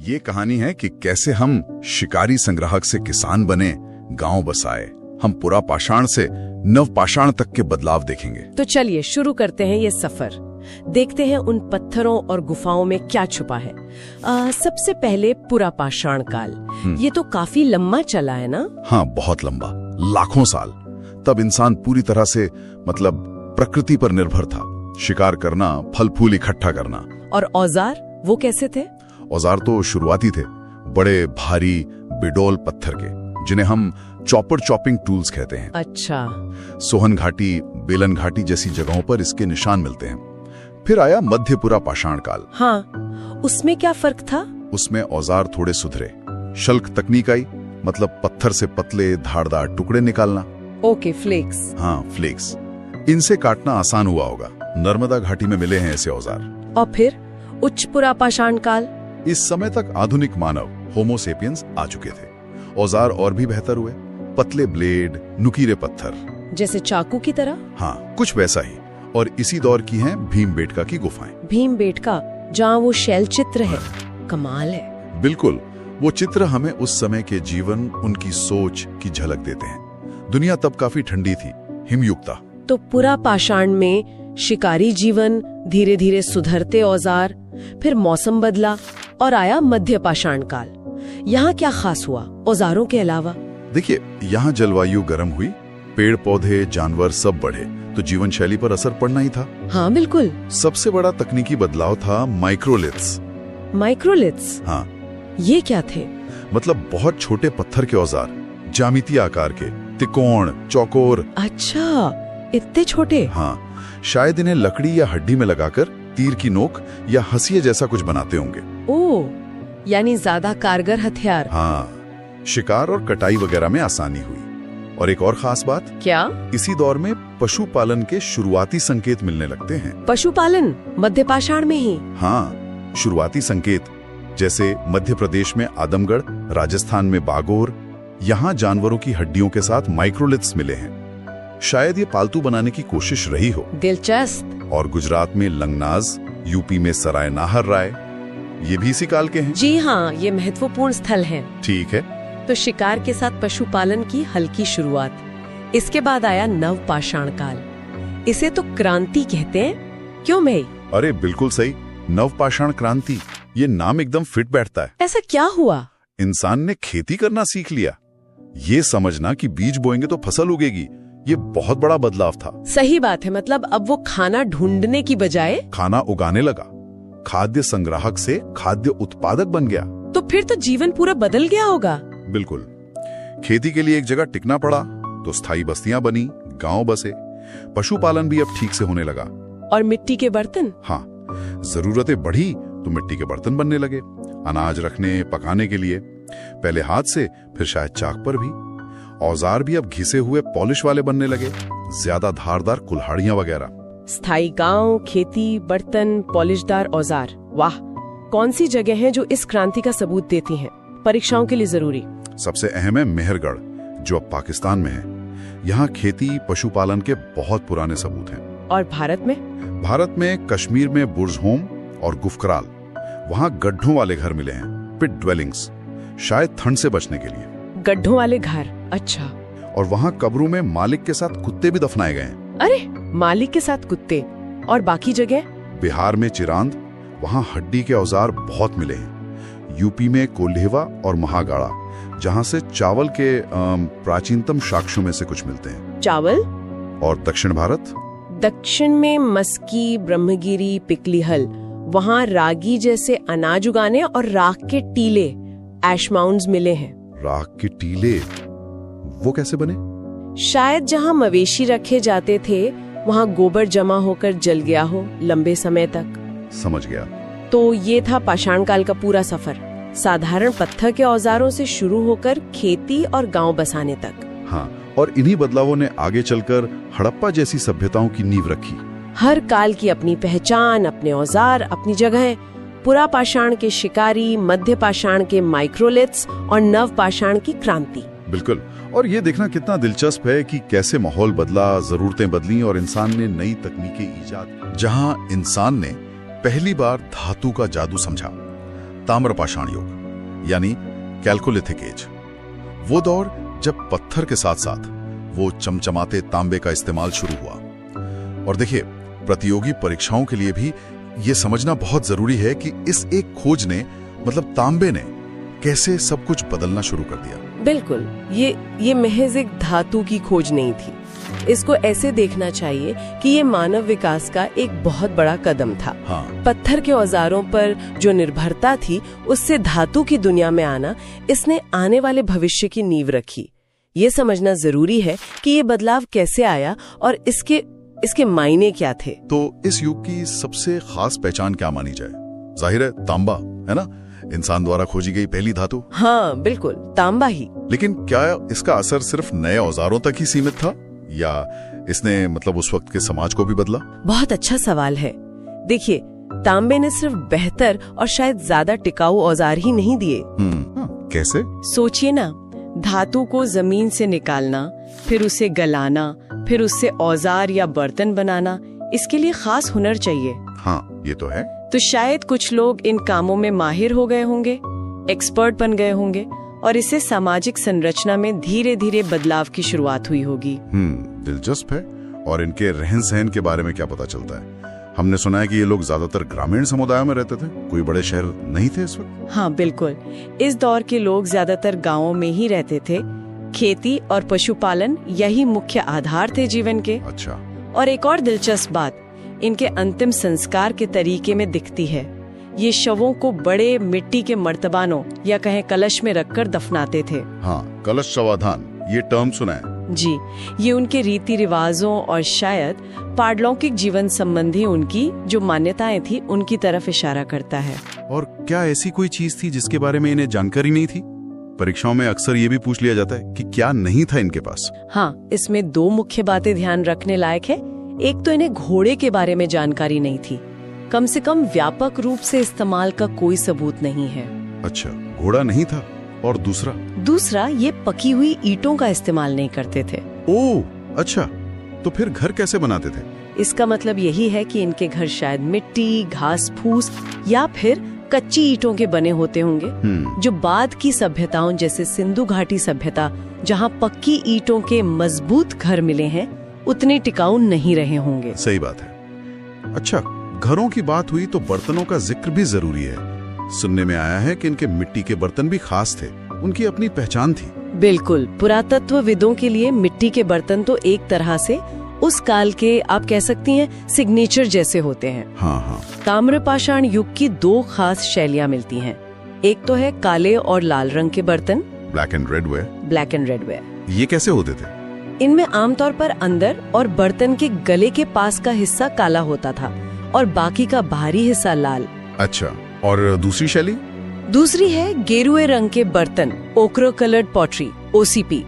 ये कहानी है कि कैसे हम शिकारी संग्राहक से किसान बने, गांव बसाए। हम पुरा पाषाण से नव पाषाण तक के बदलाव देखेंगे। तो चलिए शुरू करते हैं ये सफर। देखते हैं उन पत्थरों और गुफाओं में क्या छुपा है। सबसे पहले पुरा पाषाण काल। ये तो काफी लंबा चला है ना? हाँ, बहुत लंबा, लाखों साल। तब इंसान पूरी तरह से प्रकृति पर निर्भर था। शिकार करना, फल फूल इकट्ठा करना। और औजार वो कैसे थे? औजार तो शुरुआती थे, बड़े भारी बिडोल पत्थर के, जिन्हें हम चॉपर चॉपिंग टूल्स कहते हैं। अच्छा। सोहन घाटी, बेलन घाटी जैसी जगहों पर इसके निशान मिलते हैं। फिर आया मध्यपुरा पाषाण काल। हाँ, उसमें क्या फर्क था? उसमें औजार थोड़े सुधरे, शल्क तकनीक आई, मतलब पत्थर से पतले धारदार टुकड़े निकालना। Okay, flakes. हाँ, फ्लेक्स। इनसे काटना आसान हुआ होगा। नर्मदा घाटी में मिले हैं ऐसे औजार। और फिर उच्च पुरा पाषाण काल। इस समय तक आधुनिक मानव होमो सेपियंस आ चुके थे। औजार और भी बेहतर हुए, पतले ब्लेड, नुकीले पत्थर, जैसे चाकू की तरह। हाँ, कुछ वैसा ही। और इसी दौर की हैं भीमबेटका की गुफाएं। भीमबेटका, जहाँ वो शैल चित्र है, कमाल है। बिल्कुल, वो चित्र हमें उस समय के जीवन, उनकी सोच की झलक देते हैं। दुनिया तब काफी ठंडी थी, हिमयुक्ता। तो पुरा पाषाण में शिकारी जीवन, धीरे धीरे सुधरते औजार, फिर मौसम बदला और आया मध्य पाषाण काल। यहाँ क्या खास हुआ औजारों के अलावा? देखिए, यहाँ जलवायु गर्म हुई, पेड़ पौधे जानवर सब बढ़े, तो जीवन शैली पर असर पड़ना ही था। हाँ बिल्कुल। सबसे बड़ा तकनीकी बदलाव था माइक्रोलिथ्स। माइक्रोलिथ्स? हाँ। ये क्या थे? मतलब बहुत छोटे पत्थर के औजार, ज्यामितीय आकार के, त्रिकोण, चौकोर। अच्छा, इतने छोटे? हाँ, शायद इन्हें लकड़ी या हड्डी में लगाकर तीर की नोक या हंसिया जैसा कुछ बनाते होंगे। ओह, यानी ज्यादा कारगर हथियार। हाँ, शिकार और कटाई वगैरह में आसानी हुई। और एक और खास बात। क्या? इसी दौर में पशुपालन के शुरुआती संकेत मिलने लगते हैं। पशुपालन मध्य पाषाण में ही? हाँ, शुरुआती संकेत, जैसे मध्य प्रदेश में आदमगढ़, राजस्थान में बागोर। यहाँ जानवरों की हड्डियों के साथ माइक्रोलिथ्स मिले हैं। शायद ये पालतू बनाने की कोशिश रही हो। दिलचस्प। और गुजरात में लंगनाज, यूपी में सराय नाहर राय, ये भी इसी काल के हैं। जी हाँ, ये महत्वपूर्ण स्थल हैं। ठीक है। तो शिकार के साथ पशुपालन की हल्की शुरुआत। इसके बाद आया नव पाषाण काल। इसे तो क्रांति कहते हैं, क्यों भाई? अरे बिल्कुल सही, नव पाषाण क्रांति, ये नाम एकदम फिट बैठता है। ऐसा क्या हुआ? इंसान ने खेती करना सीख लिया। ये समझना कि बीज बोएंगे तो फसल उगेगी, ये बहुत बड़ा बदलाव था। सही बात है, मतलब अब वो खाना ढूंढने की बजाय खाना उगाने लगा। खाद्य संग्राहक से खाद्य उत्पादक बन गया। तो फिर तो जीवन पूरा बदल गया होगा। बिल्कुल। खेती के लिए एक जगह टिकना पड़ा, तो स्थायी बस्तियां बनी, गांव बसे। पशुपालन भी अब ठीक से होने लगा। और मिट्टी के बर्तन? हाँ, जरूरतें बढ़ी तो मिट्टी के बर्तन बनने लगे, अनाज रखने पकाने के लिए। पहले हाथ से, फिर शायद चाक पर भी। औजार भी अब घिसे हुए पॉलिश वाले बनने लगे, ज्यादा धारदार कुल्हाड़ियां वगैरह। स्थायी गांव, खेती, बर्तन, पॉलिशदार औजार। वाह, कौन सी जगह है जो इस क्रांति का सबूत देती हैं? परीक्षाओं के लिए जरूरी। सबसे अहम है मेहरगढ़, जो अब पाकिस्तान में है। यहाँ खेती पशुपालन के बहुत पुराने सबूत हैं। और भारत में? भारत में कश्मीर में बुर्जहोम और गुफकराल, वहाँ गड्ढों वाले घर मिले हैं, पिट ड्वेलिंग्स, शायद ठंड से बचने के लिए। गड्ढों वाले घर? अच्छा। और वहाँ कब्रों में मालिक के साथ कुत्ते भी दफनाए गए हैं। अरे, मालिक के साथ कुत्ते? और बाकी जगह? बिहार में चिरांद, वहाँ हड्डी के औजार बहुत मिले हैं। यूपी में कोल्हेवा और महागाड़ा, जहाँ से चावल के प्राचीनतम साक्ष्यों में से कुछ मिलते हैं। चावल? और दक्षिण भारत? दक्षिण में मस्की, ब्रह्मगिरी, पिकलीहल, वहाँ रागी जैसे अनाज उगाने और राख के टीले, ऐश माउंड्स मिले हैं। राख के टीले वो कैसे बने? शायद जहाँ मवेशी रखे जाते थे, वहाँ गोबर जमा होकर जल गया हो लंबे समय तक। समझ गया। तो ये था पाषाण काल का पूरा सफर, साधारण पत्थर के औजारों से शुरू होकर खेती और गांव बसाने तक। हाँ, और इन्हीं बदलावों ने आगे चलकर हड़प्पा जैसी सभ्यताओं की नींव रखी। हर काल की अपनी पहचान, अपने औजार, अपनी जगह। पुरा पाषाण के शिकारी, मध्य पाषाण के माइक्रोलिथ्स और नव पाषाण की क्रांति। बिल्कुल। और ये देखना कितना दिलचस्प है कि कैसे माहौल बदला, जरूरतें बदली और इंसान ने नई तकनीकें ईजाद। जहां इंसान ने पहली बार धातु का जादू समझा, ताम्रपाषाण युग। यानी कैल्कोलिथिक एज। वो दौर जब पत्थर के साथ साथ वो चमचमाते तांबे का इस्तेमाल शुरू हुआ। और देखिए, प्रतियोगी परीक्षाओं के लिए भी ये समझना बहुत जरूरी है कि इस एक खोज ने, मतलब तांबे ने, कैसे सब कुछ बदलना शुरू कर दिया। बिल्कुल, ये महज एक धातु की खोज नहीं थी। इसको ऐसे देखना चाहिए कि ये मानव विकास का एक बहुत बड़ा कदम था। हाँ। पत्थर के औजारों पर जो निर्भरता थी, उससे धातु की दुनिया में आना, इसने आने वाले भविष्य की नींव रखी। ये समझना जरूरी है कि ये बदलाव कैसे आया और इसके मायने क्या थे। तो इस युग की सबसे खास पहचान क्या मानी जाए? जाहिर है तांबा, है ना, इंसान द्वारा खोजी गई पहली धातु। हाँ बिल्कुल, तांबा ही। लेकिन क्या इसका असर सिर्फ नए औजारों तक ही सीमित था, या इसने मतलब उस वक्त के समाज को भी बदला? बहुत अच्छा सवाल है। देखिए, तांबे ने सिर्फ बेहतर और शायद ज्यादा टिकाऊ औजार ही नहीं दिए। कैसे? सोचिए ना, धातु को जमीन से निकालना, फिर उसे गलाना, फिर उससे औजार या बर्तन बनाना, इसके लिए खास हुनर चाहिए। हाँ, ये तो है। तो शायद कुछ लोग इन कामों में माहिर हो गए होंगे, एक्सपर्ट बन गए होंगे, और इससे सामाजिक संरचना में धीरे धीरे बदलाव की शुरुआत हुई होगी। दिलचस्प है। और इनके रहन सहन के बारे में क्या पता चलता है? हमने सुना है कि ये लोग ज्यादातर ग्रामीण समुदायों में रहते थे, कोई बड़े शहर नहीं थे इस वक्त। हाँ बिल्कुल, इस दौर के लोग ज्यादातर गाँवों में ही रहते थे। खेती और पशुपालन यही मुख्य आधार थे जीवन के। अच्छा। और एक और दिलचस्प बात इनके अंतिम संस्कार के तरीके में दिखती है। ये शवों को बड़े मिट्टी के मर्तबानों या कहें कलश में रखकर दफनाते थे। हाँ, कलश शवाधान, ये टर्म सुना है जी। ये उनके रीति रिवाजों और शायद पारलौकिक जीवन संबंधी उनकी जो मान्यताएं थी, उनकी तरफ इशारा करता है। और क्या ऐसी कोई चीज थी जिसके बारे में इन्हें जानकारी नहीं थी? परीक्षाओं में अक्सर ये भी पूछ लिया जाता है कि क्या नहीं था इनके पास। हाँ, इसमें दो मुख्य बातें ध्यान रखने लायक है। एक तो इन्हें घोड़े के बारे में जानकारी नहीं थी, कम से कम व्यापक रूप से इस्तेमाल का कोई सबूत नहीं है। अच्छा, घोड़ा नहीं था। और दूसरा ये पकी हुई ईंटों का इस्तेमाल नहीं करते थे। ओह, अच्छा, तो फिर घर कैसे बनाते थे? इसका मतलब यही है कि इनके घर शायद मिट्टी, घास फूस या फिर कच्ची ईंटों के बने होते होंगे, जो बाद की सभ्यताओं जैसे सिंधु घाटी सभ्यता, जहाँ पक्की ईंटों के मजबूत घर मिले हैं, उतने टिकाऊ नहीं रहे होंगे। सही बात है। अच्छा, घरों की बात हुई तो बर्तनों का जिक्र भी जरूरी है। सुनने में आया है कि इनके मिट्टी के बर्तन भी खास थे, उनकी अपनी पहचान थी। बिल्कुल, पुरातत्वविदों के लिए मिट्टी के बर्तन तो एक तरह से उस काल के, आप कह सकती हैं, सिग्नेचर जैसे होते हैं। हाँ। ताम्रपाषाण युग की दो खास शैलियाँ मिलती हैं। एक तो है काले और लाल रंग के बर्तन, ब्लैक एंड रेड वेयर। ये कैसे होते थे? इनमें आमतौर पर अंदर और बर्तन के गले के पास का हिस्सा काला होता था और बाकी का बाहरी हिस्सा लाल। अच्छा, और दूसरी शैली? दूसरी है गेरुए रंग के बर्तन, ओक्रो कलर्ड पॉटरी, OCP।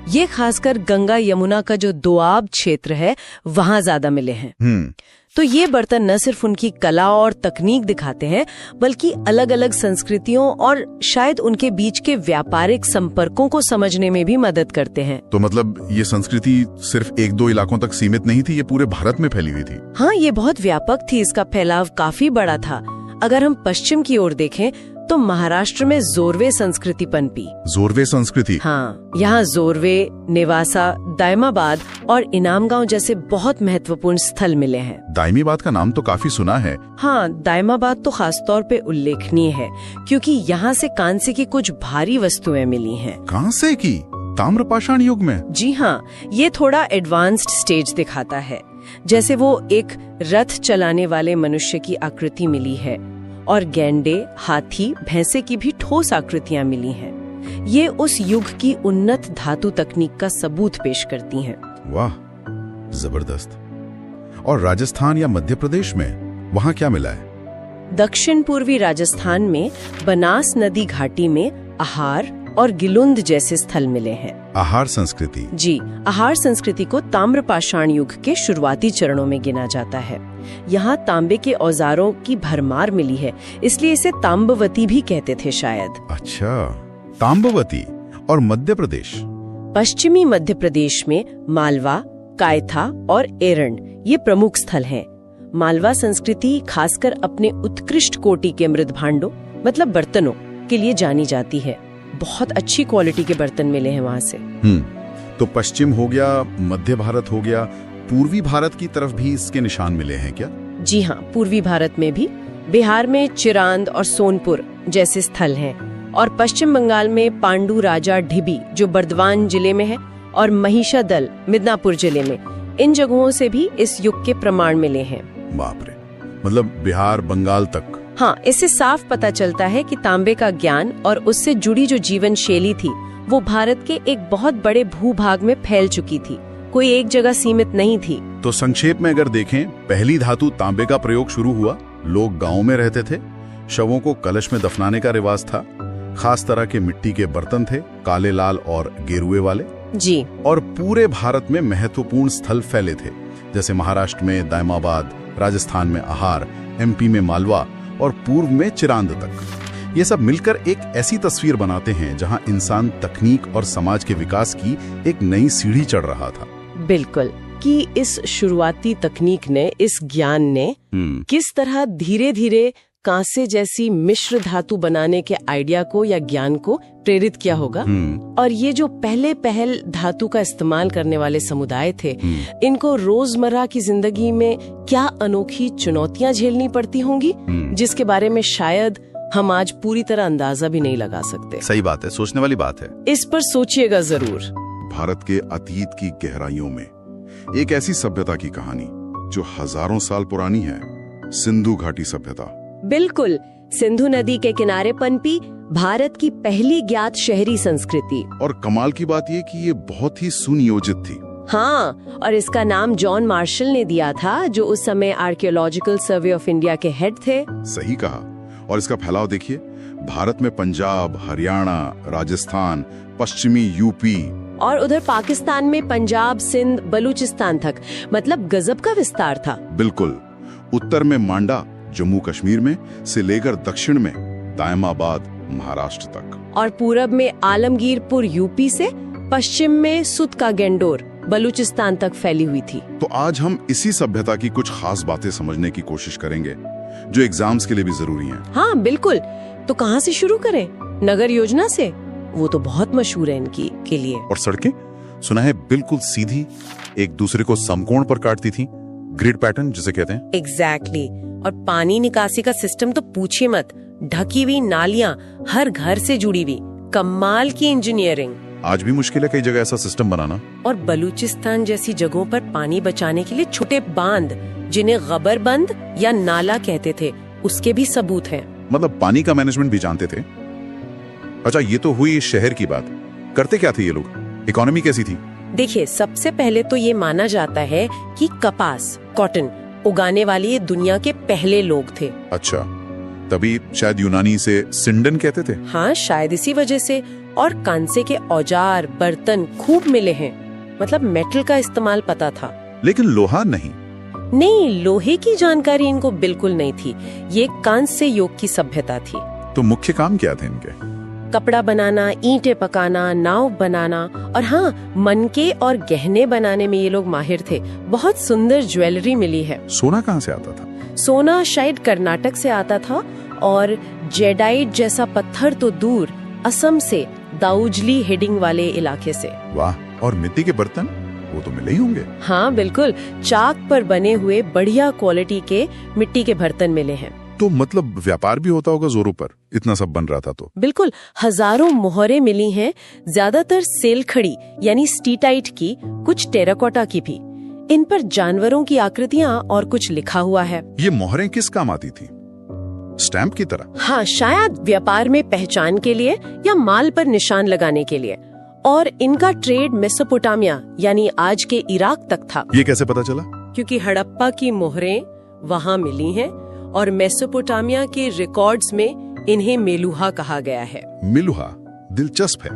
ये खासकर गंगा यमुना का जो दोआब क्षेत्र है, वहाँ ज्यादा मिले हैं। तो ये बर्तन न सिर्फ उनकी कला और तकनीक दिखाते हैं, बल्कि अलग अलग संस्कृतियों और शायद उनके बीच के व्यापारिक संपर्कों को समझने में भी मदद करते हैं। तो मतलब ये संस्कृति सिर्फ एक दो इलाकों तक सीमित नहीं थी, ये पूरे भारत में फैली हुई थी। हाँ, ये बहुत व्यापक थी, इसका फैलाव काफी बड़ा था। अगर हम पश्चिम की ओर देखें तो महाराष्ट्र में जोरवे संस्कृति पनपी। जोरवे संस्कृति? हाँ, यहाँ जोरवे, नेवासा, दायमाबाद और इनामगांव जैसे बहुत महत्वपूर्ण स्थल मिले हैं। दायमाबाद का नाम तो काफी सुना है। हाँ, दायमाबाद तो खास तौर पे उल्लेखनीय है क्योंकि यहाँ से कांसे की कुछ भारी वस्तुएं मिली हैं। कांसे की? ताम्रपाषाण युग में? जी हाँ, ये थोड़ा एडवांस्ड स्टेज दिखाता है। जैसे वो एक रथ चलाने वाले मनुष्य की आकृति मिली है और गैंडे, हाथी, भैंसे की भी ठोस आकृतियां मिली हैं। ये उस युग की उन्नत धातु तकनीक का सबूत पेश करती हैं। वाह, जबरदस्त। और राजस्थान या मध्य प्रदेश में वहाँ क्या मिला है? दक्षिण पूर्वी राजस्थान में बनास नदी घाटी में आहार और गिलुंद जैसे स्थल मिले हैं। आहार संस्कृति? जी, आहार संस्कृति को ताम्रपाषाण युग के शुरुआती चरणों में गिना जाता है। यहाँ तांबे के औजारों की भरमार मिली है, इसलिए इसे ताम्बवती भी कहते थे शायद। अच्छा, ताम्बवती। और मध्य प्रदेश? पश्चिमी मध्य प्रदेश में मालवा, कायथा और एरण ये प्रमुख स्थल हैं। मालवा संस्कृति खासकर अपने उत्कृष्ट कोटि के मृद भांडों, मतलब बर्तनों के लिए जानी जाती है। बहुत अच्छी क्वालिटी के बर्तन मिले हैं वहां से। तो पश्चिम हो गया, मध्य भारत हो गया, पूर्वी भारत की तरफ भी इसके निशान मिले हैं क्या? जी हाँ, पूर्वी भारत में भी। बिहार में चिरांद और सोनपुर जैसे स्थल हैं, और पश्चिम बंगाल में पांडु राजा ढिबी जो बर्दवान जिले में है, और महिषादल मिदनापुर जिले में, इन जगहों से भी इस युग के प्रमाण मिले हैं। बाप रे, मतलब बिहार बंगाल तक। हाँ, इससे साफ पता चलता है कि तांबे का ज्ञान और उससे जुड़ी जो जीवन शैली थी वो भारत के एक बहुत बड़े भूभाग में फैल चुकी थी, कोई एक जगह सीमित नहीं थी। तो संक्षेप में अगर देखें, पहली धातु तांबे का प्रयोग शुरू हुआ, लोग गाँव में रहते थे, शवों को कलश में दफनाने का रिवाज था, खास तरह के मिट्टी के बर्तन थे, काले, लाल और गेरुए वाले जी। और पूरे भारत में महत्वपूर्ण स्थल फैले थे, जैसे महाराष्ट्र में दायमाबाद, राजस्थान में आहार, एमपी में मालवा और पूर्व में चिरांद तक। ये सब मिलकर एक ऐसी तस्वीर बनाते हैं जहां इंसान तकनीक और समाज के विकास की एक नई सीढ़ी चढ़ रहा था। बिल्कुल, कि इस शुरुआती तकनीक ने, इस ज्ञान ने किस तरह धीरे धीरे कांसे जैसी मिश्र धातु बनाने के आइडिया को या ज्ञान को प्रेरित किया होगा। और ये जो पहल धातु का इस्तेमाल करने वाले समुदाय थे, इनको रोजमर्रा की जिंदगी में क्या अनोखी चुनौतियां झेलनी पड़ती होंगी, जिसके बारे में शायद हम आज पूरी तरह अंदाजा भी नहीं लगा सकते। सही बात है, सोचने वाली बात है। इस पर सोचिएगा जरूर। भारत के अतीत की गहराइयों में एक ऐसी सभ्यता की कहानी जो हजारों साल पुरानी है, सिंधु घाटी सभ्यता। बिल्कुल, सिंधु नदी के किनारे पनपी भारत की पहली ज्ञात शहरी संस्कृति। और कमाल की बात ये कि ये बहुत ही सुनियोजित थी। हाँ, और इसका नाम जॉन मार्शल ने दिया था, जो उस समय आर्कियोलॉजिकल सर्वे ऑफ इंडिया के हेड थे। सही कहा। और इसका फैलाव देखिए, भारत में पंजाब, हरियाणा, राजस्थान, पश्चिमी यूपी और उधर पाकिस्तान में पंजाब, सिंध, बलूचिस्तान तक, मतलब गजब का विस्तार था। बिल्कुल। उत्तर में मांडा जम्मू कश्मीर में से लेकर दक्षिण में दायमाबाद महाराष्ट्र तक, और पूरब में आलमगीरपुर यूपी से पश्चिम में सुत का गेंडोर बलूचिस्तान तक फैली हुई थी। तो आज हम इसी सभ्यता की कुछ खास बातें समझने की कोशिश करेंगे जो एग्जाम्स के लिए भी जरूरी हैं। हाँ बिल्कुल। तो कहाँ से शुरू करें? नगर योजना से, वो तो बहुत मशहूर है इनकी के लिए। और सड़कें सुना है बिल्कुल सीधी, एक दूसरे को समकोण पर काटती थी, ग्रिड पैटर्न जिसे कहते हैं। एग्जैक्टली। और पानी निकासी का सिस्टम तो पूछिए मत, ढकी हुई नालियां हर घर से जुड़ी हुई, कमाल की इंजीनियरिंग। आज भी मुश्किल है कई जगह ऐसा सिस्टम बनाना। और बलूचिस्तान जैसी जगहों पर पानी बचाने के लिए छोटे बांध, जिन्हें गबर बंद या नाला कहते थे, उसके भी सबूत हैं। मतलब पानी का मैनेजमेंट भी जानते थे। अच्छा, ये तो हुई शहर की बात। करते क्या थे ये लोग? इकोनॉमी कैसी थी? देखिए, सबसे पहले तो ये माना जाता है कि कपास, कॉटन उगाने वाले ये दुनिया के पहले लोग थे। अच्छा, तभी शायद यूनानी से सिंडन कहते थे। हाँ, शायद इसी वजह से। और कांसे के औजार, बर्तन खूब मिले हैं, मतलब मेटल का इस्तेमाल पता था। लेकिन लोहा नहीं। नहीं, लोहे की जानकारी इनको बिल्कुल नहीं थी। ये कांस्य युग की सभ्यता थी। तो मुख्य काम क्या थे इनके? कपड़ा बनाना, ईंटें पकाना, नाव बनाना, और हाँ, मनके और गहने बनाने में ये लोग माहिर थे। बहुत सुंदर ज्वेलरी मिली है। सोना कहाँ से आता था? सोना शायद कर्नाटक से आता था, और जेडाइट जैसा पत्थर तो दूर, असम से, दाऊजली हेडिंग वाले इलाके से। वाह। और मिट्टी के बर्तन, वो तो मिले ही होंगे। हाँ बिल्कुल, चाक पर बने हुए बढ़िया क्वालिटी के मिट्टी के बर्तन मिले हैं। तो मतलब व्यापार भी होता होगा जोरों पर, इतना सब बन रहा था तो। बिल्कुल, हजारों मोहरें मिली हैं, ज्यादातर सेलखड़ी यानी स्टीटाइट की, कुछ टेराकोटा की भी। इन पर जानवरों की आकृतियां और कुछ लिखा हुआ है। ये मोहरें किस काम आती थी? स्टैंप की तरह? हाँ, शायद व्यापार में पहचान के लिए या माल पर निशान लगाने के लिए। और इनका ट्रेड मेसोपोटामिया यानी आज के इराक तक था। ये कैसे पता चला? क्योंकि हड़प्पा की मोहरें वहाँ मिली हैं, और मेसोपोटामिया के रिकॉर्ड्स में इन्हें मेलुहा कहा गया है। मेलुहा, दिलचस्प है।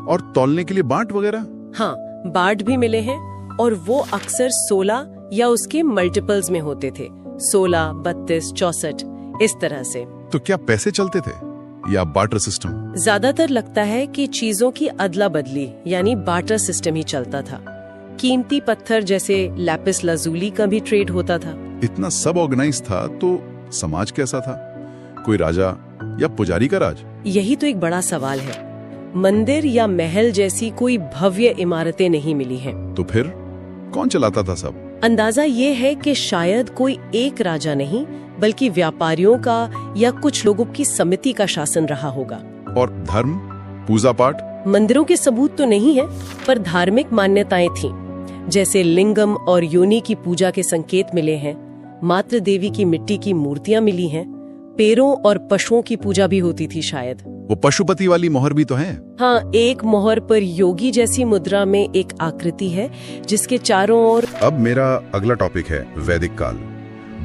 और तौलने के लिए बाट वगैरह? हाँ, बाट भी मिले हैं, और वो अक्सर 16 या उसके मल्टीपल्स में होते थे, 16, 32, 64 इस तरह से। तो क्या पैसे चलते थे या बार्टर सिस्टम? ज्यादातर लगता है कि चीजों की अदला बदली यानी बार्टर सिस्टम ही चलता था। कीमती पत्थर जैसे लैपिस लाजुली का भी ट्रेड होता था। इतना सब ऑर्गेनाइज था तो समाज कैसा था? कोई राजा या पुजारी का राज? यही तो एक बड़ा सवाल है। मंदिर या महल जैसी कोई भव्य इमारतें नहीं मिली हैं। तो फिर कौन चलाता था सब? अंदाजा ये है कि शायद कोई एक राजा नहीं, बल्कि व्यापारियों का या कुछ लोगों की समिति का शासन रहा होगा। और धर्म, पूजा पाठ? मंदिरों के सबूत तो नहीं है, पर धार्मिक मान्यताएं थीं। जैसे लिंगम और योनि की पूजा के संकेत मिले हैं, मातृ देवी की मिट्टी की मूर्तियां मिली हैं, पेड़ों और पशुओं की पूजा भी होती थी शायद। वो पशुपति वाली मोहर भी तो है। हाँ, एक मोहर पर योगी जैसी मुद्रा में एक आकृति है जिसके चारों ओर। अब मेरा अगला टॉपिक है वैदिक काल।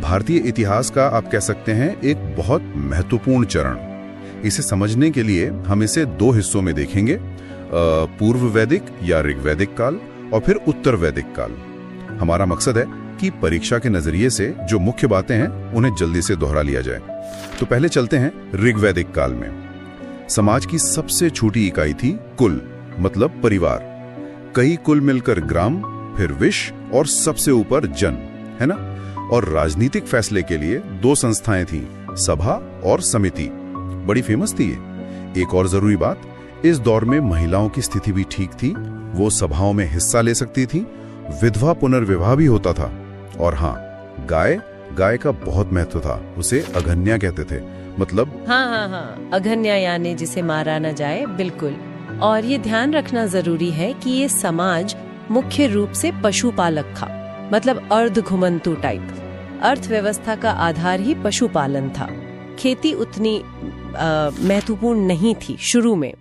भारतीय इतिहास का आप कह सकते हैं एक बहुत महत्वपूर्ण चरण। इसे समझने के लिए हम इसे दो हिस्सों में देखेंगे, पूर्व वैदिक या ऋग्वैदिक काल और फिर उत्तर वैदिक काल। हमारा मकसद है कि परीक्षा के नजरिए से जो मुख्य बातें हैं उन्हें जल्दी से दोहरा लिया जाए। तो पहले चलते हैं ऋग्वैदिक काल में। समाज की सबसे छोटी इकाई थी कुल, मतलब परिवार। कई कुल मिलकर ग्राम, फिर विश्व और सबसे ऊपर जन, है ना? और राजनीतिक फैसले के लिए दो संस्थाएं थीं, सभा और समिति। बड़ी फेमस थी ये। एक और जरूरी बात, इस दौर में महिलाओं की स्थिति भी ठीक थी। वो सभाओं में हिस्सा ले सकती थी। विधवा पुनर्विवाह भी होता था। और हाँ, गाय का बहुत महत्व था। उसे अघन्या कहते थे, मतलब हाँ, अघन्या यानी जिसे मारा न जाए, बिल्कुल। और ये ध्यान रखना जरूरी है कि ये समाज मुख्य रूप से पशुपालक था, मतलब अर्ध घुमंतु टाइप। अर्थव्यवस्था का आधार ही पशुपालन था। खेती उतनी महत्वपूर्ण नहीं थी शुरू में।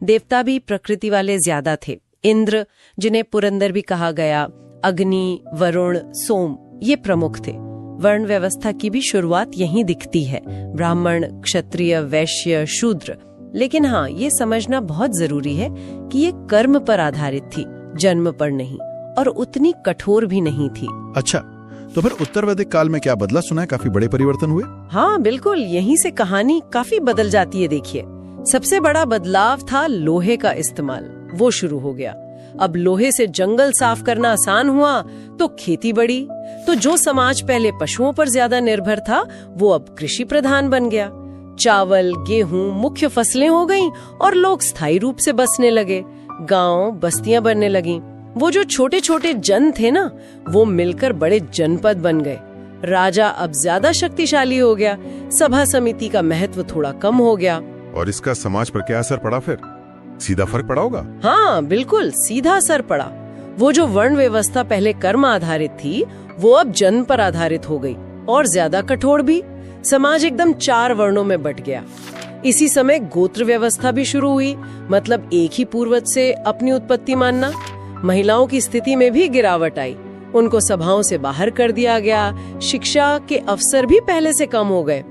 देवता भी प्रकृति वाले ज्यादा थे। इंद्र, जिन्हें पुरंदर भी कहा गया, अग्नि, वरुण, सोम, ये प्रमुख थे। वर्ण व्यवस्था की भी शुरुआत यहीं दिखती है, ब्राह्मण, क्षत्रिय, वैश्य, शूद्र। लेकिन हाँ, ये समझना बहुत जरूरी है कि ये कर्म पर आधारित थी, जन्म पर नहीं, और उतनी कठोर भी नहीं थी। अच्छा, तो फिर उत्तर वैदिक काल में क्या बदला? सुना है काफी बड़े परिवर्तन हुए। हाँ बिल्कुल, यहीं से कहानी काफी बदल जाती है। देखिए, सबसे बड़ा बदलाव था लोहे का इस्तेमाल। वो शुरू हो गया। अब लोहे से जंगल साफ करना आसान हुआ तो खेती बढ़ी। तो जो समाज पहले पशुओं पर ज्यादा निर्भर था, वो अब कृषि प्रधान बन गया। चावल, गेहूं मुख्य फसलें हो गईं और लोग स्थायी रूप से बसने लगे। गांव, बस्तियां बनने लगीं। वो जो छोटे छोटे जन थे ना, वो मिलकर बड़े जनपद बन गए। राजा अब ज्यादा शक्तिशाली हो गया। सभा समिति का महत्व थोड़ा कम हो गया। और इसका समाज पर क्या असर पड़ा? फिर सीधा फर्क पड़ा होगा। हाँ बिल्कुल, सीधा असर पड़ा। वो जो वर्ण व्यवस्था पहले कर्म आधारित थी, वो अब जन्म पर आधारित हो गई, और ज्यादा कठोर भी। समाज एकदम 4 वर्णों में बट गया। इसी समय गोत्र व्यवस्था भी शुरू हुई, मतलब एक ही पूर्वज से अपनी उत्पत्ति मानना। महिलाओं की स्थिति में भी गिरावट आई। उनको सभाओं से बाहर कर दिया गया। शिक्षा के अवसर भी पहले से कम हो गए।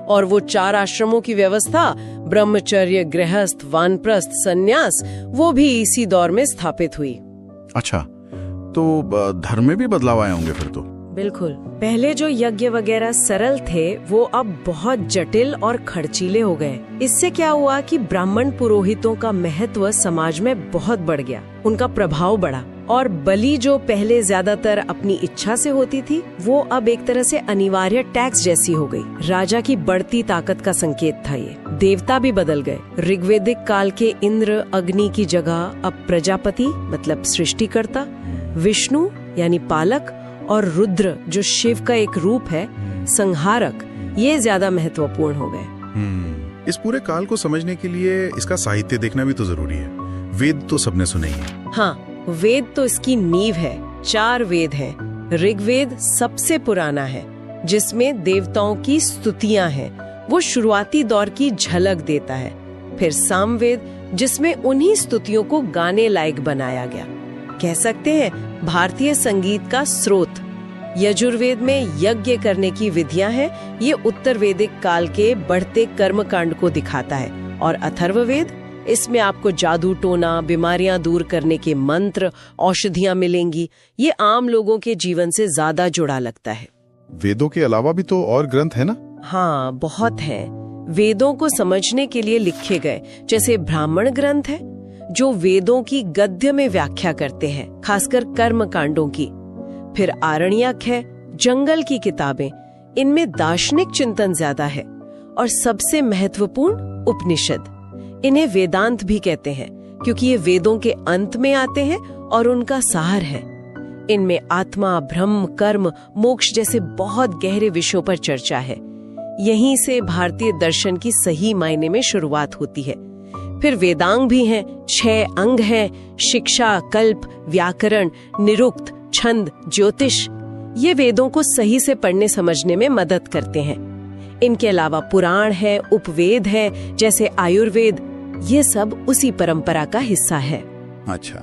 और वो 4 आश्रमों की व्यवस्था, ब्रह्मचर्य, गृहस्थ, वानप्रस्थ, सन्यास, वो भी इसी दौर में स्थापित हुई। अच्छा, तो धर्म में भी बदलाव आए होंगे फिर तो? बिल्कुल। पहले जो यज्ञ वगैरह सरल थे, वो अब बहुत जटिल और खर्चीले हो गए। इससे क्या हुआ कि ब्राह्मण पुरोहितों का महत्व समाज में बहुत बढ़ गया। उनका प्रभाव बढ़ा। और बलि जो पहले ज्यादातर अपनी इच्छा से होती थी, वो अब एक तरह से अनिवार्य टैक्स जैसी हो गई। राजा की बढ़ती ताकत का संकेत था ये। देवता भी बदल गए। ऋग्वैदिक काल के इंद्र, अग्नि की जगह अब प्रजापति, मतलब सृष्टिकर्ता, विष्णु यानी पालक, और रुद्र जो शिव का एक रूप है, संहारक, ये ज्यादा महत्वपूर्ण हो गए। इस पूरे काल को समझने के लिए इसका साहित्य देखना भी तो जरूरी है। वेद तो सबने सुने ही है। हाँ, वेद तो इसकी नींव है। 4 वेद हैं। ऋग्वेद सबसे पुराना है, जिसमें देवताओं की स्तुतियां हैं। वो शुरुआती दौर की झलक देता है। फिर सामवेद, जिसमें उन्हीं स्तुतियों को गाने लायक बनाया गया। कह सकते हैं भारतीय संगीत का स्रोत। यजुर्वेद में यज्ञ करने की विधियां हैं। ये उत्तर वैदिक काल के बढ़ते कर्मकांड को दिखाता है। और अथर्ववेद, इसमें आपको जादू टोना, बीमारियां दूर करने के मंत्र, औषधियां मिलेंगी। ये आम लोगों के जीवन से ज्यादा जुड़ा लगता है। वेदों के अलावा भी तो और ग्रंथ है ना? हाँ, बहुत हैं। वेदों को समझने के लिए लिखे गए, जैसे ब्राह्मण ग्रंथ है, जो वेदों की गद्य में व्याख्या करते हैं, खासकर कर्म कांडों की। फिर आरण्यक है, जंगल की किताबें। इनमें दार्शनिक चिंतन ज्यादा है। और सबसे महत्वपूर्ण उपनिषद। इन्हें वेदांत भी कहते हैं क्योंकि ये वेदों के अंत में आते हैं और उनका सार है। इनमें आत्मा, ब्रह्म, कर्म, मोक्ष जैसे बहुत गहरे विषयों पर चर्चा है। यहीं से भारतीय दर्शन की सही मायने में शुरुआत होती है। फिर वेदांग भी हैं, 6 अंग हैं, शिक्षा, कल्प, व्याकरण, निरुक्त, छंद, ज्योतिष। ये वेदों को सही से पढ़ने समझने में मदद करते हैं। इनके अलावा पुराण है, उपवेद है, जैसे आयुर्वेद। ये सब उसी परंपरा का हिस्सा है। अच्छा,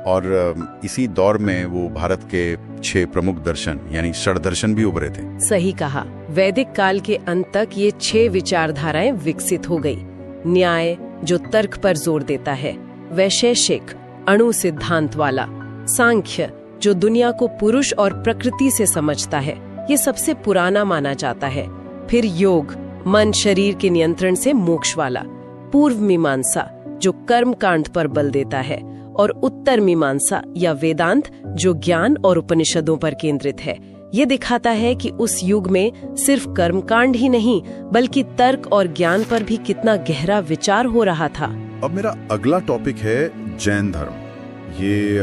और इसी दौर में वो भारत के 6 प्रमुख दर्शन यानी षड्दर्शन भी उभरे थे। सही कहा। वैदिक काल के अंत तक ये 6 विचारधाराएं विकसित हो गई। न्याय, जो तर्क पर जोर देता है, वैशेषिक, अणु सिद्धांत वाला, सांख्य, जो दुनिया को पुरुष और प्रकृति से समझता है, ये सबसे पुराना माना जाता है। फिर योग, मन शरीर के नियंत्रण से मोक्ष वाला, पूर्व मीमांसा, जो कर्म कांड पर बल देता है, और उत्तर मीमांसा या वेदांत, जो ज्ञान और उपनिषदों पर केंद्रित है। ये दिखाता है कि उस युग में सिर्फ कर्मकांड ही नहीं बल्कि तर्क और ज्ञान पर भी कितना गहरा विचार हो रहा था। अब मेरा अगला टॉपिक है जैन धर्म। ये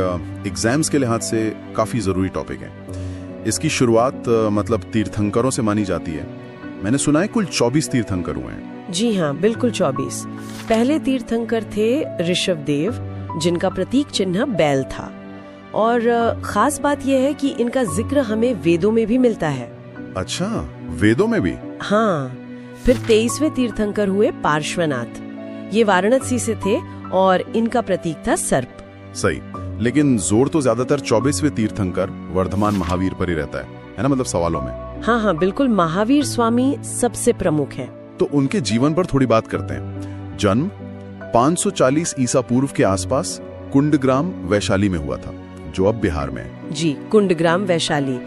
एग्जाम्स के लिहाज से काफी जरूरी टॉपिक है। इसकी शुरुआत मतलब तीर्थंकरों से मानी जाती है। मैंने सुना है कुल 24 तीर्थंकर हुए हैं। जी हाँ, बिल्कुल 24। पहले तीर्थंकर थे ऋषभदेव, जिनका प्रतीक चिन्ह बैल था। और खास बात यह है कि इनका जिक्र हमें वेदों में भी मिलता है। अच्छा, वेदों में भी? हाँ। फिर 23वें तीर्थंकर हुए पार्श्वनाथ। ये वाराणसी से थे और इनका प्रतीक था सर्प। सही, लेकिन जोर तो ज्यादातर 24वें तीर्थंकर वर्धमान महावीर पर ही रहता है ना, मतलब सवालों में। हाँ हाँ, बिल्कुल। महावीर स्वामी सबसे प्रमुख हैं। तो उनके जीवन पर थोड़ी बात करते हैं। जन्म 540 ईसा पूर्व के आसपास कुंडग्राम वैशाली में हुआ था, जो अब बिहार में है। जी, कुंडग्राम वैशाली।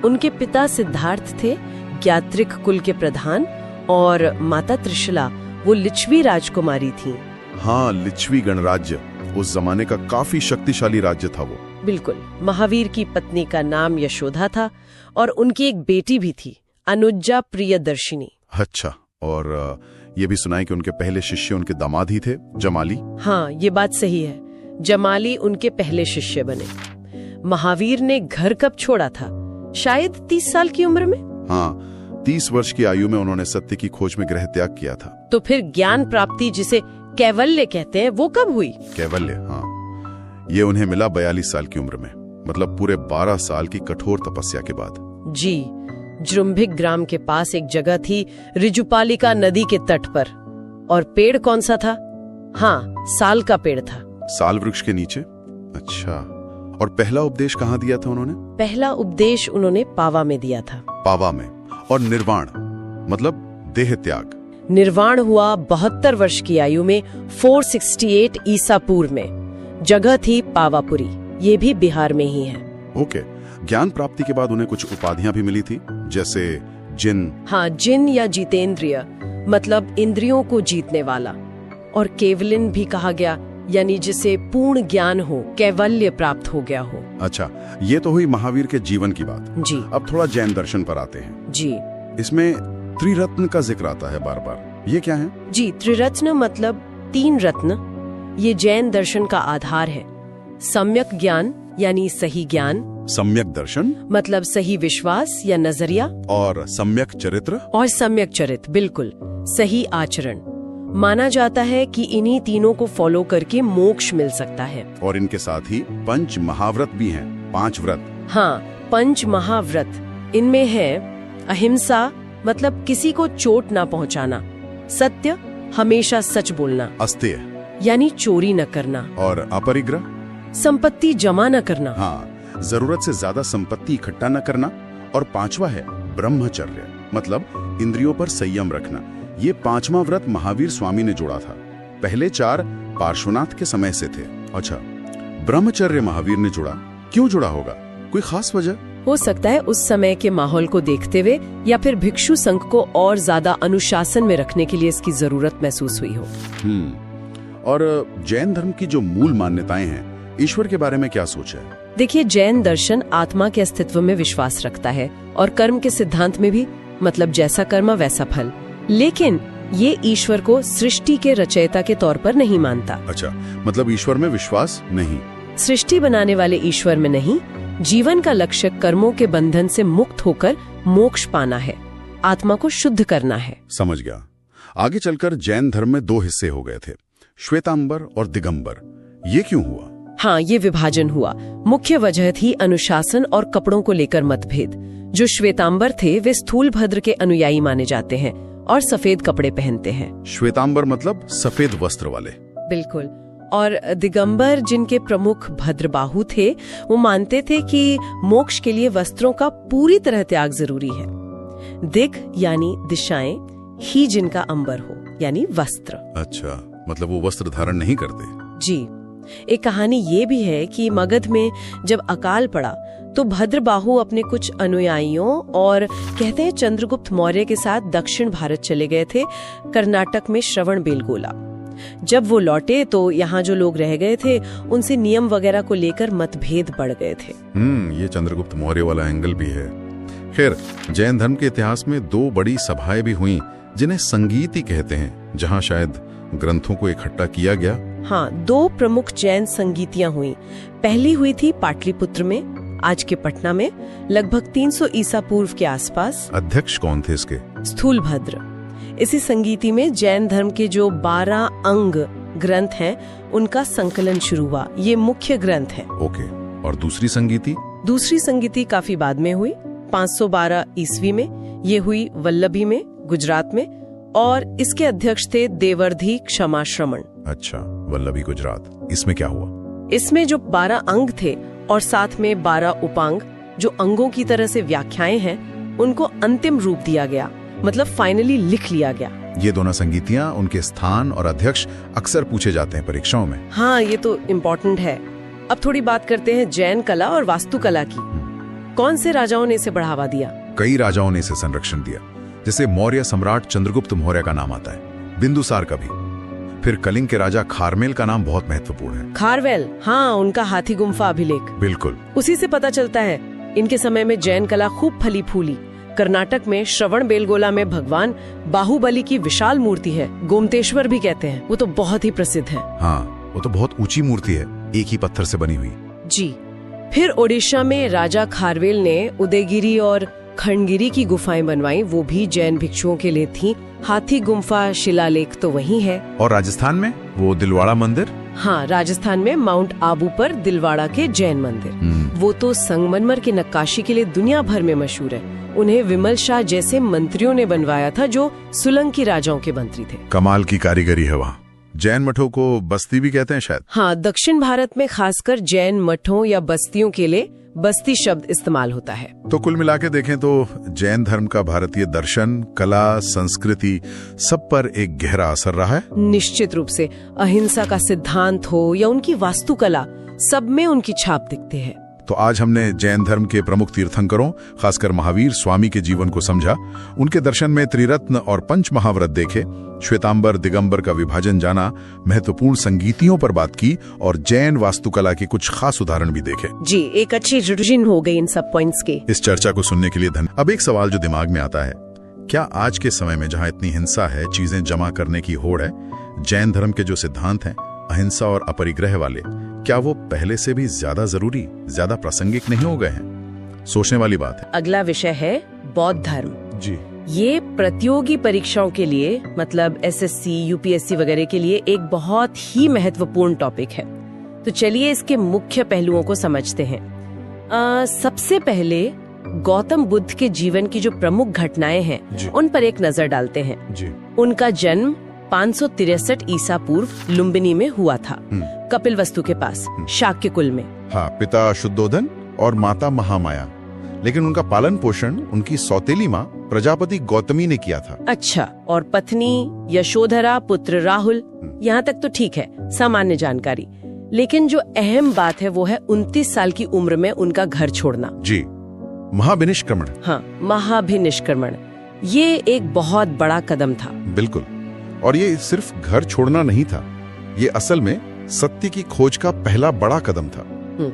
उनके पिता सिद्धार्थ थे ज्ञात्रिक कुल के प्रधान, और माता त्रिशला वो लिच्छवी राजकुमारी थी। हाँ, लिच्छवी गणराज्य उस जमाने का काफी शक्तिशाली राज्य था वो। बिल्कुल। महावीर की पत्नी का नाम यशोदा था और उनकी एक बेटी भी थी, अनुजा प्रियदर्शिनी। अच्छा, और ये भी सुना है कि उनके पहले शिष्य उनके दामाद ही थे, जमाली। हाँ, ये बात सही है। जमाली उनके पहले शिष्य बने। महावीर ने घर कब छोड़ा था? शायद 30 साल की उम्र में। हाँ, 30 वर्ष की आयु में उन्होंने सत्य की खोज में गृह त्याग किया था। तो फिर ज्ञान प्राप्ति, जिसे कैवल्य कहते हैं, वो कब हुई? कैवल्य, हाँ, ये उन्हें मिला 42 साल की उम्र में, मतलब पूरे 12 साल की कठोर तपस्या के बाद। जी, जृंभिक ग्राम के पास एक जगह थी, ऋजुपालिका नदी के तट पर। और पेड़ कौन सा था? हाँ, साल का पेड़ था। साल वृक्ष के नीचे? अच्छा, और पहला उपदेश कहाँ दिया था उन्होंने? पहला उपदेश उन्होंने पावा में दिया था। पावा में। और निर्वाण मतलब देह त्याग? निर्वाण हुआ 72 वर्ष की आयु में 468 ईसा पूर्व में। जगह थी पावापुरी, ये भी बिहार में ही है। ओके। ज्ञान प्राप्ति के बाद उन्हें कुछ उपाधियां भी मिली थी, जैसे जिन। हाँ, जिन या जितेंद्रिय, मतलब इंद्रियों को जीतने वाला। और केवलिन भी कहा गया, यानी जिसे पूर्ण ज्ञान हो, कैवल्य प्राप्त हो गया हो। अच्छा, ये तो हुई महावीर के जीवन की बात। जी। अब थोड़ा जैन दर्शन पर आते हैं। जी। इसमें त्रिरत्न का जिक्र आता है बार बार, ये क्या है? जी, त्रिरत्न मतलब 3 रत्न। ये जैन दर्शन का आधार है। सम्यक ज्ञान यानी सही ज्ञान, सम्यक दर्शन मतलब सही विश्वास या नजरिया, और सम्यक चरित्र, और सम्यक चरित्र बिल्कुल सही आचरण। माना जाता है कि इन्हीं तीनों को फॉलो करके मोक्ष मिल सकता है। और इनके साथ ही 5 महाव्रत भी हैं, 5 व्रत। हाँ, 5 महाव्रत। इनमें है अहिंसा, मतलब किसी को चोट ना पहुंचाना। सत्य, हमेशा सच बोलना। अस्तेय, यानी चोरी न करना। और अपरिग्रह, संपत्ति जमा न करना। हाँ, जरूरत से ज्यादा संपत्ति इकट्ठा न करना। और 5वां है ब्रह्मचर्य, मतलब इंद्रियों पर संयम रखना। ये 5वां व्रत महावीर स्वामी ने जोड़ा था। पहले 4 पार्श्वनाथ के समय से थे। अच्छा, ब्रह्मचर्य महावीर ने जोड़ा, क्यों जोड़ा होगा? कोई खास वजह? हो सकता है उस समय के माहौल को देखते हुए, या फिर भिक्षु संघ को और ज्यादा अनुशासन में रखने के लिए इसकी जरूरत महसूस हुई हो। और जैन धर्म की जो मूल मान्यताएं हैं, ईश्वर के बारे में क्या सोच है? देखिए, जैन दर्शन आत्मा के अस्तित्व में विश्वास रखता है और कर्म के सिद्धांत में भी, मतलब जैसा कर्म वैसा फल। लेकिन ये ईश्वर को सृष्टि के रचयिता के तौर पर नहीं मानता। अच्छा, मतलब ईश्वर में विश्वास नहीं। सृष्टि बनाने वाले ईश्वर में नहीं, जीवन का लक्ष्य कर्मों के बंधन से मुक्त होकर मोक्ष पाना है, आत्मा को शुद्ध करना है। समझ गया। आगे चलकर जैन धर्म में दो हिस्से हो गए थे, श्वेतांबर और दिगंबर। ये क्यों हुआ? हाँ, ये विभाजन हुआ। मुख्य वजह थी अनुशासन और कपड़ों को लेकर मतभेद। जो श्वेतांबर थे वे स्थूलभद्र के अनुयायी माने जाते हैं और सफेद कपड़े पहनते हैं। श्वेतांबर मतलब सफेद वस्त्र वाले। बिल्कुल। और दिगंबर, जिनके प्रमुख भद्रबाहु थे, वो मानते थे कि मोक्ष के लिए वस्त्रों का पूरी तरह त्याग जरूरी है। दिग यानी दिशाएं, ही जिनका अंबर हो यानी वस्त्र। अच्छा, मतलब वो वस्त्र धारण नहीं करते। जी। एक कहानी ये भी है कि मगध में जब अकाल पड़ा तो भद्रबाहु अपने कुछ अनुयायियों और कहते हैं चंद्रगुप्त मौर्य के साथ दक्षिण भारत चले गए थे, कर्नाटक में श्रवणबेलगोला। जब वो लौटे तो यहाँ जो लोग रह गए थे उनसे नियम वगैरह को लेकर मतभेद बढ़ गए थे। ये चंद्रगुप्त मौर्य वाला एंगल भी है। खैर, जैन धर्म के इतिहास में दो बड़ी सभाएं भी हुई जिन्हें संगीति कहते हैं, जहाँ शायद ग्रंथों को इकट्ठा किया गया। हाँ, दो प्रमुख जैन संगीतियां हुई। पहली हुई थी पाटलिपुत्र में, आज के पटना में, लगभग 300 ईसा पूर्व के आसपास। अध्यक्ष कौन थे इसके? स्थूलभद्र। इसी संगीति में जैन धर्म के जो 12 अंग ग्रंथ हैं उनका संकलन शुरू हुआ। ये मुख्य ग्रंथ हैं। ओके। और दूसरी संगीति? दूसरी संगीति काफी बाद में हुई, 512 ईस्वी में। ये हुई वल्लभी में, गुजरात में, और इसके अध्यक्ष थे देवर्धि क्षमाश्रमण। अच्छा, वल्लभी गुजरात। इसमें क्या हुआ? इसमें जो 12 अंग थे और साथ में 12 उपांग, जो अंगों की तरह से व्याख्याएं हैं, उनको अंतिम रूप दिया गया, मतलब फाइनली लिख लिया गया। ये दोनों संगीतियां, उनके स्थान और अध्यक्ष अक्सर पूछे जाते हैं परीक्षाओं में। हाँ, ये तो इम्पोर्टेंट है। अब थोड़ी बात करते हैं जैन कला और वास्तुकला की। कौन से राजाओं ने इसे बढ़ावा दिया? कई राजाओं ने इसे संरक्षण दिया, जैसे मौर्य सम्राट चंद्रगुप्त मौर्य का नाम आता है, बिंदुसार का भी। फिर कलिंग के राजा खारमेल का नाम बहुत महत्वपूर्ण है। खारवेल, हाँ, उनका हाथी गुम्फा अभिलेख। बिल्कुल। उसी से पता चलता है इनके समय में जैन कला खूब फली फूली। कर्नाटक में श्रवणबेलगोला में भगवान बाहुबली की विशाल मूर्ति है, गोमतेश्वर भी कहते हैं। वो तो बहुत ही प्रसिद्ध है। हाँ, वो तो बहुत ऊंची मूर्ति है, एक ही पत्थर से बनी हुई। जी। फिर ओडिशा में राजा खारवेल ने उदयगिरी और खंडगिरी की गुफाएं बनवाई, वो भी जैन भिक्षुओं के लिए थी। हाथी गुम्फा शिलालेख तो वही है। और राजस्थान में वो दिलवाड़ा मंदिर? हाँ, राजस्थान में माउंट आबू पर दिलवाड़ा के जैन मंदिर, वो तो संगमरमर की नक्काशी के लिए दुनिया भर में मशहूर है। उन्हें विमल शाह जैसे मंत्रियों ने बनवाया था, जो सोलंकी राजाओं के मंत्री थे। कमाल की कारीगरी है वहाँ। जैन मठों को बस्ती भी कहते हैं शायद। हाँ, दक्षिण भारत में खासकर जैन मठों या बस्तियों के लिए बस्ती शब्द इस्तेमाल होता है। तो कुल मिला के देखें तो जैन धर्म का भारतीय दर्शन, कला, संस्कृति सब पर एक गहरा असर रहा है। निश्चित रूप से। अहिंसा का सिद्धांत हो या उनकी वास्तुकला, सब में उनकी छाप दिखती है। तो आज हमने जैन धर्म के प्रमुख तीर्थंकरों, खासकर महावीर स्वामी के जीवन को समझा, उनके दर्शन में त्रिरत्न और पंच महाव्रत देखे, श्वेतांबर दिगंबर का विभाजन जाना, महत्वपूर्ण संगीतियों पर बात की और जैन वास्तुकला के कुछ खास उदाहरण भी देखे। जी, एक अच्छी रिविजन हो गई इन सब पॉइंट्स के। इस चर्चा को सुनने के लिए धन्यवाद। अब एक सवाल जो दिमाग में आता है, क्या आज के समय में जहाँ इतनी हिंसा है, चीजें जमा करने की होड़ है, जैन धर्म के जो सिद्धांत हैं, अहिंसा और अपरिग्रह वाले, क्या वो पहले से भी ज्यादा जरूरी, ज्यादा प्रासंगिक नहीं हो गए हैं? सोचने वाली बात है। अगला विषय है बौद्ध धर्म। जी। ये प्रतियोगी परीक्षाओं के लिए, मतलब एसएससी, यूपीएससी वगैरह के लिए एक बहुत ही महत्वपूर्ण टॉपिक है। तो चलिए इसके मुख्य पहलुओं को समझते हैं। सबसे पहले गौतम बुद्ध के जीवन की जो प्रमुख घटनाएं हैं उन पर एक नजर डालते हैं। जी। उनका जन्म 563 ईसा पूर्व लुम्बिनी में हुआ था, कपिलवस्तु के पास, शाक्य कुल में। हाँ, पिता शुद्धोधन और माता महामाया, लेकिन उनका पालन पोषण उनकी सौतेली माँ प्रजापति गौतमी ने किया था। अच्छा, और पत्नी यशोधरा, पुत्र राहुल, यहाँ तक तो ठीक है, सामान्य जानकारी। लेकिन जो अहम बात है वो है 29 साल की उम्र में उनका घर छोड़ना। जी, महाभिनिष्क्रमण। हाँ, महाभिनिष्क्रमण। ये एक बहुत बड़ा कदम था। बिल्कुल। और ये सिर्फ घर छोड़ना नहीं था, ये असल में सत्य की खोज का पहला बड़ा कदम था।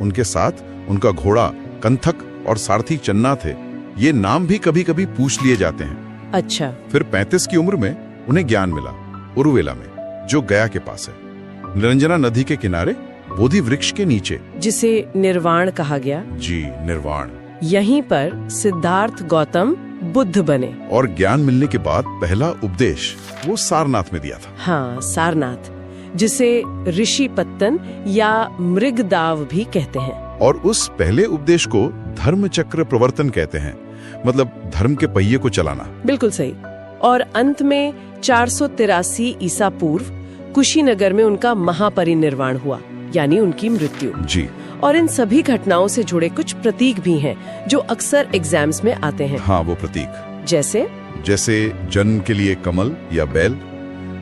उनके साथ उनका घोड़ा कंथक और सारथी चन्ना थे। ये नाम भी कभी कभी पूछ लिए जाते हैं। अच्छा। फिर 35 की उम्र में उन्हें ज्ञान मिला उरुवेला में, जो गया के पास है, निरंजना नदी के किनारे बोधि वृक्ष के नीचे, जिसे निर्वाण कहा गया। जी, निर्वाण। यहीं पर सिद्धार्थ गौतम बुद्ध बने। और ज्ञान मिलने के बाद पहला उपदेश वो सारनाथ में दिया था। हाँ, सारनाथ, जिसे ऋषि पत्तन या मृगदाव भी कहते हैं। और उस पहले उपदेश को धर्म चक्र प्रवर्तन कहते हैं, मतलब धर्म के पहिए को चलाना। बिल्कुल सही। और अंत में 483 ईसा पूर्व कुशीनगर में उनका महापरिनिर्वाण हुआ, यानी उनकी मृत्यु। जी। और इन सभी घटनाओं से जुड़े कुछ प्रतीक भी हैं जो अक्सर एग्जाम्स में आते हैं। हाँ, वो प्रतीक जैसे जन्म के लिए कमल या बैल,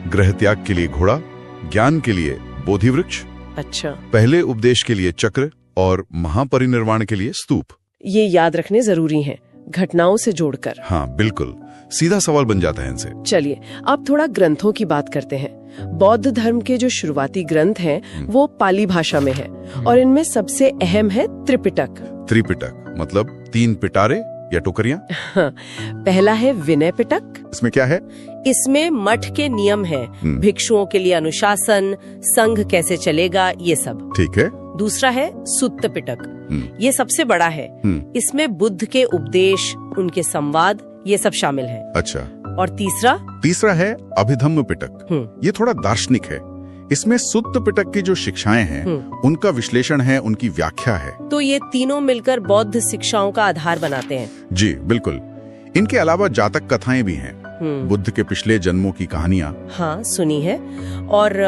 ग्रह त्याग के लिए घोड़ा, ज्ञान के लिए बोधि वृक्ष, अच्छा, पहले उपदेश के लिए चक्र और महापरिनिर्वाण के लिए स्तूप। ये याद रखने जरूरी हैं, घटनाओं से जोड़कर। हाँ बिल्कुल, सीधा सवाल बन जाता है इनसे। चलिए अब थोड़ा ग्रंथों की बात करते हैं। बौद्ध धर्म के जो शुरुआती ग्रंथ हैं वो पाली भाषा में है और इनमें सबसे अहम है त्रिपिटक। त्रिपिटक मतलब 3 पिटारे या टोकरियां। पहला है विनय पिटक। इसमें क्या है? इसमें मठ के नियम हैं, भिक्षुओं के लिए अनुशासन, संघ कैसे चलेगा, ये सब। ठीक है। दूसरा है सुत्त पिटक, ये सबसे बड़ा है। इसमें बुद्ध के उपदेश, उनके संवाद, ये सब शामिल है। अच्छा। और तीसरा है अभिधम्म पिटक। ये थोड़ा दार्शनिक है। इसमें सुत्त पिटक की जो शिक्षाएं हैं उनका विश्लेषण है, उनकी व्याख्या है। तो ये तीनों मिलकर बौद्ध शिक्षाओं का आधार बनाते हैं। जी बिल्कुल। इनके अलावा जातक कथाएं भी हैं, बुद्ध के पिछले जन्मों की कहानियां। हाँ, सुनी है। और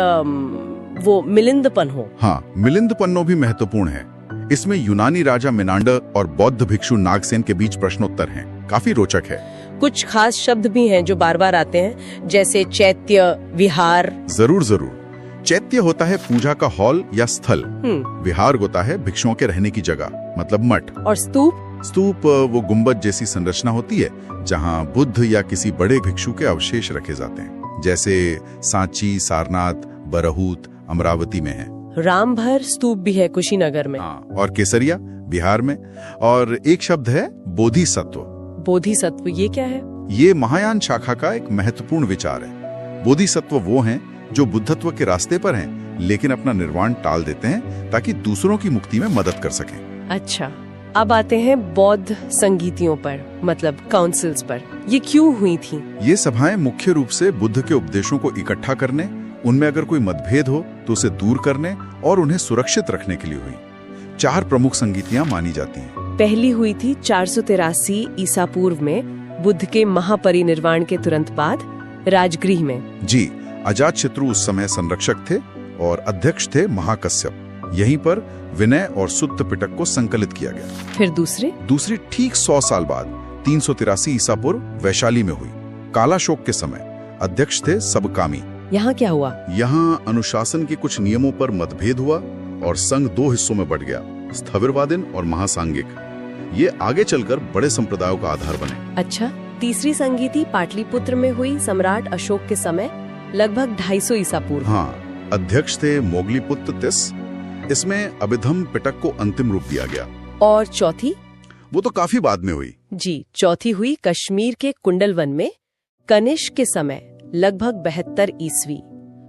वो मिलिंदपन्नो। हाँ, मिलिंदपन्नो भी महत्वपूर्ण है। इसमें यूनानी राजा मिनांडर और बौद्ध भिक्षु नागसेन के बीच प्रश्नोत्तर हैं, काफी रोचक है। कुछ खास शब्द भी हैं जो बार बार आते हैं, जैसे चैत्य, विहार। जरूर। चैत्य होता है पूजा का हॉल या स्थल, विहार होता है भिक्षुओं के रहने की जगह, मतलब मठ। और स्तूप वो गुंबद जैसी संरचना होती है जहाँ बुद्ध या किसी बड़े भिक्षु के अवशेष रखे जाते हैं, जैसे सांची, सारनाथ, बरहूत अमरावती में है। रामभर स्तूप भी है कुशीनगर में। हाँ, और केसरिया बिहार में। और एक शब्द है बोधिसत्व। बोधिसत्व ये क्या है? ये महायान शाखा का एक महत्वपूर्ण विचार है। बोधिसत्व वो हैं जो बुद्धत्व के रास्ते पर हैं, लेकिन अपना निर्वाण टाल देते हैं ताकि दूसरों की मुक्ति में मदद कर सकें। अच्छा, अब आते हैं बौद्ध संगीतियों पर, मतलब काउंसिल्स पर। ये क्यों हुई थी? ये सभाएं मुख्य रूप से बुद्ध के उपदेशों को इकट्ठा करने, उनमें अगर कोई मतभेद हो तो उसे दूर करने और उन्हें सुरक्षित रखने के लिए हुई। 4 प्रमुख संगीतियां मानी जाती हैं। पहली हुई थी 483 ईसा पूर्व में, बुद्ध के महापरिनिर्वाण के तुरंत बाद राजगृह में। जी, अजातशत्रु उस समय संरक्षक थे और अध्यक्ष थे महाकश्यप। यहीं पर विनय और सुत्त पिटक को संकलित किया गया। फिर दूसरी ठीक 100 साल बाद 383 ईसा पूर्व वैशाली में हुई। कालाशोक के समय अध्यक्ष थे सबकामी। यहाँ क्या हुआ? यहाँ अनुशासन के कुछ नियमों पर मतभेद हुआ और संघ 2 हिस्सों में बढ़ गया, स्थविरवादीन और महासांगिक। ये आगे चलकर बड़े संप्रदायों का आधार बने। अच्छा, तीसरी संगीति पाटलिपुत्र में हुई सम्राट अशोक के समय, लगभग 250 ईसा पूर्व। हाँ, अध्यक्ष थे मोगलीपुत्र तिस। इसमें अभिधम्म पिटक को अंतिम रूप दिया गया। और चौथी? वो तो काफी बाद में हुई। जी, चौथी हुई कश्मीर के कुंडलवन में, कनिष्क के समय, लगभग 72 ईस्वी।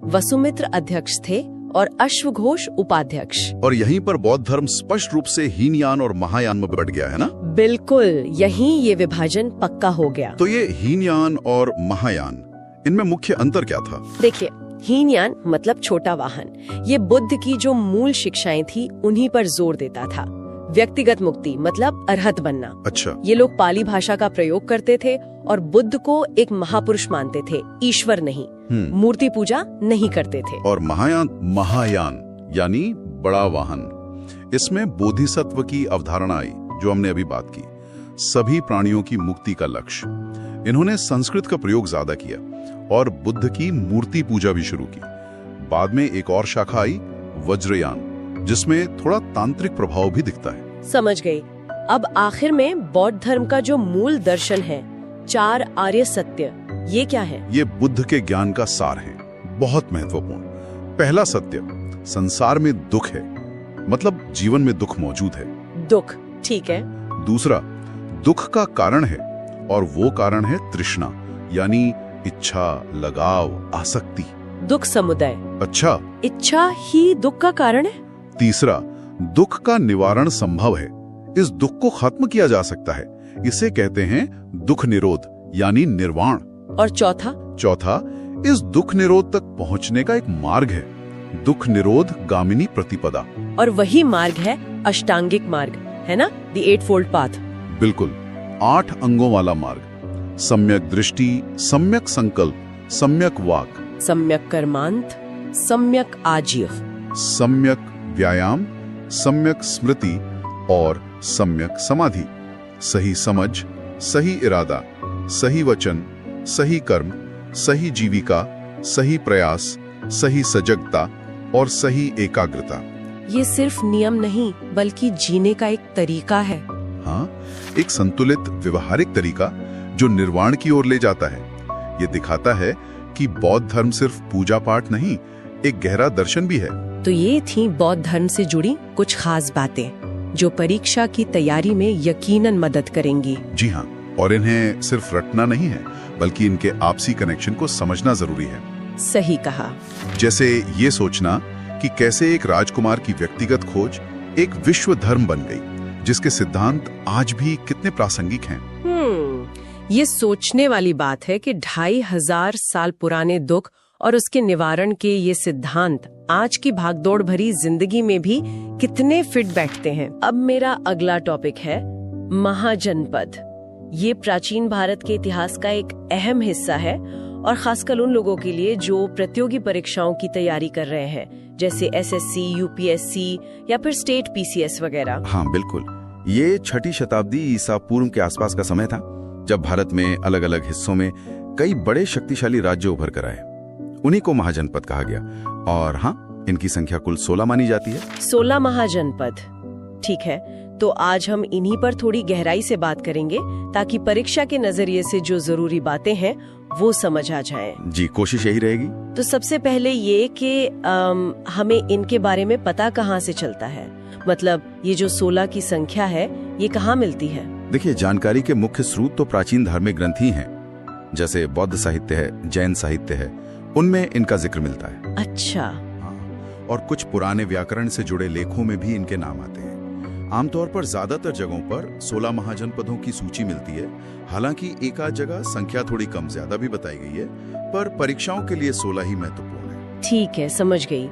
वसुमित्र अध्यक्ष थे और अश्वघोष उपाध्यक्ष। और यहीं पर बौद्ध धर्म स्पष्ट रूप से हीनयान और महायान में बढ़ गया है ना? बिल्कुल, यहीं ये विभाजन पक्का हो गया। तो ये हीनयान और महायान, इनमें मुख्य अंतर क्या था? देखिए, हीनयान मतलब छोटा वाहन, ये बुद्ध की जो मूल शिक्षाएं थी उन्हीं पर जोर देता था। व्यक्तिगत मुक्ति मतलब अरहत बनना। अच्छा। ये लोग पाली भाषा का प्रयोग करते थे और बुद्ध को एक महापुरुष मानते थे, ईश्वर नहीं। मूर्ति पूजा नहीं करते थे। और महायान यानी बड़ा वाहन, इसमें बोधिसत्व की अवधारणा आई, जो हमने अभी बात की, सभी प्राणियों की मुक्ति का लक्ष्य। इन्होंने संस्कृत का प्रयोग ज्यादा किया और बुद्ध की मूर्ति पूजा भी शुरू की। बाद में एक और शाखा आई, वज्रयान, जिसमें थोड़ा तांत्रिक प्रभाव भी दिखता है। समझ गई। अब आखिर में बौद्ध धर्म का जो मूल दर्शन है, 4 आर्य सत्य, ये क्या है? ये बुद्ध के ज्ञान का सार है, बहुत महत्वपूर्ण। पहला सत्य, संसार में दुख है, मतलब जीवन में दुख मौजूद है। दुख, ठीक है। दूसरा, दुख का कारण है और वो कारण है तृष्णा, यानी इच्छा, लगाव, आसक्ति। दुख समुदाय। अच्छा, इच्छा ही दुख का कारण है। तीसरा, दुख का निवारण संभव है, इस दुख को खत्म किया जा सकता है, इसे कहते हैं दुख निरोध यानी निर्वाण। और चौथा? चौथा, इस दुख निरोध तक पहुंचने का एक मार्ग है, दुख निरोध गामिनी प्रतिपदा। और वही मार्ग है अष्टांगिक मार्ग, है ना, द 8-fold पाथ। बिल्कुल, 8 अंगों वाला मार्ग। सम्यक दृष्टि, सम्यक संकल्प, सम्यक वाक, सम्यक कर्मांत, सम्यक आजीव, सम्यक व्यायाम, सम्यक स्मृति और सम्यक समाधि। सही समझ, सही इरादा, सही वचन, सही कर्म, सही जीविका, सही प्रयास, सही सजगता और सही एकाग्रता। ये सिर्फ नियम नहीं बल्कि जीने का एक तरीका है। हाँ, एक संतुलित व्यवहारिक तरीका जो निर्वाण की ओर ले जाता है। ये दिखाता है कि बौद्ध धर्म सिर्फ पूजा पाठ नहीं, एक गहरा दर्शन भी है। तो ये थी बौद्ध धर्म से जुड़ी कुछ खास बातें जो परीक्षा की तैयारी में यकीनन मदद करेंगी। जी हाँ, और इन्हें सिर्फ रटना नहीं है बल्कि इनके आपसी कनेक्शन को समझना जरूरी है। सही कहा। जैसे ये सोचना कि कैसे एक राजकुमार की व्यक्तिगत खोज एक विश्व धर्म बन गई, जिसके सिद्धांत आज भी कितने प्रासंगिक हैं। ये सोचने वाली बात है कि 2500 साल पुराने दुख और उसके निवारण के ये सिद्धांत आज की भागदौड़ भरी जिंदगी में भी कितने फिट बैठते हैं। अब मेरा अगला टॉपिक है महाजनपद। ये प्राचीन भारत के इतिहास का एक अहम हिस्सा है और खासकर उन लोगों के लिए जो प्रतियोगी परीक्षाओं की तैयारी कर रहे हैं, जैसे SSC, UPSC या फिर स्टेट PCS वगैरह। हाँ बिल्कुल, ये 6ठी शताब्दी ईसा पूर्व के आसपास का समय था जब भारत में अलग अलग हिस्सों में कई बड़े शक्तिशाली राज्य उभर कर आए। उन्हीं को महाजनपद कहा गया और हाँ, इनकी संख्या कुल 16 मानी जाती है। 16 महाजनपद, ठीक है। तो आज हम इन्हीं पर थोड़ी गहराई से बात करेंगे ताकि परीक्षा के नजरिए से जो जरूरी बातें हैं वो समझ आ जाएं। जी, कोशिश यही रहेगी। तो सबसे पहले ये कि हमें इनके बारे में पता कहाँ से चलता है, मतलब ये जो 16 की संख्या है ये कहाँ मिलती है? देखिए, जानकारी के मुख्य स्रोत तो प्राचीन धार्मिक ग्रंथ ही हैं, जैसे बौद्ध साहित्य है, जैन साहित्य है, उनमें इनका जिक्र मिलता है। अच्छा। हाँ, और कुछ पुराने व्याकरण से जुड़े लेखों में भी इनके नाम आते हैं। आमतौर पर ज्यादातर जगहों पर 16 महाजनपदों की सूची मिलती है, हालांकि एक आध जगह संख्या थोड़ी कम ज्यादा भी बताई गई है, पर परीक्षाओं के लिए 16 ही महत्वपूर्ण है। ठीक है, समझ गई।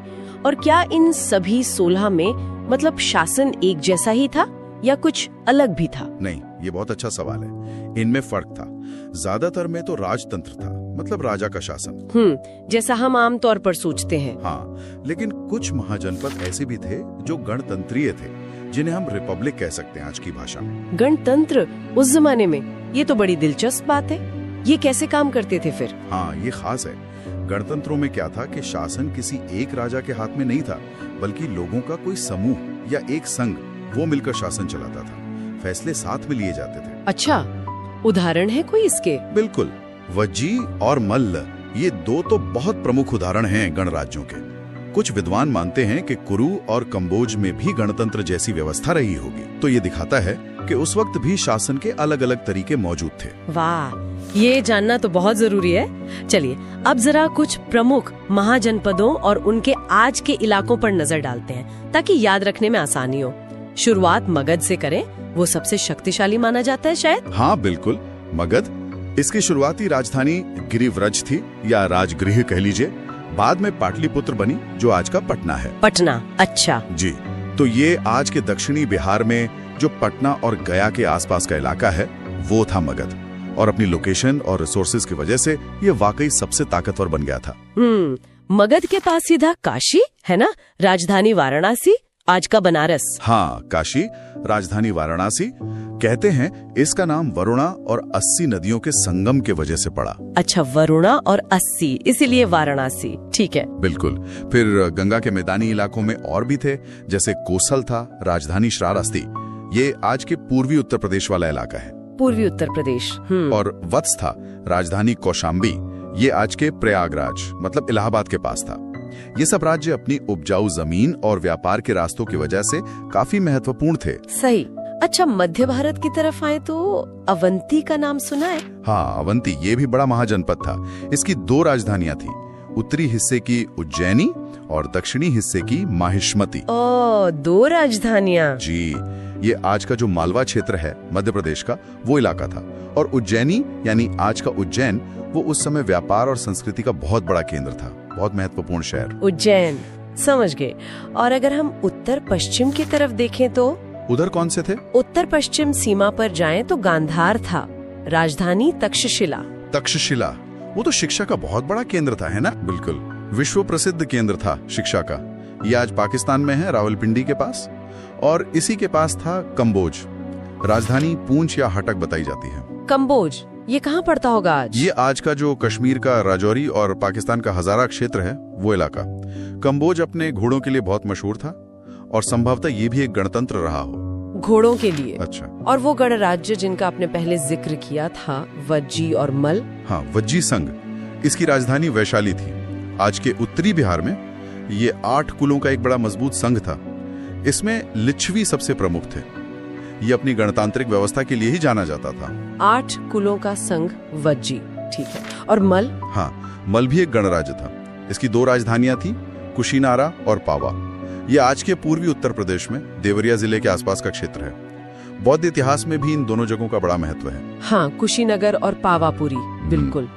और क्या इन सभी 16 में मतलब शासन एक जैसा ही था या कुछ अलग भी था? नहीं, ये बहुत अच्छा सवाल है। इनमें फर्क था। ज्यादातर में तो राजतंत्र था, मतलब राजा का शासन। जैसा हम आम तौर पर सोचते हैं। हाँ, लेकिन कुछ महाजनपद ऐसे भी थे जो गणतंत्रीय थे, जिन्हें हम रिपब्लिक कह सकते हैं आज की भाषा में। गणतंत्र उस जमाने में, ये तो बड़ी दिलचस्प बात है। ये कैसे काम करते थे फिर? हाँ, ये खास है। गणतंत्रों में क्या था कि शासन किसी एक राजा के हाथ में नहीं था, बल्कि लोगों का कोई समूह या एक संघ, वो मिलकर शासन चलाता था। फैसले साथ में लिए जाते थे। अच्छा, उदाहरण है कोई इसके? बिल्कुल, वज्जी और मल्ल, ये 2 तो बहुत प्रमुख उदाहरण हैं गणराज्यों के। कुछ विद्वान मानते हैं कि कुरु और कंबोज में भी गणतंत्र जैसी व्यवस्था रही होगी। तो ये दिखाता है कि उस वक्त भी शासन के अलग अलग तरीके मौजूद थे। वाह, ये जानना तो बहुत जरूरी है। चलिए अब जरा कुछ प्रमुख महाजनपदों और उनके आज के इलाकों पर नजर डालते हैं ताकि याद रखने में आसानी हो। शुरुआत मगध से करें, वो सबसे शक्तिशाली माना जाता है शायद। हाँ बिल्कुल, मगध। इसकी शुरुआती राजधानी गिरिव्रज थी या राजगृह कह लीजिए। बाद में पाटलिपुत्र बनी, जो आज का पटना है। पटना, अच्छा जी। तो ये आज के दक्षिणी बिहार में जो पटना और गया के आसपास का इलाका है, वो था मगध। और अपनी लोकेशन और रिसोर्सेज की वजह से ये वाकई सबसे ताकतवर बन गया था। मगध के पास सीधा काशी है ना, राजधानी वाराणसी, आज का बनारस। हाँ, काशी, राजधानी वाराणसी। कहते हैं इसका नाम वरुणा और 80 नदियों के संगम के वजह से पड़ा। अच्छा, वरुणा और 80, इसीलिए वाराणसी, ठीक है। बिल्कुल। फिर गंगा के मैदानी इलाकों में और भी थे, जैसे कोसल था, राजधानी श्रावस्ती, ये आज के पूर्वी उत्तर प्रदेश वाला इलाका है। पूर्वी उत्तर प्रदेश। और वत्स था, राजधानी कौशाम्बी, ये आज के प्रयागराज मतलब इलाहाबाद के पास था। ये सब राज्य अपनी उपजाऊ जमीन और व्यापार के रास्तों की वजह से काफी महत्वपूर्ण थे। सही। अच्छा, मध्य भारत की तरफ आए तो अवंती का नाम सुना है? हाँ, अवंती ये भी बड़ा महाजनपद था। इसकी 2 राजधानियां थी, उत्तरी हिस्से की उज्जैनी और दक्षिणी हिस्से की माहिष्मती। 2 राजधानियां। जी, ये आज का जो मालवा क्षेत्र है मध्य प्रदेश का, वो इलाका था। और उज्जैनी यानी आज का उज्जैन, वो उस समय व्यापार और संस्कृति का बहुत बड़ा केंद्र था, बहुत महत्वपूर्ण शहर। उज्जैन, समझ गए। और अगर हम उत्तर पश्चिम की तरफ देखें तो उधर कौन से थे? उत्तर पश्चिम सीमा पर जाएं तो गांधार था, राजधानी तक्षशिला। तक्षशिला, वो तो शिक्षा का बहुत बड़ा केंद्र था, है ना? बिल्कुल, विश्व प्रसिद्ध केंद्र था शिक्षा का। ये आज पाकिस्तान में है, रावलपिंडी के पास। और इसी के पास था कंबोज, राजधानी पूंछ या हटक बताई जाती है। कंबोज, ये कहाँ पड़ता होगा आज? ये आज का जो कश्मीर का राजौरी और पाकिस्तान का हजारा क्षेत्र है, वो इलाका। कंबोज अपने घोड़ों के लिए बहुत मशहूर था और संभवतः ये भी एक गणतंत्र रहा हो। घोड़ों के लिए? अच्छा। और वो गणराज्य जिनका आपने पहले जिक्र किया था, वज्जी और मल? हाँ, वज्जी संघ, इसकी राजधानी वैशाली थी। आज के उत्तरी बिहार में ये 8 कुलों का एक बड़ा मजबूत संघ था। इसमें लिच्छवी सबसे प्रमुख थे। ये अपनी गणतांत्रिक व्यवस्था के लिए ही जाना जाता था। 8 कुलों का संघ वज्जी, ठीक है। और मल? हाँ, मल भी एक गणराज्य था। इसकी 2 राजधानियां थी, कुशीनारा और पावा। ये आज के पूर्वी उत्तर प्रदेश में देवरिया जिले के आसपास का क्षेत्र है। बौद्ध इतिहास में भी इन दोनों जगहों का बड़ा महत्व है। हाँ, कुशीनगर और पावापुरी, बिल्कुल।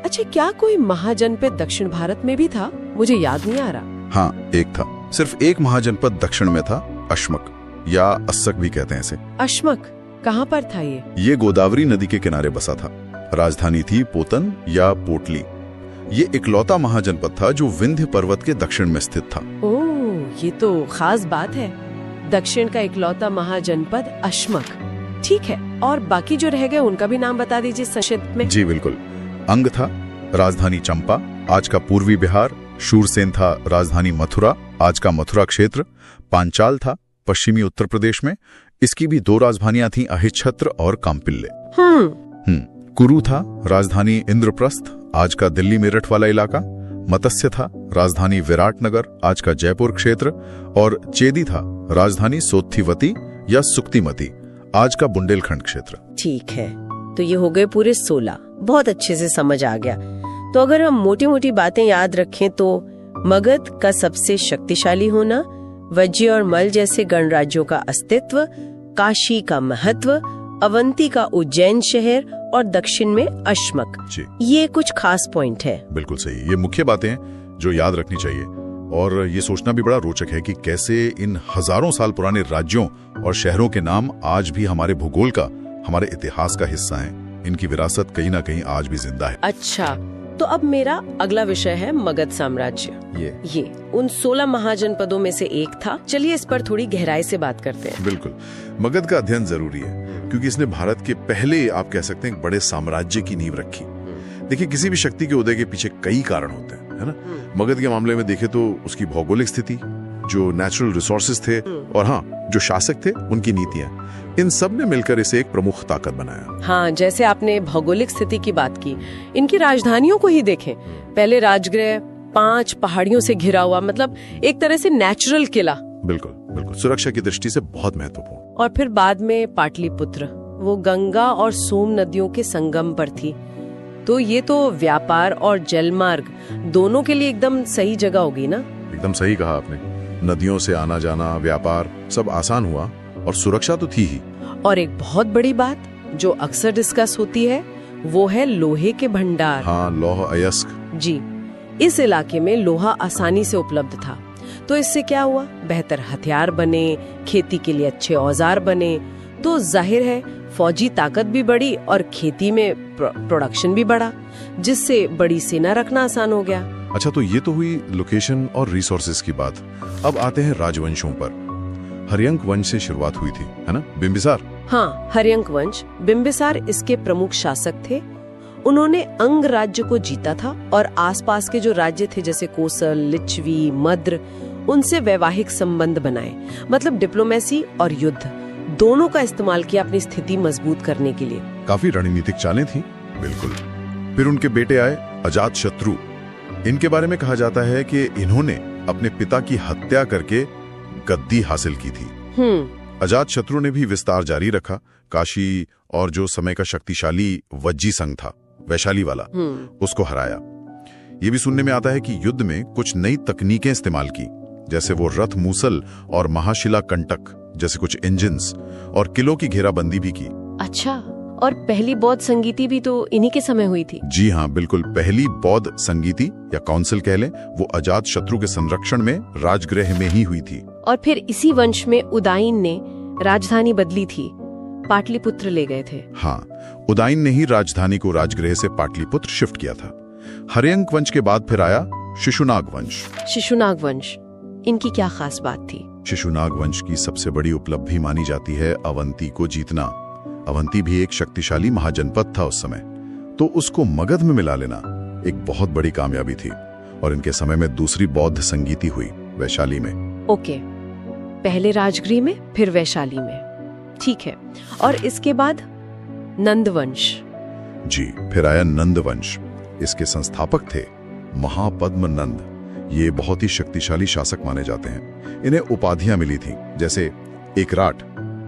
अच्छा, क्या कोई महाजनपद दक्षिण भारत में भी था? मुझे याद नहीं आ रहा। हाँ, एक था। सिर्फ एक महाजनपद दक्षिण में था, अश्मक या अस्सक भी कहते हैं इसे। अश्मक कहाँ पर था ये? ये गोदावरी नदी के किनारे बसा था। राजधानी थी पोतन या पोटली। ये इकलौता महाजनपद था जो विंध्य पर्वत के दक्षिण में स्थित था। ओह, ये तो खास बात है। दक्षिण का इकलौता महाजनपद अश्मक, ठीक है। और बाकी जो रह गए उनका भी नाम बता दीजिए संक्षिप्त में। जी बिल्कुल। अंग था, राजधानी चंपा, आज का पूर्वी बिहार। शूरसेन था, राजधानी मथुरा, आज का मथुरा क्षेत्र। पांचाल था, पश्चिमी उत्तर प्रदेश में। इसकी भी 2 राजधानियां थीं, अहिच्छत्र और काम्पिल्ले। कुरु था, राजधानी इंद्रप्रस्थ, आज का दिल्ली मेरठ वाला इलाका। मत्स्य था, राजधानी विराटनगर, आज का जयपुर क्षेत्र। और चेदी था, राजधानी सोत्थिवती या सुक्तिमती, आज का बुंदेलखंड क्षेत्र। ठीक है, तो ये हो गए पूरे 16। बहुत अच्छे से समझ आ गया। तो अगर हम मोटी मोटी बातें याद रखें तो मगध का सबसे शक्तिशाली होना, वज्जी और मल जैसे गणराज्यों का अस्तित्व, काशी का महत्व, अवंती का उज्जैन शहर और दक्षिण में अश्मक, ये कुछ खास पॉइंट है। बिल्कुल सही, ये मुख्य बातें हैं जो याद रखनी चाहिए। और ये सोचना भी बड़ा रोचक है कि कैसे इन हजारों साल पुराने राज्यों और शहरों के नाम आज भी हमारे भूगोल का, हमारे इतिहास का हिस्सा हैं। इनकी विरासत कहीं ना कहीं आज भी जिंदा है। अच्छा, तो अब मेरा अगला विषय है मगध साम्राज्य। ये उन 16 महाजनपदों में से एक था। चलिए इस पर थोड़ी गहराई से बात करते हैं। बिल्कुल, मगध का अध्ययन जरूरी है क्योंकि इसने भारत के पहले, आप कह सकते हैं, बड़े साम्राज्य की नींव रखी। देखिए, किसी भी शक्ति के उदय के पीछे कई कारण होते हैं, है ना? मगध के मामले में देखें तो उसकी भौगोलिक स्थिति, जो नेचुरल रिसोर्सेज थे, और हाँ, जो शासक थे, उनकी नीतियां, इन सब ने मिलकर इसे एक प्रमुख ताकत बनाया। हाँ, जैसे आपने भौगोलिक स्थिति की बात की, इनकी राजधानियों को ही देखें। पहले राजगृह 5 पहाड़ियों से घिरा हुआ, मतलब एक तरह से नेचुरल किला। बिल्कुल बिल्कुल, सुरक्षा की दृष्टि से बहुत महत्वपूर्ण। और फिर बाद में पाटलिपुत्र, वो गंगा और सोम नदियों के संगम पर थी। तो ये तो व्यापार और जलमार्ग दोनों के लिए एकदम सही जगह होगी ना? एकदम सही कहा आपने। नदियों से आना जाना, व्यापार सब आसान हुआ और सुरक्षा तो थी ही। और एक बहुत बड़ी बात जो अक्सर डिस्कस होती है, वो है लोहे के भंडार। हाँ, लौह अयस्क। जी, इस इलाके में लोहा आसानी से उपलब्ध था। तो इससे क्या हुआ? बेहतर हथियार बने, खेती के लिए अच्छे औजार बने, तो जाहिर है फौजी ताकत भी बढ़ी और खेती में प्रोडक्शन भी बढ़ा, जिससे बड़ी सेना रखना आसान हो गया। अच्छा, तो ये तो हुई लोकेशन और रिसोर्सेज की बात। अब आते हैं राजवंशों पर। हर्यंक वंश से शुरुआत हुई थी, है ना? बिंबिसार। हाँ, हर्यंक वंश, बिंबिसार इसके प्रमुख शासक थे। उन्होंने अंग राज्य को जीता था और आसपास के जो राज्य थे जैसे कोसल, लिच्छवी, मद्र, उनसे वैवाहिक संबंध बनाए। मतलब डिप्लोमेसी और युद्ध दोनों का इस्तेमाल किया अपनी स्थिति मजबूत करने के लिए। काफी रणनीतिक चालें थी। बिल्कुल। फिर उनके बेटे आए, अजात शत्रु। इनके बारे में कहा जाता है कि इन्होंने अपने पिता की हत्या करके गद्दी हासिल की थी। अजातशत्रु ने भी विस्तार जारी रखा। काशी और जो समय का शक्तिशाली वज्जी संघ था, वैशाली वाला, उसको हराया। ये भी सुनने में आता है कि युद्ध में कुछ नई तकनीकें इस्तेमाल की, जैसे वो रथ मूसल और महाशिला कंटक जैसे कुछ इंजिन्स, और किलों की घेराबंदी भी की। अच्छा, और पहली बौद्ध संगीति भी तो इन्हीं के समय हुई थी। जी हाँ, बिल्कुल। पहली बौद्ध संगीति या काउंसिल कह लें, वो अजातशत्रु के संरक्षण में राजगृह में ही हुई थी। और फिर इसी वंश में उदाइन ने राजधानी बदली थी, पाटलिपुत्र ले गए थे। हाँ, उदाइन ने ही राजधानी को राजगृह से पाटलिपुत्र शिफ्ट किया था। हर्यंक वंश के बाद फिर आया शिशुनाग वंश। शिशुनाग वंश, इनकी क्या खास बात थी? शिशुनाग वंश की सबसे बड़ी उपलब्धि मानी जाती है अवंती को जीतना। अवंती भी एक शक्तिशाली महाजनपद था उस समय, तो उसको मगध में मिला लेना एक बहुत बड़ी कामयाबी थी। और इनके समय में दूसरी बौद्ध संगीति हुई वैशाली में। ओके, पहले राजगृह में, फिर वैशाली में, ठीक है। और इसके बाद नंदवंश। जी, फिर आया नंदवंश। इसके संस्थापक थे महापद्म नंद। ये बहुत ही शक्तिशाली शासक माने जाते हैं। इन्हें उपाधियां मिली थी, जैसे एकराट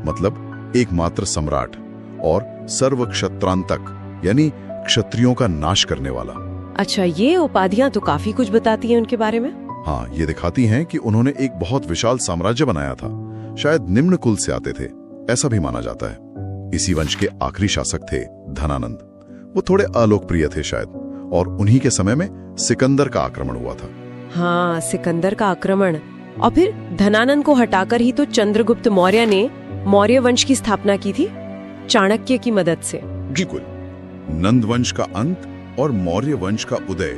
मतलब एकमात्र सम्राट, और सर्व क्षत्रांतक यानी क्षत्रियों का नाश करने वाला। अच्छा, ये उपाधियां तो काफी कुछ बताती हैं उनके बारे में। हाँ, ये दिखाती हैं कि उन्होंने एक बहुत विशाल साम्राज्य बनाया था। शायद निम्न कुल से आते थे, ऐसा भी माना जाता है। इसी वंश के आखिरी शासक थे धनानंद। वो थोड़े अलोकप्रिय थे शायद, और उन्हीं के समय में सिकंदर का आक्रमण हुआ था। हाँ, सिकंदर का आक्रमण। और फिर धनानंद को हटाकर ही तो चंद्रगुप्त मौर्य ने मौर्य वंश की स्थापना की थी, चाणक्य की मदद से। बिल्कुल। नंद वंश का अंत और मौर्य वंश का उदय,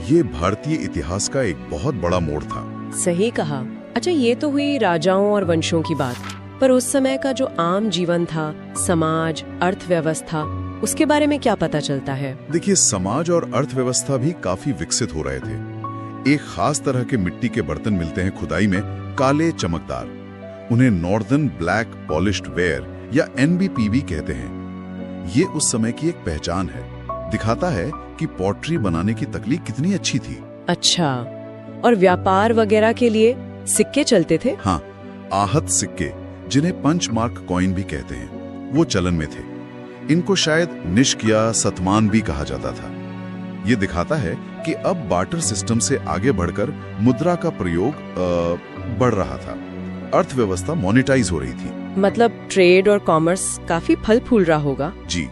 ये भारतीय इतिहास का एक बहुत बड़ा मोड़ था। सही कहा। अच्छा, ये तो हुई राजाओं और वंशों की बात, पर उस समय का जो आम जीवन था, समाज, अर्थव्यवस्था, उसके बारे में क्या पता चलता है? देखिए, समाज और अर्थव्यवस्था भी काफी विकसित हो रहे थे। एक खास तरह के मिट्टी के बर्तन मिलते हैं खुदाई में, काले चमकदार। उन्हें नॉर्दर्न ब्लैक पॉलिश्ड वेयर या NBPV कहते हैं। ये उस समय की एक पहचान है, दिखाता है कि पॉटरी बनाने की तकनीक कितनी अच्छी थी। अच्छा, और व्यापार वगैरह के लिए सिक्के चलते थे? हाँ, आहत सिक्के, जिन्हें पंच मार्क कॉइन भी कहते हैं, वो चलन में थे। इनको शायद निष्क या सतमान भी कहा जाता था। ये दिखाता है कि अब बार्टर सिस्टम से आगे बढ़कर मुद्रा का प्रयोग बढ़ रहा था। अर्थव्यवस्था मोनेटाइज हो रही थी। मतलब ट्रेड और कॉमर्स काफी फल फूल रहा होगा। जी,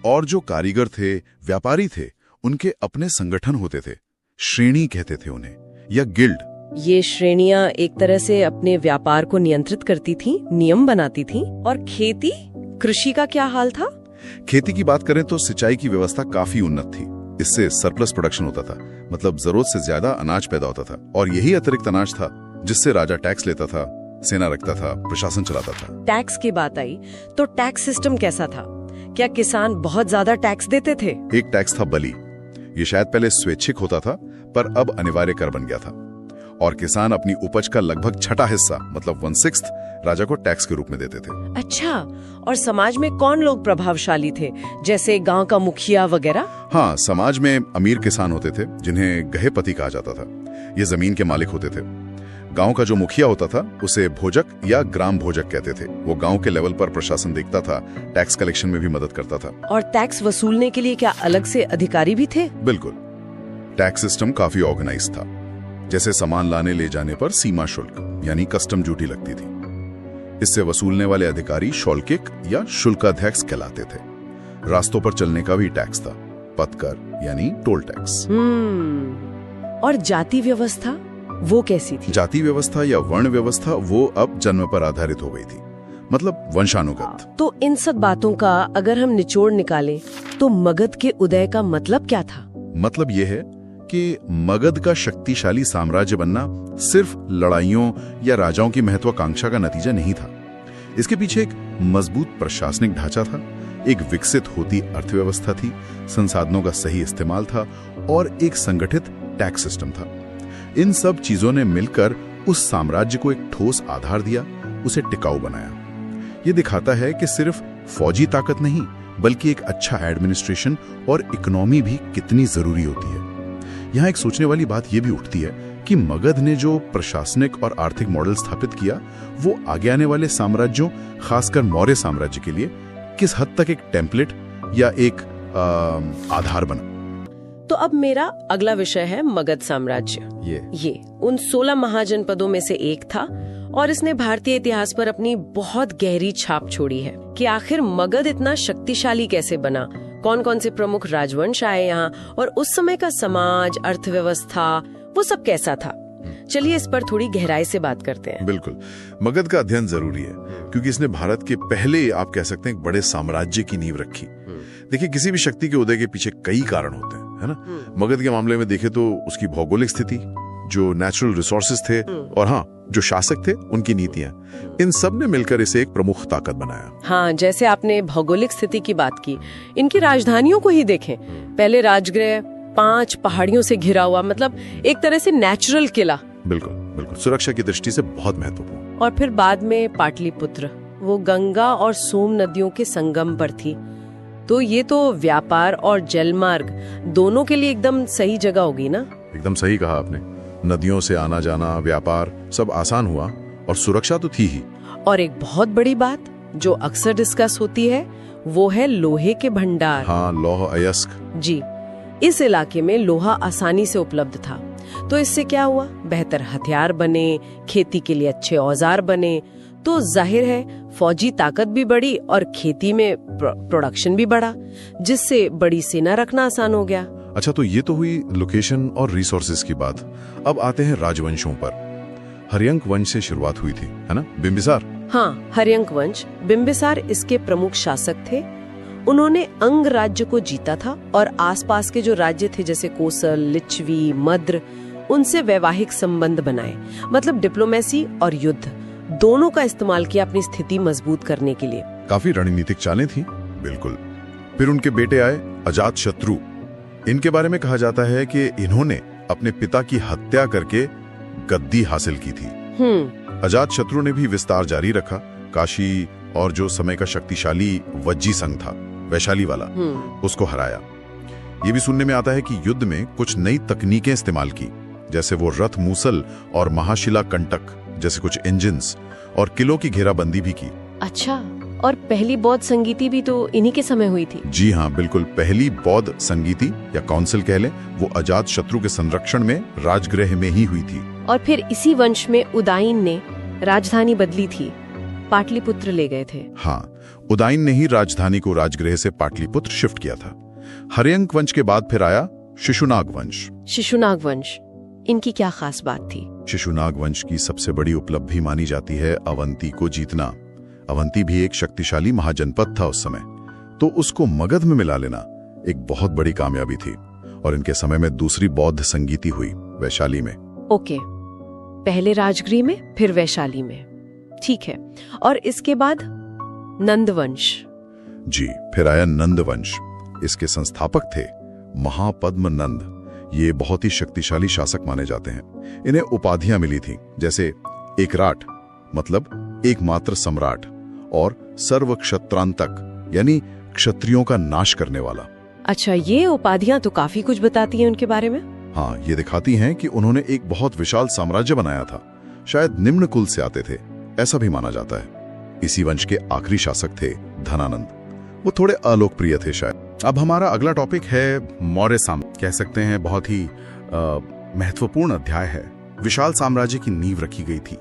और जो कारीगर थे, व्यापारी थे, उनके अपने संगठन होते थे। श्रेणी कहते थे उन्हें, या गिल्ड। ये श्रेणियां एक तरह से अपने व्यापार को नियंत्रित करती थीं, नियम बनाती थीं। और खेती, कृषि का क्या हाल था? खेती की बात करें तो सिंचाई की व्यवस्था काफी उन्नत थी। इससे सरप्लस प्रोडक्शन होता था, मतलब जरूरत से ज्यादा अनाज पैदा होता था। और यही अतिरिक्त अनाज था जिससे राजा टैक्स लेता था, सेना रखता था, प्रशासन चलाता था। टैक्स की बात आई तो टैक्स सिस्टम कैसा था? क्या किसान बहुत ज्यादा टैक्स देते थे? एक टैक्स था बलि। ये शायद पहले स्वैच्छिक होता था, पर अब अनिवार्य कर बन गया था। और किसान अपनी उपज का लगभग छठा हिस्सा, मतलब 1/6, राजा को टैक्स के रूप में देते थे। अच्छा, और समाज में कौन लोग प्रभावशाली थे, जैसे गांव का मुखिया वगैरह? हाँ, समाज में अमीर किसान होते थे जिन्हें गहेपति कहा जाता था। ये जमीन के मालिक होते थे। गांव का जो मुखिया होता था उसे भोजक या ग्राम भोजक कहते थे। वो गांव के लेवल पर प्रशासन देखता था, टैक्स कलेक्शन में भी मदद करता था। और टैक्स वसूलने के लिए क्या अलग से अधिकारी भी थे? बिल्कुल। टैक्स सिस्टम काफी ऑर्गेनाइज था। जैसे सामान लाने ले जाने पर सीमा शुल्क यानी कस्टम ड्यूटी लगती थी। इससे वसूलने वाले अधिकारी शौल्किक या शुल्काध्यक्ष कहलाते थे। रास्तों पर चलने का भी टैक्स था, पथकर यानी टोल टैक्स। और जाति व्यवस्था, वो कैसी थी? जाति व्यवस्था या वर्ण व्यवस्था वो अब जन्म पर आधारित हो गई थी, मतलब वंशानुगत। तो इन सब बातों का अगर हम निचोड़ निकालें तो मगध के उदय का मतलब क्या था? मतलब ये है कि मगध का शक्तिशाली साम्राज्य बनना सिर्फ लड़ाइयों या राजाओं की महत्वाकांक्षा का नतीजा नहीं था। इसके पीछे एक मजबूत प्रशासनिक ढांचा था, एक विकसित होती अर्थव्यवस्था थी, संसाधनों का सही इस्तेमाल था और एक संगठित टैक्स सिस्टम था। इन सब चीजों ने मिलकर उस साम्राज्य को एक ठोस आधार दिया, उसे टिकाऊ बनाया। ये दिखाता है कि सिर्फ फौजी ताकत नहीं, बल्कि एक अच्छा एडमिनिस्ट्रेशन और इकोनॉमी भी कितनी जरूरी होती है। यहाँ एक सोचने वाली बात यह भी उठती है कि मगध ने जो प्रशासनिक और आर्थिक मॉडल स्थापित किया वो आगे आने वाले साम्राज्यों, खासकर मौर्य साम्राज्य के लिए किस हद तक एक टेम्पलेट या एक आधार बना। तो अब मेरा अगला विषय है मगध साम्राज्य। ये उन 16 महाजनपदों में से एक था और इसने भारतीय इतिहास पर अपनी बहुत गहरी छाप छोड़ी है कि आखिर मगध इतना शक्तिशाली कैसे बना, कौन कौन से प्रमुख राजवंश आए यहाँ और उस समय का समाज, अर्थव्यवस्था, वो सब कैसा था। चलिए इस पर थोड़ी गहराई से बात करते हैं। बिल्कुल, मगध का अध्ययन जरूरी है क्योंकि इसने भारत के पहले, आप कह सकते हैं, एक बड़े साम्राज्य की नींव रखी। देखिए, किसी भी शक्ति के उदय के पीछे कई कारण होते हैं, है ना। मगध के मामले में देखें तो उसकी भौगोलिक स्थिति, जो नेचुरल रिसोर्सेज थे, और हाँ, जो शासक थे उनकी नीतियां, इन सब ने मिलकर इसे एक प्रमुख ताकत बनाया। हाँ, जैसे आपने भौगोलिक स्थिति की बात की, इनकी राजधानियों को ही देखें। पहले राजगृह 5 पहाड़ियों से घिरा हुआ, मतलब एक तरह से नेचुरल किला। बिल्कुल बिल्कुल, सुरक्षा की दृष्टि से बहुत महत्वपूर्ण। और फिर बाद में पाटलिपुत्र, वो गंगा और सोम नदियों के संगम पर थी, तो ये तो व्यापार और जलमार्ग दोनों के लिए एकदम सही जगह होगी ना। एकदम सही कहा आपने, नदियों से आना जाना, व्यापार सब आसान हुआ और सुरक्षा तो थी ही। और एक बहुत बड़ी बात जो अक्सर डिस्कस होती है वो है लोहे के भंडार। हाँ, लौह अयस्क। जी, इस इलाके में लोहा आसानी से उपलब्ध था, तो इससे क्या हुआ, बेहतर हथियार बने, खेती के लिए अच्छे औजार बने, तो जाहिर है फौजी ताकत भी बढ़ी और खेती में प्रोडक्शन भी बढ़ा, जिससे बड़ी सेना रखना आसान हो गया। अच्छा, तो ये तो हुई लोकेशन और रिसोर्सेज की बात। अब आते हैं राजवंशों पर। हर्यंक वंश से शुरुआत हुई थी, है ना, बिंबिसार। हाँ, हर्यंक वंश, बिंबिसार इसके प्रमुख शासक थे। उन्होंने अंग राज्य को जीता था और आसपास के जो राज्य थे जैसे कोसल, लिच्छवी, मद्र, उनसे वैवाहिक संबंध बनाए, मतलब डिप्लोमेसी और युद्ध दोनों का इस्तेमाल किया अपनी स्थिति मजबूत करने के लिए। काफी रणनीतिक चालें थी। बिल्कुल। फिर उनके बेटे आए अजातशत्रु। इनके बारे में कहा जाता है कि इन्होंने अपने पिता की हत्या करके गद्दी हासिल की थी। अजातशत्रु ने भी विस्तार जारी रखा। काशी और जो समय का शक्तिशाली वज्जी संघ था, वैशाली वाला, उसको हराया। ये भी सुनने में आता है कि युद्ध में कुछ नई तकनीकें इस्तेमाल की, जैसे वो रथ मूसल और महाशिला कंटक जैसे कुछ इंजिन्स, और किलों की घेराबंदी भी की। अच्छा, और पहली बौद्ध संगीति भी तो इन्हीं के समय हुई थी। जी हाँ, बिल्कुल। पहली बौद्ध संगीति या काउंसिल कह ले, वो अजातशत्रु के संरक्षण में राजगृह में ही हुई थी। और फिर इसी वंश में उदाइन ने राजधानी बदली थी, पाटलिपुत्र ले गए थे। हाँ, उदाइन ने ही राजधानी को राजगृह से पाटलिपुत्र शिफ्ट किया था। हर्यंक वंश के बाद फिर आया शिशुनाग वंश। शिशुनाग वंश, इनकी क्या खास बात थी? शिशुनाग वंश की सबसे बड़ी उपलब्धि मानी जाती है अवंती को जीतना। अवंती भी एक शक्तिशाली महाजनपद था उस समय, तो उसको मगध में मिला लेना एक बहुत बड़ी कामयाबी थी। और इनके समय में दूसरी बौद्ध संगीति हुई वैशाली में। ओके, पहले राजगृह में, फिर वैशाली में, ठीक है। और इसके बाद नंदवंश। जी, फिर आया नंदवंश। इसके संस्थापक थे महापद्म नंद। ये बहुत ही शक्तिशाली शासक माने जाते हैं। इन्हें उपाधियां मिली थी, जैसे एकराट मतलब एकमात्र सम्राट, और सर्व क्षत्रांतक यानी क्षत्रियों का नाश करने वाला। अच्छा, ये उपाधियां तो काफी कुछ बताती हैं उनके बारे में। हाँ, ये दिखाती हैं कि उन्होंने एक बहुत विशाल साम्राज्य बनाया था। शायद निम्न कुल से आते थे, ऐसा भी माना जाता है। इसी वंश के आखिरी शासक थे धनानंद। वो थोड़े अलोकप्रिय थे शायद। अब हमारा अगला टॉपिक है मौर्य साम्राज्य। कह सकते हैं बहुत ही महत्वपूर्ण अध्याय है। विशाल साम्राज्य की नींव रखी गई थी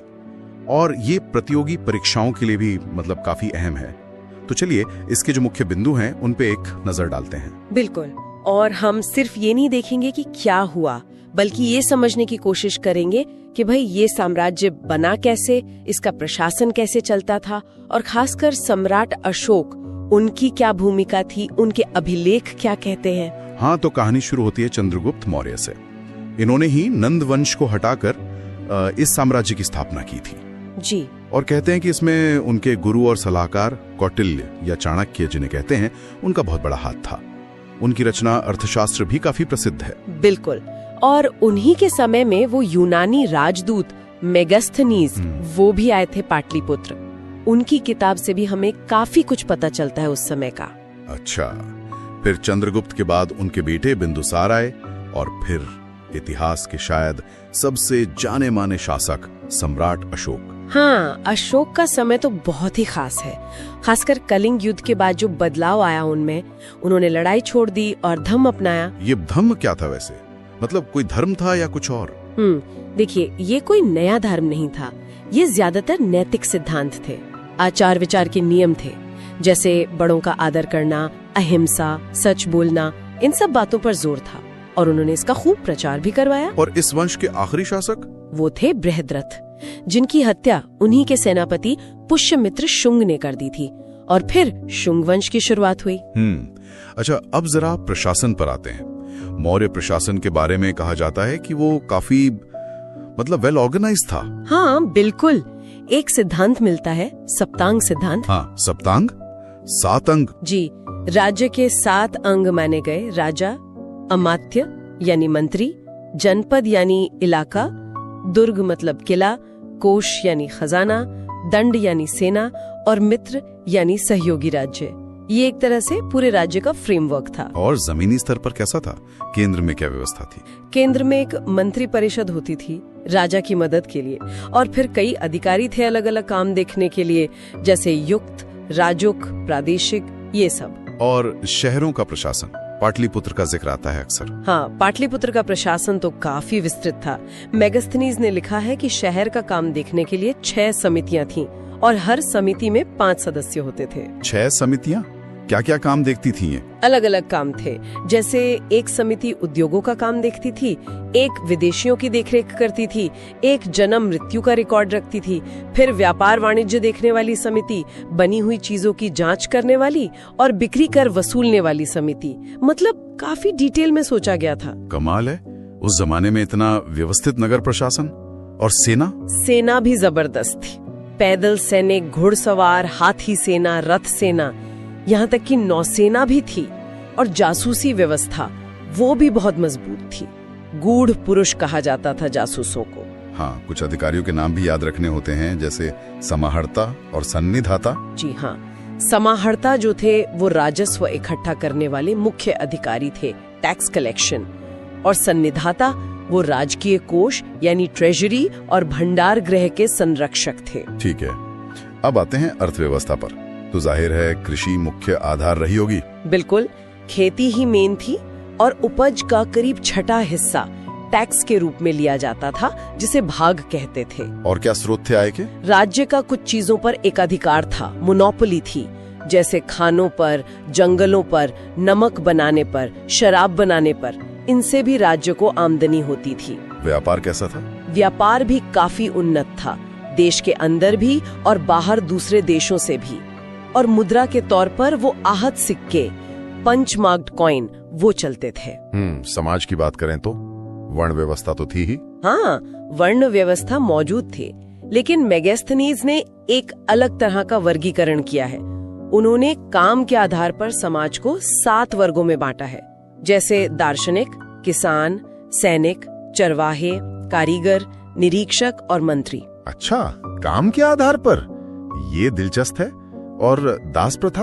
और ये प्रतियोगी परीक्षाओं के लिए भी मतलब काफी अहम है। तो चलिए इसके जो मुख्य बिंदु हैं उन पे एक नजर डालते हैं। बिल्कुल, और हम सिर्फ ये नहीं देखेंगे कि क्या हुआ, बल्कि ये समझने की कोशिश करेंगे कि भाई ये साम्राज्य बना कैसे, इसका प्रशासन कैसे चलता था, और खासकर सम्राट अशोक, उनकी क्या भूमिका थी, उनके अभिलेख क्या कहते हैं। हाँ, तो कहानी शुरू होती है चंद्रगुप्त मौर्य से। इन्होंने ही नंद वंश को हटाकर इस साम्राज्य की स्थापना की थी। जी, और कहते हैं कि इसमें उनके गुरु और सलाहकार कौटिल्य या चाणक्य जिन्हें कहते हैं, उनका बहुत बड़ा हाथ था। उनकी रचना अर्थशास्त्र भी काफी प्रसिद्ध है। बिल्कुल, और उन्हीं के समय में वो यूनानी राजदूत मेगास्थनीज वो भी आए थे पाटलिपुत्र। उनकी किताब से भी हमें काफी कुछ पता चलता है उस समय का। अच्छा, फिर चंद्रगुप्त के बाद उनके बेटे बिंदुसार आए और फिर इतिहास के शायद सबसे जाने माने शासक सम्राट अशोक। हाँ, अशोक का समय तो बहुत ही खास है। खासकर कलिंग युद्ध के बाद जो बदलाव आया उनमें, उन्होंने लड़ाई छोड़ दी और धम्म अपनाया। ये धम्म क्या था वैसे? मतलब कोई धर्म था या कुछ और? देखिए, ये कोई नया धर्म नहीं था। ये ज्यादातर नैतिक सिद्धांत थे, आचार विचार के नियम थे, जैसे बड़ों का आदर करना, अहिंसा, सच बोलना, इन सब बातों पर जोर था। और उन्होंने इसका खूब प्रचार भी करवाया। और इस वंश के आखिरी शासक वो थे बृहद्रथ, जिनकी हत्या उन्हीं के सेनापति पुष्यमित्र शुंग ने कर दी थी। और फिर शुंग वंश की शुरुआत हुई। अच्छा, अब जरा प्रशासन पर आते हैं। मौर्य प्रशासन के बारे में कहा जाता है कि वो काफी वेल ऑर्गेनाइज था। हाँ बिल्कुल, एक सिद्धांत मिलता है, सप्तांग सिद्धांत। हाँ, सप्तांग, 7 अंग। जी, राज्य के 7 अंग माने गए। राजा, अमात्य यानी मंत्री, जनपद यानी इलाका, दुर्ग मतलब किला, कोष यानी खजाना, दंड यानी सेना, और मित्र यानी सहयोगी राज्य। ये एक तरह से पूरे राज्य का फ्रेमवर्क था। और जमीनी स्तर पर कैसा था? केंद्र में क्या व्यवस्था थी? केंद्र में एक मंत्री परिषद होती थी राजा की मदद के लिए, और फिर कई अधिकारी थे अलग अलग काम देखने के लिए, जैसे युक्त, राजुक, प्रादेशिक, ये सब। और शहरों का प्रशासन, पाटलिपुत्र का जिक्र आता है अक्सर। हाँ, पाटलिपुत्र का प्रशासन तो काफी विस्तृत था। मेगास्थनीज ने लिखा है कि शहर का काम देखने के लिए 6 समितियां थीं, और हर समिति में 5 सदस्य होते थे। 6 समितियां? क्या क्या काम देखती थी ये? अलग अलग काम थे, जैसे एक समिति उद्योगों का काम देखती थी, एक विदेशियों की देखरेख करती थी, एक जन्म मृत्यु का रिकॉर्ड रखती थी, फिर व्यापार वाणिज्य देखने वाली समिति, बनी हुई चीजों की जांच करने वाली, और बिक्री कर वसूलने वाली समिति। मतलब काफी डिटेल में सोचा गया था। कमाल है, उस जमाने में इतना व्यवस्थित नगर प्रशासन। और सेना भी जबरदस्त थी। पैदल सैनिक, घुड़सवार, हाथी सेना, रथ सेना, यहाँ तक कि नौसेना भी थी। और जासूसी व्यवस्था वो भी बहुत मजबूत थी। गूढ़ पुरुष कहा जाता था जासूसों को। हाँ, कुछ अधिकारियों के नाम भी याद रखने होते हैं, जैसे समाहर्ता और सन्निधाता। जी हाँ, समाहर्ता जो थे वो राजस्व इकट्ठा करने वाले मुख्य अधिकारी थे, टैक्स कलेक्शन। और सन्निधाता वो राजकीय कोष यानी ट्रेजरी और भंडार गृह के संरक्षक थे। ठीक है, अब आते हैं अर्थव्यवस्था पर। तो जाहिर है कृषि मुख्य आधार रही होगी। बिल्कुल, खेती ही मेन थी, और उपज का करीब 6वां हिस्सा टैक्स के रूप में लिया जाता था, जिसे भाग कहते थे। और क्या स्रोत थे आय के? राज्य का कुछ चीजों पर एकाधिकार था, मोनोपोली थी, जैसे खानों पर, जंगलों पर, नमक बनाने पर, शराब बनाने पर। इनसे भी राज्य को आमदनी होती थी। व्यापार कैसा था? व्यापार भी काफी उन्नत था, देश के अंदर भी और बाहर दूसरे देशों से भी। और मुद्रा के तौर पर वो आहत सिक्के, पंच मार्क्ड कॉइन, वो चलते थे। समाज की बात करें तो वर्ण व्यवस्था तो थी ही। हाँ, वर्ण व्यवस्था मौजूद थी, लेकिन मेगास्थनीज ने एक अलग तरह का वर्गीकरण किया है। उन्होंने काम के आधार पर समाज को 7 वर्गों में बांटा है, जैसे दार्शनिक, किसान, सैनिक, चरवाहे, कारीगर, निरीक्षक और मंत्री। अच्छा, काम के आधार पर? ये दिलचस्प है। और दास प्रथा?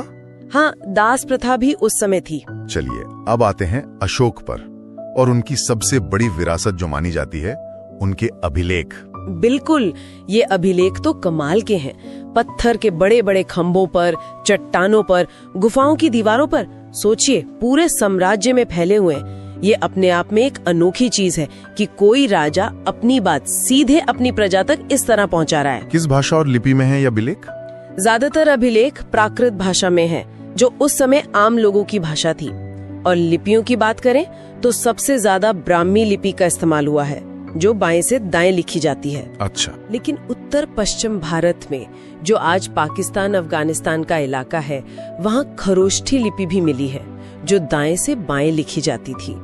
हाँ, दास प्रथा भी उस समय थी। चलिए, अब आते हैं अशोक पर और उनकी सबसे बड़ी विरासत जो मानी जाती है, उनके अभिलेख। बिल्कुल, ये अभिलेख तो कमाल के हैं। पत्थर के बड़े बड़े खंभों पर, चट्टानों पर, गुफाओं की दीवारों पर। सोचिए, पूरे साम्राज्य में फैले हुए। ये अपने आप में एक अनोखी चीज है कि कोई राजा अपनी बात सीधे अपनी प्रजा तक इस तरह पहुंचा रहा है। किस भाषा और लिपि में है यह अभिलेख? ज्यादातर अभिलेख प्राकृत भाषा में है, जो उस समय आम लोगों की भाषा थी। और लिपियों की बात करें तो सबसे ज्यादा ब्राह्मी लिपि का इस्तेमाल हुआ है, जो बाएं से दाएं लिखी जाती है। अच्छा। लेकिन उत्तर पश्चिम भारत में, जो आज पाकिस्तान अफगानिस्तान का इलाका है, वहाँ खरोष्ठी लिपि भी मिली है, जो दाएं से बाएं लिखी जाती थी।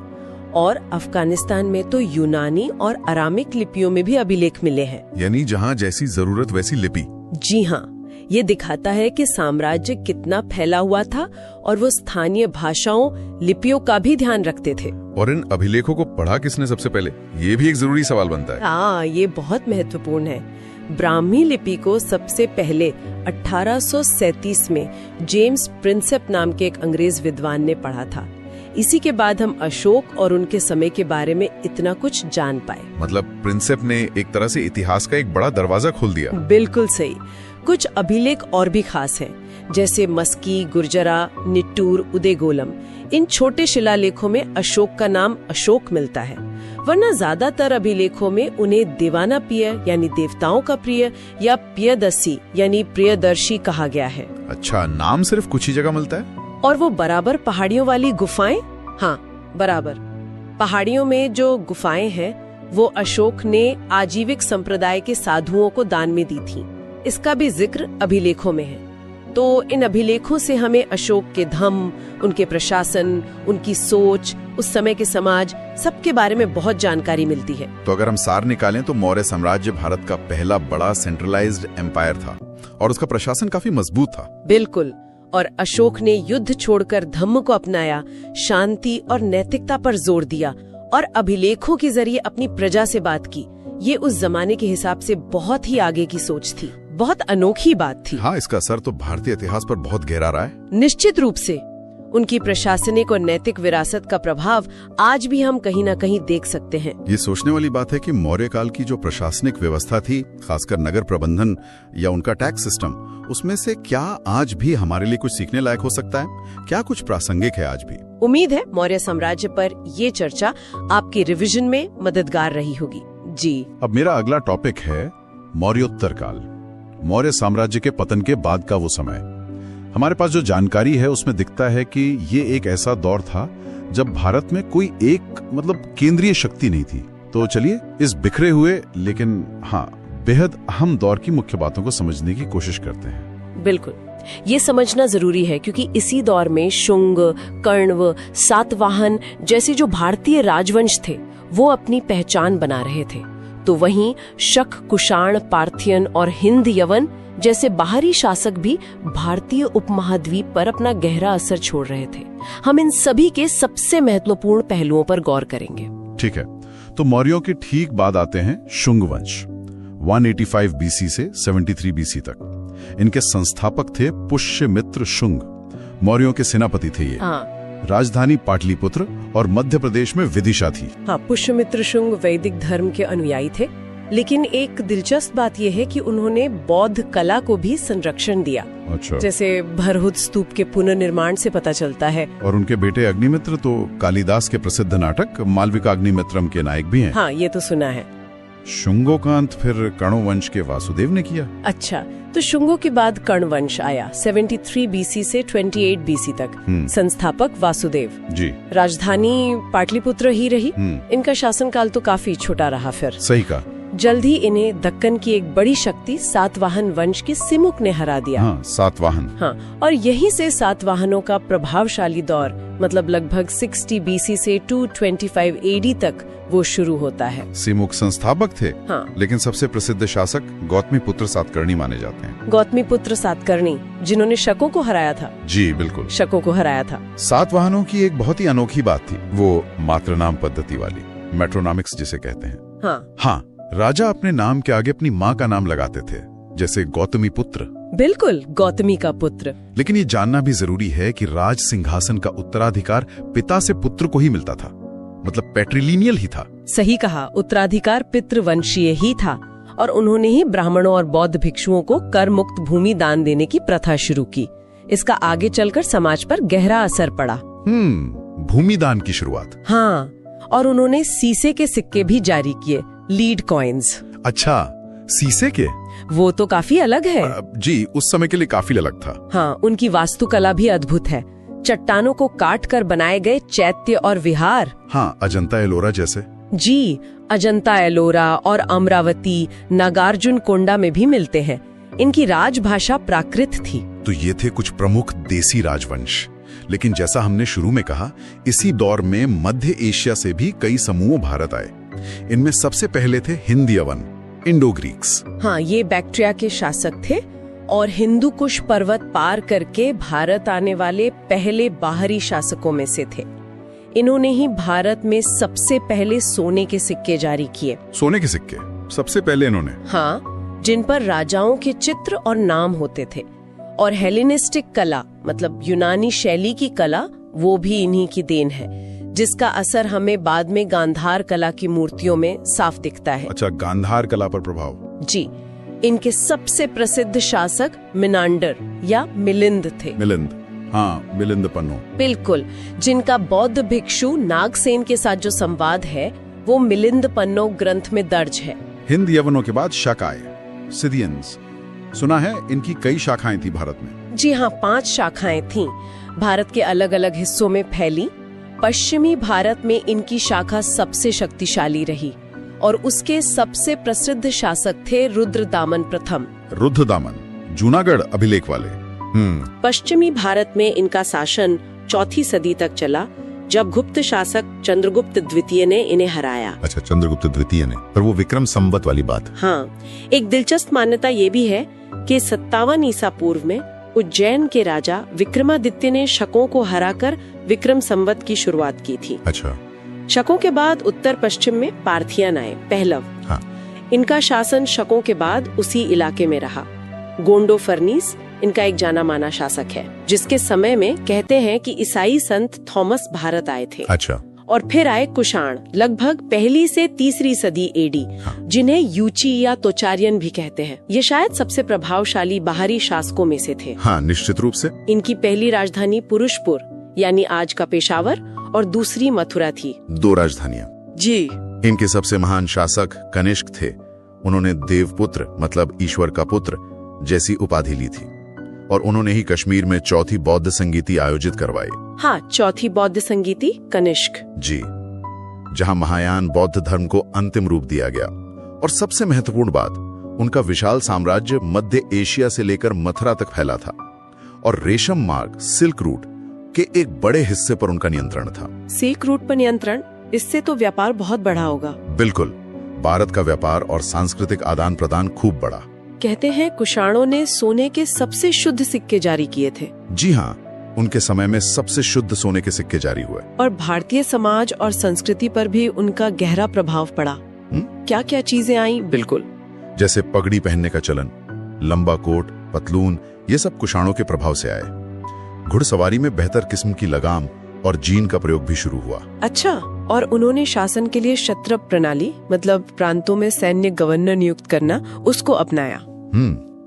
और अफगानिस्तान में तो यूनानी और अरामिक लिपियों में भी अभिलेख मिले हैं। यानी जहाँ जैसी जरूरत वैसी लिपि। जी हाँ, ये दिखाता है कि साम्राज्य कितना फैला हुआ था और वो स्थानीय भाषाओं, लिपियों का भी ध्यान रखते थे। और इन अभिलेखों को पढ़ा किसने सबसे पहले? ये भी एक जरूरी सवाल बनता है। हाँ, ये बहुत महत्वपूर्ण है। ब्राह्मी लिपि को सबसे पहले 1837 में जेम्स प्रिंसेप नाम के एक अंग्रेज विद्वान ने पढ़ा था। इसी के बाद हम अशोक और उनके समय के बारे में इतना कुछ जान पाए। मतलब प्रिंसेप ने एक तरह से इतिहास का एक बड़ा दरवाजा खोल दिया। बिल्कुल सही। कुछ अभिलेख और भी खास हैं, जैसे मस्की, गुर्जरा, निट्टूर, उदयगोलम। इन छोटे शिलालेखों में अशोक का नाम अशोक मिलता है, वरना ज्यादातर अभिलेखों में उन्हें दीवाना प्रिय यानी देवताओं का प्रिय या प्रियदर्शी यानी प्रियदर्शी कहा गया है। अच्छा, नाम सिर्फ कुछ ही जगह मिलता है। और वो बराबर पहाड़ियों वाली गुफाएं, हाँ बराबर पहाड़ियों में जो गुफाएं हैं वो अशोक ने आजीविक संप्रदाय के साधुओं को दान में दी थी। इसका भी जिक्र अभिलेखों में है। तो इन अभिलेखों से हमें अशोक के धम्म, उनके प्रशासन, उनकी सोच, उस समय के समाज, सबके बारे में बहुत जानकारी मिलती है। तो अगर हम सार निकालें तो मौर्य साम्राज्य भारत का पहला बड़ा सेंट्रलाइज्ड एम्पायर था और उसका प्रशासन काफी मजबूत था। बिल्कुल। और अशोक ने युद्ध छोड़कर धम्म को अपनाया, शांति और नैतिकता पर जोर दिया और अभिलेखों के जरिए अपनी प्रजा से बात की। ये उस जमाने के हिसाब से बहुत ही आगे की सोच थी, बहुत अनोखी बात थी। हाँ, इसका असर तो भारतीय इतिहास पर बहुत गहरा रहा है। निश्चित रूप से उनकी प्रशासनिक और नैतिक विरासत का प्रभाव आज भी हम कहीं न कहीं देख सकते हैं। ये सोचने वाली बात है कि मौर्य काल की जो प्रशासनिक व्यवस्था थी, खासकर नगर प्रबंधन या उनका टैक्स सिस्टम, उसमें से क्या आज भी हमारे लिए कुछ सीखने लायक हो सकता है? क्या कुछ प्रासंगिक है आज भी? उम्मीद है मौर्य साम्राज्य पर ये चर्चा आपके रिवीजन में मददगार रही होगी। जी, अब मेरा अगला टॉपिक है मौर्योत्तर काल, मौर्य साम्राज्य के पतन के बाद का वो समय। हमारे पास जो जानकारी है उसमें दिखता है कि ये एक ऐसा दौर था जब भारत में कोई एक केंद्रीय शक्ति नहीं थी। तो चलिए इस बिखरे हुए लेकिन हाँ बेहद अहम दौर की मुख्य बातों को समझने की कोशिश करते हैं। बिल्कुल, ये समझना जरूरी है क्योंकि इसी दौर में शुंग, कण्व, सातवाहन जैसे जो भारतीय राजवंश थे वो अपनी पहचान बना रहे थे। तो वहीं शक, कुषाण, पार्थियन और हिंद यवन जैसे बाहरी शासक भी भारतीय उपमहाद्वीप पर अपना गहरा असर छोड़ रहे थे। हम इन सभी के सबसे महत्वपूर्ण पहलुओं पर गौर करेंगे। ठीक है, तो मौर्यों के ठीक बाद आते हैं शुंग वंश। 185 बीसी से 73 बीसी तक इनके संस्थापक थे पुष्यमित्र शुंग। मौर्यों के सेनापति थे ये। राजधानी पाटलिपुत्र और मध्य प्रदेश में विदिशा थी। हाँ, पुष्यमित्र शुंग वैदिक धर्म के अनुयायी थे, लेकिन एक दिलचस्प बात यह है कि उन्होंने बौद्ध कला को भी संरक्षण दिया। अच्छा। जैसे भरहुत स्तूप के पुनर्निर्माण से पता चलता है। और उनके बेटे अग्निमित्र तो कालिदास के प्रसिद्ध नाटक मालविकाग्निमित्रम के नायक भी हैं। हाँ, ये तो सुना है। शुंगों का अंत फिर कण्व वंश के वासुदेव ने किया। अच्छा, तो शुंगों के बाद कण्व वंश आया 73 बीसी से 28 बीसी तक। संस्थापक वासुदेव जी। राजधानी पाटलिपुत्र ही रही। इनका शासनकाल तो काफी छोटा रहा। फिर सही कहा। जल्द ही इन्हें दक्कन की एक बड़ी शक्ति सातवाहन वंश के सिमुक ने हरा दिया। हाँ, सातवाहन। हाँ, और यहीं से सातवाहनों का प्रभावशाली दौर लगभग 60 बीसी से 225 एडी तक वो शुरू होता है। सिमुक संस्थापक थे। हाँ, लेकिन सबसे प्रसिद्ध शासक गौतमीपुत्र सातकर्णी माने जाते हैं। गौतमीपुत्र सातकर्णी, जिन्होंने शकों को हराया था। जी बिल्कुल, शकों को हराया था। सातवाहनों की एक बहुत ही अनोखी बात थी, वो मातृनाम पद्धति वाली, मेट्रोनॉमिक्स जिसे कहते हैं। हाँ, राजा अपने नाम के आगे अपनी माँ का नाम लगाते थे, जैसे गौतमी पुत्र। बिल्कुल, गौतमी का पुत्र। लेकिन ये जानना भी जरूरी है कि राज सिंहासन का उत्तराधिकार पिता से पुत्र को ही मिलता था, पैट्रिलिनियल ही था। सही कहा, उत्तराधिकार पितृवंशीय ही था और उन्होंने ही ब्राह्मणों और बौद्ध भिक्षुओं को कर मुक्त भूमि दान देने की प्रथा शुरू की। इसका आगे चलकर समाज पर गहरा असर पड़ा। भूमि दान की शुरुआत। हाँ, और उन्होंने सीसे के सिक्के भी जारी किए, लीड कॉइन्स। अच्छा, सीसे के? वो तो काफी अलग है। जी, उस समय के लिए काफी अलग था। हाँ, उनकी वास्तुकला भी अद्भुत है। चट्टानों को काट कर बनाए गए चैत्य और विहार। हाँ, अजंता एलोरा जैसे। जी, अजंता एलोरा और अमरावती, नागार्जुन कोंडा में भी मिलते हैं। इनकी राजभाषा प्राकृत थी। तो ये थे कुछ प्रमुख देसी राजवंश। लेकिन जैसा हमने शुरू में कहा, इसी दौर में मध्य एशिया से भी कई समूह भारत आए। इनमें सबसे पहले थे हिंद यवन, इंडो ग्रीक्स। हाँ, ये बैक्ट्रिया के शासक थे और हिंदू कुश पर्वत पार करके भारत आने वाले पहले बाहरी शासकों में से थे। इन्होंने ही भारत में सबसे पहले सोने के सिक्के जारी किए। सोने के सिक्के सबसे पहले इन्होंने? हाँ, जिन पर राजाओं के चित्र और नाम होते थे। और हेलेनिस्टिक कला यूनानी शैली की कला वो भी इन्हीं की देन है, जिसका असर हमें बाद में गांधार कला की मूर्तियों में साफ दिखता है। अच्छा, गांधार कला पर प्रभाव। जी, इनके सबसे प्रसिद्ध शासक मिनांडर या मिलिंद थे। मिलिंद, हाँ, मिलिंद पन्नो। बिल्कुल, जिनका बौद्ध भिक्षु नागसेन के साथ जो संवाद है वो मिलिंद पन्नो ग्रंथ में दर्ज है। हिंद यवनों के बाद शक आए, सिदियंस। सुना है इनकी कई शाखाएं थी भारत में। जी हाँ, 5 शाखाएं थीं, भारत के अलग अलग हिस्सों में फैली। पश्चिमी भारत में इनकी शाखा सबसे शक्तिशाली रही और उसके सबसे प्रसिद्ध शासक थे रुद्रदामन प्रथम। रुद्रदामन, जूनागढ़ अभिलेख वाले। पश्चिमी भारत में इनका शासन 4वीं सदी तक चला, जब गुप्त शासक चंद्रगुप्त द्वितीय ने इन्हें हराया। अच्छा, चंद्रगुप्त द्वितीय ने, पर वो विक्रम संवत वाली बात। हाँ, एक दिलचस्प मान्यता ये भी है कि 57 ईसा पूर्व में उज्जैन के राजा विक्रमादित्य ने शकों को हराकर विक्रम संवत की शुरुआत की थी। अच्छा। शकों के बाद उत्तर पश्चिम में पार्थियन आए, पहलव। हाँ। इनका शासन शकों के बाद उसी इलाके में रहा। गोंडो फर्नीस इनका एक जाना माना शासक है, जिसके समय में कहते हैं कि ईसाई संत थॉमस भारत आए थे। अच्छा। और फिर आए कुषाण, लगभग 1ली से 3री सदी एडी, जिन्हें यूची या तोचारियन भी कहते हैं। ये शायद सबसे प्रभावशाली बाहरी शासकों में से थे। हाँ, निश्चित रूप से। इनकी पहली राजधानी पुरुषपुर यानी आज का पेशावर और दूसरी मथुरा थी। 2 राजधानियां। जी। इनके सबसे महान शासक कनिष्क थे। उन्होंने देवपुत्र मतलब ईश्वर का पुत्र जैसी उपाधि ली थी और उन्होंने ही कश्मीर में 4थी बौद्ध संगीति आयोजित करवाई। हाँ, 4थी बौद्ध संगीति कनिष्क। जी, जहां महायान बौद्ध धर्म को अंतिम रूप दिया गया। और सबसे महत्वपूर्ण बात, उनका विशाल साम्राज्य मध्य एशिया से लेकर मथुरा तक फैला था और रेशम मार्ग सिल्क रूट के एक बड़े हिस्से पर उनका नियंत्रण था। सिल्क रूट पर नियंत्रण, इससे तो व्यापार बहुत बढ़ा होगा। बिल्कुल, भारत का व्यापार और सांस्कृतिक आदान प्रदान खूब बढ़ा। कहते हैं कुषाणों ने सोने के सबसे शुद्ध सिक्के जारी किए थे। जी हाँ, उनके समय में सबसे शुद्ध सोने के सिक्के जारी हुए। और भारतीय समाज और संस्कृति पर भी उनका गहरा प्रभाव पड़ा। क्या क्या चीजें आई? बिल्कुल, जैसे पगड़ी पहनने का चलन, लंबा कोट, पतलून, ये सब कुषाणों के प्रभाव से आए। घुड़सवारी में बेहतर किस्म की लगाम और जीन का प्रयोग भी शुरू हुआ। अच्छा, और उन्होंने शासन के लिए क्षत्रप प्रणाली मतलब प्रांतों में सैन्य गवर्नर नियुक्त करना, उसको अपनाया।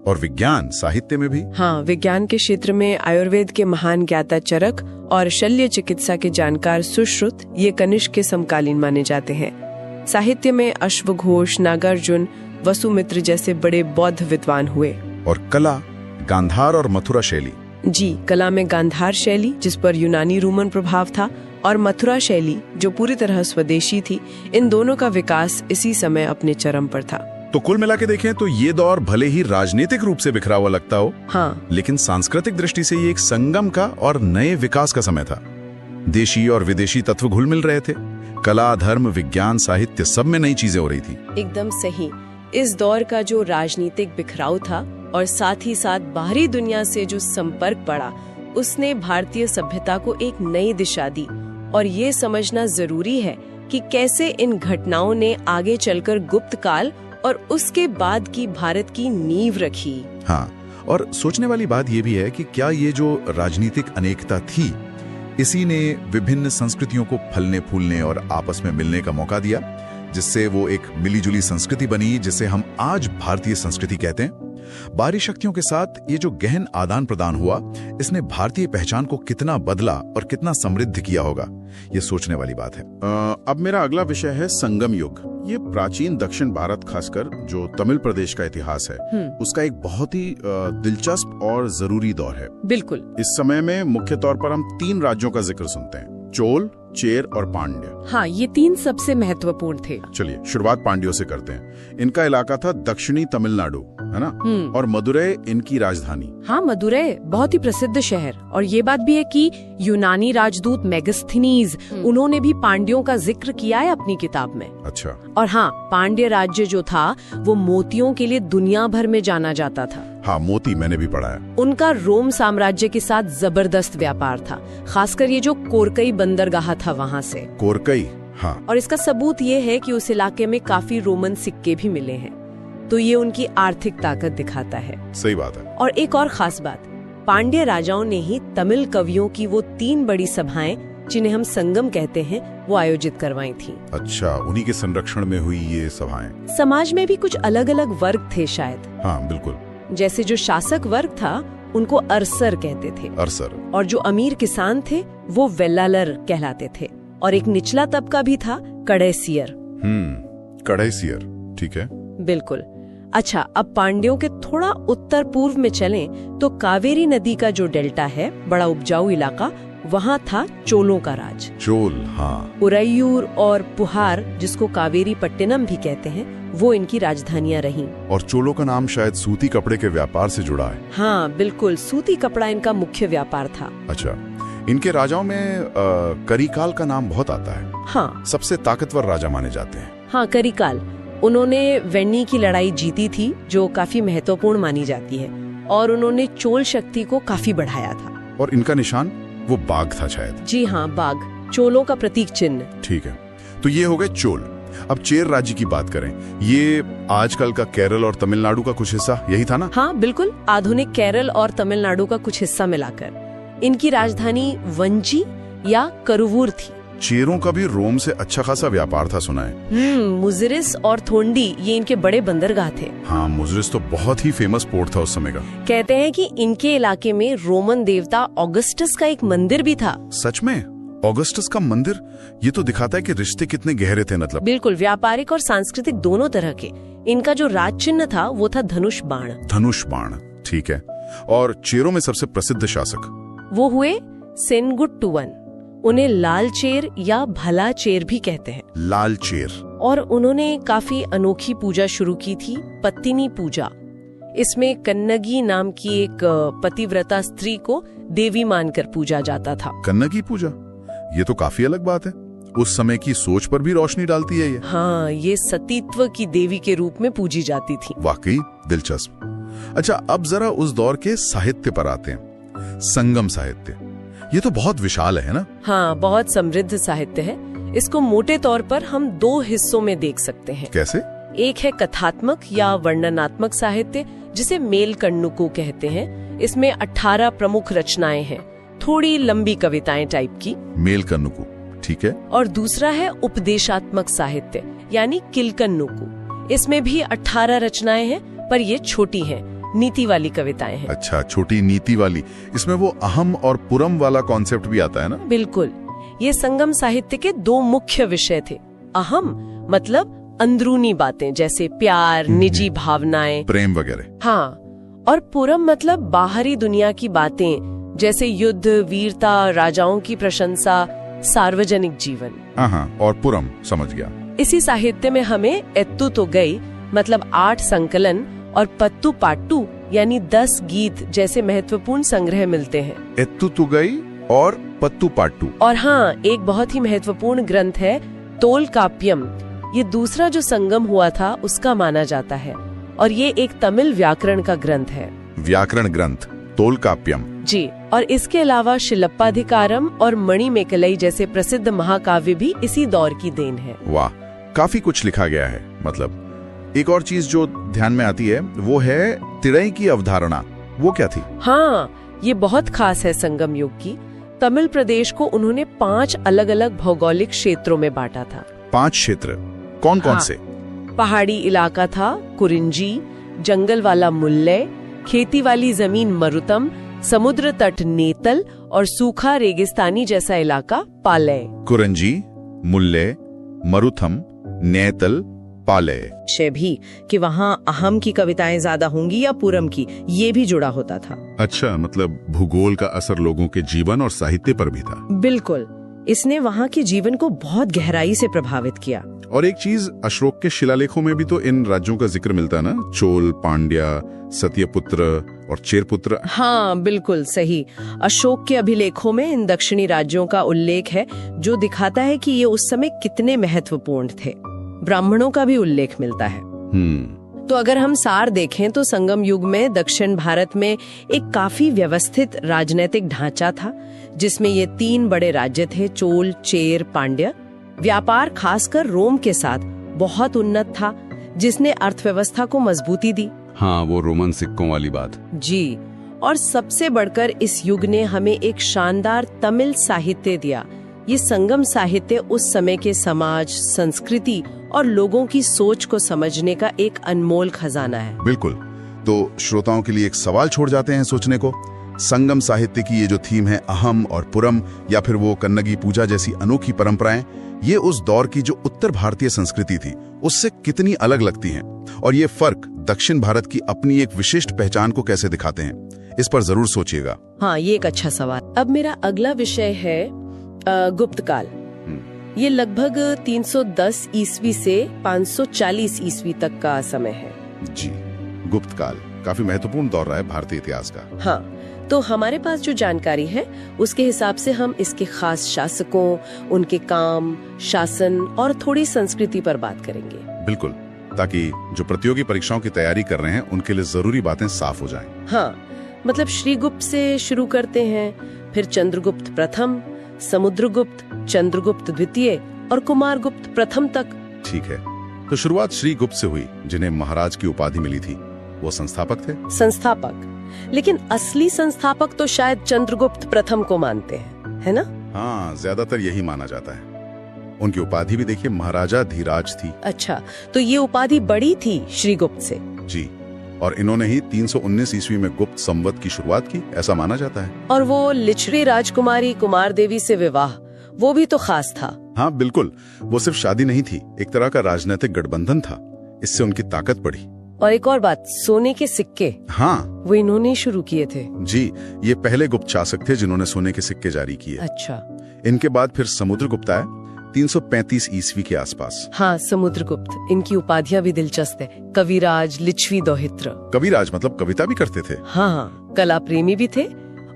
और विज्ञान साहित्य में भी। हाँ, विज्ञान के क्षेत्र में आयुर्वेद के महान ज्ञाता चरक और शल्य चिकित्सा के जानकार सुश्रुत ये कनिष्क के समकालीन माने जाते हैं। साहित्य में अश्वघोष, नागार्जुन, वसुमित्र जैसे बड़े बौद्ध विद्वान हुए। और कला, गांधार और मथुरा शैली। जी, कला में गांधार शैली जिस पर यूनानी रोमन प्रभाव था और मथुरा शैली जो पूरी तरह स्वदेशी थी, इन दोनों का विकास इसी समय अपने चरम पर था। तो कुल मिला के देखें तो ये दौर भले ही राजनीतिक रूप से बिखरा हुआ लगता हो, हाँ, लेकिन सांस्कृतिक दृष्टि से ये एक संगम का और नए विकास का समय था। देशी और विदेशी तत्व घुल मिल रहे थे। कला, धर्म, विज्ञान, साहित्य, सब में नई चीजें हो रही थी। एकदम सही। इस दौर का जो राजनीतिक बिखराव था और साथ ही साथ बाहरी दुनिया से जो संपर्क पड़ा, उसने भारतीय सभ्यता को एक नई दिशा दी। और ये समझना जरूरी है कि कैसे इन घटनाओं ने आगे चलकर गुप्त काल और उसके बाद की भारत की नींव रखी। हाँ, और सोचने वाली बात यह भी है कि क्या ये जो राजनीतिक अनेकता थी, इसी ने विभिन्न संस्कृतियों को फलने फूलने और आपस में मिलने का मौका दिया, जिससे वो एक मिलीजुली संस्कृति बनी, जिसे हम आज भारतीय संस्कृति कहते हैं। बाहरी शक्तियों के साथ ये जो गहन आदान प्रदान हुआ, इसने भारतीय पहचान को कितना बदला और कितना समृद्ध किया होगा, ये सोचने वाली बात है। अब मेरा अगला विषय है संगम युग। ये प्राचीन दक्षिण भारत, खासकर जो तमिल प्रदेश का इतिहास है, उसका एक बहुत ही दिलचस्प और जरूरी दौर है। बिल्कुल। इस समय में मुख्य तौर पर हम 3 राज्यों का जिक्र सुनते हैं, चोल, चेर और पांड्य। हाँ, ये 3 सबसे महत्वपूर्ण थे। चलिए शुरुआत पांड्यों से करते हैं। इनका इलाका था दक्षिणी तमिलनाडु, है ना? और मदुरै इनकी राजधानी। हाँ, मदुरै बहुत ही प्रसिद्ध शहर। और ये बात भी है कि यूनानी राजदूत मेगास्थनीज, उन्होंने भी पांड्यों का जिक्र किया है अपनी किताब में। अच्छा। और हाँ, पांड्य राज्य जो था वो मोतियों के लिए दुनिया भर में जाना जाता था। हाँ, मोती मैंने भी पढ़ा है। उनका रोम साम्राज्य के साथ जबरदस्त व्यापार था, खासकर ये जो कोरकई बंदरगाह था वहाँ से। कोरकई, हाँ। और इसका सबूत ये है कि उस इलाके में काफी रोमन सिक्के भी मिले हैं, तो ये उनकी आर्थिक ताकत दिखाता है। सही बात है। और एक और खास बात, पांड्य राजाओं ने ही तमिल कवियों की वो 3 बड़ी सभाएं, जिन्हें हम संगम कहते हैं, वो आयोजित करवाई थी। अच्छा, उन्हीं के संरक्षण में हुई ये सभाएं। समाज में भी कुछ अलग अलग वर्ग थे शायद। हाँ बिल्कुल। जैसे जो शासक वर्ग था उनको अरसर कहते थे, अरसर। और जो अमीर किसान थे वो वेल्लालर कहलाते थे। और एक निचला तबका भी था, कड़ैसियर। कड़ैसियर, ठीक है। बिल्कुल। अच्छा, अब पांड्यों के थोड़ा उत्तर पूर्व में चलें तो कावेरी नदी का जो डेल्टा है, बड़ा उपजाऊ इलाका, वहाँ था चोलों का राज। चोल, हाँ। उरैयूर और पुहार, जिसको कावेरी पट्टिनम भी कहते हैं, वो इनकी राजधानियां रहीं। और चोलों का नाम शायद सूती कपड़े के व्यापार से जुड़ा है। हाँ बिल्कुल, सूती कपड़ा इनका मुख्य व्यापार था। अच्छा, इनके राजाओं में करिकाल का नाम बहुत आता है। हाँ, सबसे ताकतवर राजा माने जाते हैं। हाँ, करिकाल। उन्होंने वेन्नी की लड़ाई जीती थी, जो काफी महत्वपूर्ण मानी जाती है, और उन्होंने चोल शक्ति को काफी बढ़ाया था। और इनका निशान वो बाघ था शायद। जी हाँ, बाघ, चोलों का प्रतीक चिन्ह। ठीक है, तो ये हो गए चोल। अब चेर राज्य की बात करें, ये आजकल का केरल और तमिलनाडु का कुछ हिस्सा यही था ना? हाँ बिल्कुल, आधुनिक केरल और तमिलनाडु का कुछ हिस्सा मिलाकर। इनकी राजधानी वंची या करुवूर थी। चेरों का भी रोम से अच्छा खासा व्यापार था, सुना है। मुजरिस और थोंडी ये इनके बड़े बंदरगाह थे। हाँ, मुजरिस तो बहुत ही फेमस पोर्ट था उस समय का। कहते हैं कि इनके इलाके में रोमन देवता ऑगस्टस का एक मंदिर भी था। सच में? ऑगस्टस का मंदिर? ये तो दिखाता है कि रिश्ते कितने गहरे थे। मतलब बिल्कुल, व्यापारिक और सांस्कृतिक दोनों तरह के। इनका जो राज चिन्ह था वो था धनुष बाण। धनुष बाण, ठीक है। और चेरों में सबसे प्रसिद्ध शासक वो हुए सेनगुट्टुवन। उन्हें लाल चेर या भला चेर भी कहते हैं। लाल चेर। और उन्होंने काफी अनोखी पूजा शुरू की थी, पत्तिनी पूजा। इसमें कन्नगी नाम की एक पतिव्रता स्त्री को देवी मानकर पूजा जाता था। कन्नगी पूजा, ये तो काफी अलग बात है। उस समय की सोच पर भी रोशनी डालती है ये। हाँ, ये सतीत्व की देवी के रूप में पूजी जाती थी। वाकई दिलचस्प। अच्छा, अब जरा उस दौर के साहित्य पर आते हैं। संगम साहित्य, ये तो बहुत विशाल है ना? हाँ, बहुत समृद्ध साहित्य है। इसको मोटे तौर पर हम 2 हिस्सों में देख सकते हैं। कैसे? एक है कथात्मक या वर्णनात्मक साहित्य, जिसे मेल कन्नुकु कहते हैं। इसमें 18 प्रमुख रचनाएं हैं, थोड़ी लंबी कविताएं टाइप की। मेल कन्नुकु, ठीक है। और दूसरा है उपदेशात्मक साहित्य, यानी किलकन्नुकु। इसमें भी 18 रचनाएं हैं, पर ये छोटी हैं, नीति वाली कविताएं हैं। अच्छा, छोटी नीति वाली। इसमें वो अहम और पुरम वाला कॉन्सेप्ट भी आता है ना? बिल्कुल। ये संगम साहित्य के 2 मुख्य विषय थे। अहम मतलब अंदरूनी बातें, जैसे प्यार, निजी भावनाएं, प्रेम वगैरह। हाँ। और पुरम मतलब बाहरी दुनिया की बातें, जैसे युद्ध, वीरता, राजाओं की प्रशंसा, सार्वजनिक जीवन। हाँ, और पुरम, समझ गया। इसी साहित्य में हमें एत्तु तो गई मतलब 8 संकलन और पत्तू पाट्टू यानी 10 गीत जैसे महत्वपूर्ण संग्रह मिलते हैं। एत्तु तो गई और पत्तू पाट्टू। और हाँ, एक बहुत ही महत्वपूर्ण ग्रंथ है तोल काप्यम। ये दूसरा जो संगम हुआ था उसका माना जाता है, और ये एक तमिल व्याकरण का ग्रंथ है। व्याकरण ग्रंथ तोल काप्यम जी। और इसके अलावा शिलप्पाधिकारम और मणिमेकलई जैसे प्रसिद्ध महाकाव्य भी इसी दौर की देन है। वाह, काफी कुछ लिखा गया है। मतलब एक और चीज जो ध्यान में आती है वो है तिड़ई की अवधारणा। वो क्या थी? हाँ, ये बहुत खास है संगम युग की। तमिल प्रदेश को उन्होंने 5 अलग अलग भौगोलिक क्षेत्रों में बांटा था। 5 क्षेत्र? कौन कौन से? पहाड़ी इलाका था कुरिंजी, जंगल वाला मुल्लय, खेती वाली जमीन मरुतम, समुद्र तट नेतल और सूखा रेगिस्तानी जैसा इलाका पालय। कुरिंजी, मुल्लय, मरुथम, नेतल, पालय। भी कि वहाँ अहम की कविताएं ज्यादा होंगी या पुरम की, ये भी जुड़ा होता था। अच्छा, मतलब भूगोल का असर लोगों के जीवन और साहित्य पर भी था। बिल्कुल, इसने वहाँ के जीवन को बहुत गहराई से प्रभावित किया। और एक चीज, अशोक के शिलालेखों में भी तो इन राज्यों का जिक्र मिलता है ना? चोल, पांड्या, सत्यपुत्र और चेरपुत्र। हाँ बिल्कुल सही। अशोक के अभिलेखों में इन दक्षिणी राज्यों का उल्लेख है, जो दिखाता है कि ये उस समय कितने महत्वपूर्ण थे। ब्राह्मणों का भी उल्लेख मिलता है। तो अगर हम सार देखें तो संगम युग में दक्षिण भारत में एक काफी व्यवस्थित राजनीतिक ढांचा था, जिसमें ये 3 बड़े राज्य थे, चोल, चेर, पांड्य। व्यापार खासकर रोम के साथ बहुत उन्नत था, जिसने अर्थव्यवस्था को मजबूती दी। हाँ, वो रोमन सिक्कों वाली बात। जी। और सबसे बढ़कर इस युग ने हमें एक शानदार तमिल साहित्य दिया। ये संगम साहित्य उस समय के समाज, संस्कृति और लोगों की सोच को समझने का एक अनमोल खजाना है। बिल्कुल। तो श्रोताओं के लिए एक सवाल छोड़ जाते हैं सोचने को। संगम साहित्य की ये जो थीम है, अहम और पुरम या फिर वो कन्नगी पूजा जैसी अनोखी परंपराएं, ये उस दौर की जो उत्तर भारतीय संस्कृति थी उससे कितनी अलग लगती हैं, और ये फर्क दक्षिण भारत की अपनी एक विशिष्ट पहचान को कैसे दिखाते हैं, इस पर जरूर सोचिएगा। हाँ, ये एक अच्छा सवाल। अब मेरा अगला विषय है गुप्त काल। ये लगभग 310 ईस्वी से 540 ईस्वी तक का समय है। जी, गुप्त काल काफी महत्वपूर्ण दौर रहा है भारतीय इतिहास का। हाँ, तो हमारे पास जो जानकारी है उसके हिसाब से हम इसके खास शासकों, उनके काम, शासन और थोड़ी संस्कृति पर बात करेंगे। बिल्कुल, ताकि जो प्रतियोगी परीक्षाओं की तैयारी कर रहे हैं उनके लिए जरूरी बातें साफ हो जाएं। हाँ, मतलब श्रीगुप्त से शुरू करते हैं, फिर चंद्रगुप्त प्रथम, समुद्रगुप्त, चंद्रगुप्त द्वितीय और कुमारगुप्त प्रथम तक। ठीक है, तो शुरुआत श्रीगुप्त से हुई, जिन्हें महाराज की उपाधि मिली थी। वो संस्थापक थे। संस्थापक, लेकिन असली संस्थापक तो शायद चंद्रगुप्त प्रथम को मानते हैं, है ना? हाँ, ज्यादातर यही माना जाता है। उनकी उपाधि भी देखिए महाराजा धीराज थी। अच्छा, तो ये उपाधि बड़ी थी श्रीगुप्त से। जी, और इन्होंने ही 319 ईस्वी में गुप्त संवत की शुरुआत की, ऐसा माना जाता है। और वो लिच्छवी राजकुमारी कुमार देवी से विवाह, वो भी तो खास था। हाँ बिल्कुल, वो सिर्फ शादी नहीं थी, एक तरह का राजनीतिक गठबंधन था। इससे उनकी ताकत बढ़ी। और एक और बात, सोने के सिक्के, हाँ, वो इन्होंने शुरू किए थे। जी, ये पहले गुप्त शासक थे जिन्होंने सोने के सिक्के जारी किए। अच्छा, इनके बाद फिर समुद्रगुप्त आए 335 ईस्वी के आसपास। हाँ, समुद्रगुप्त, इनकी उपाधियां भी दिलचस्प है। कविराज, लिच्छवी दोहित्र। कविराज मतलब कविता भी करते थे। हाँ, कला प्रेमी भी थे।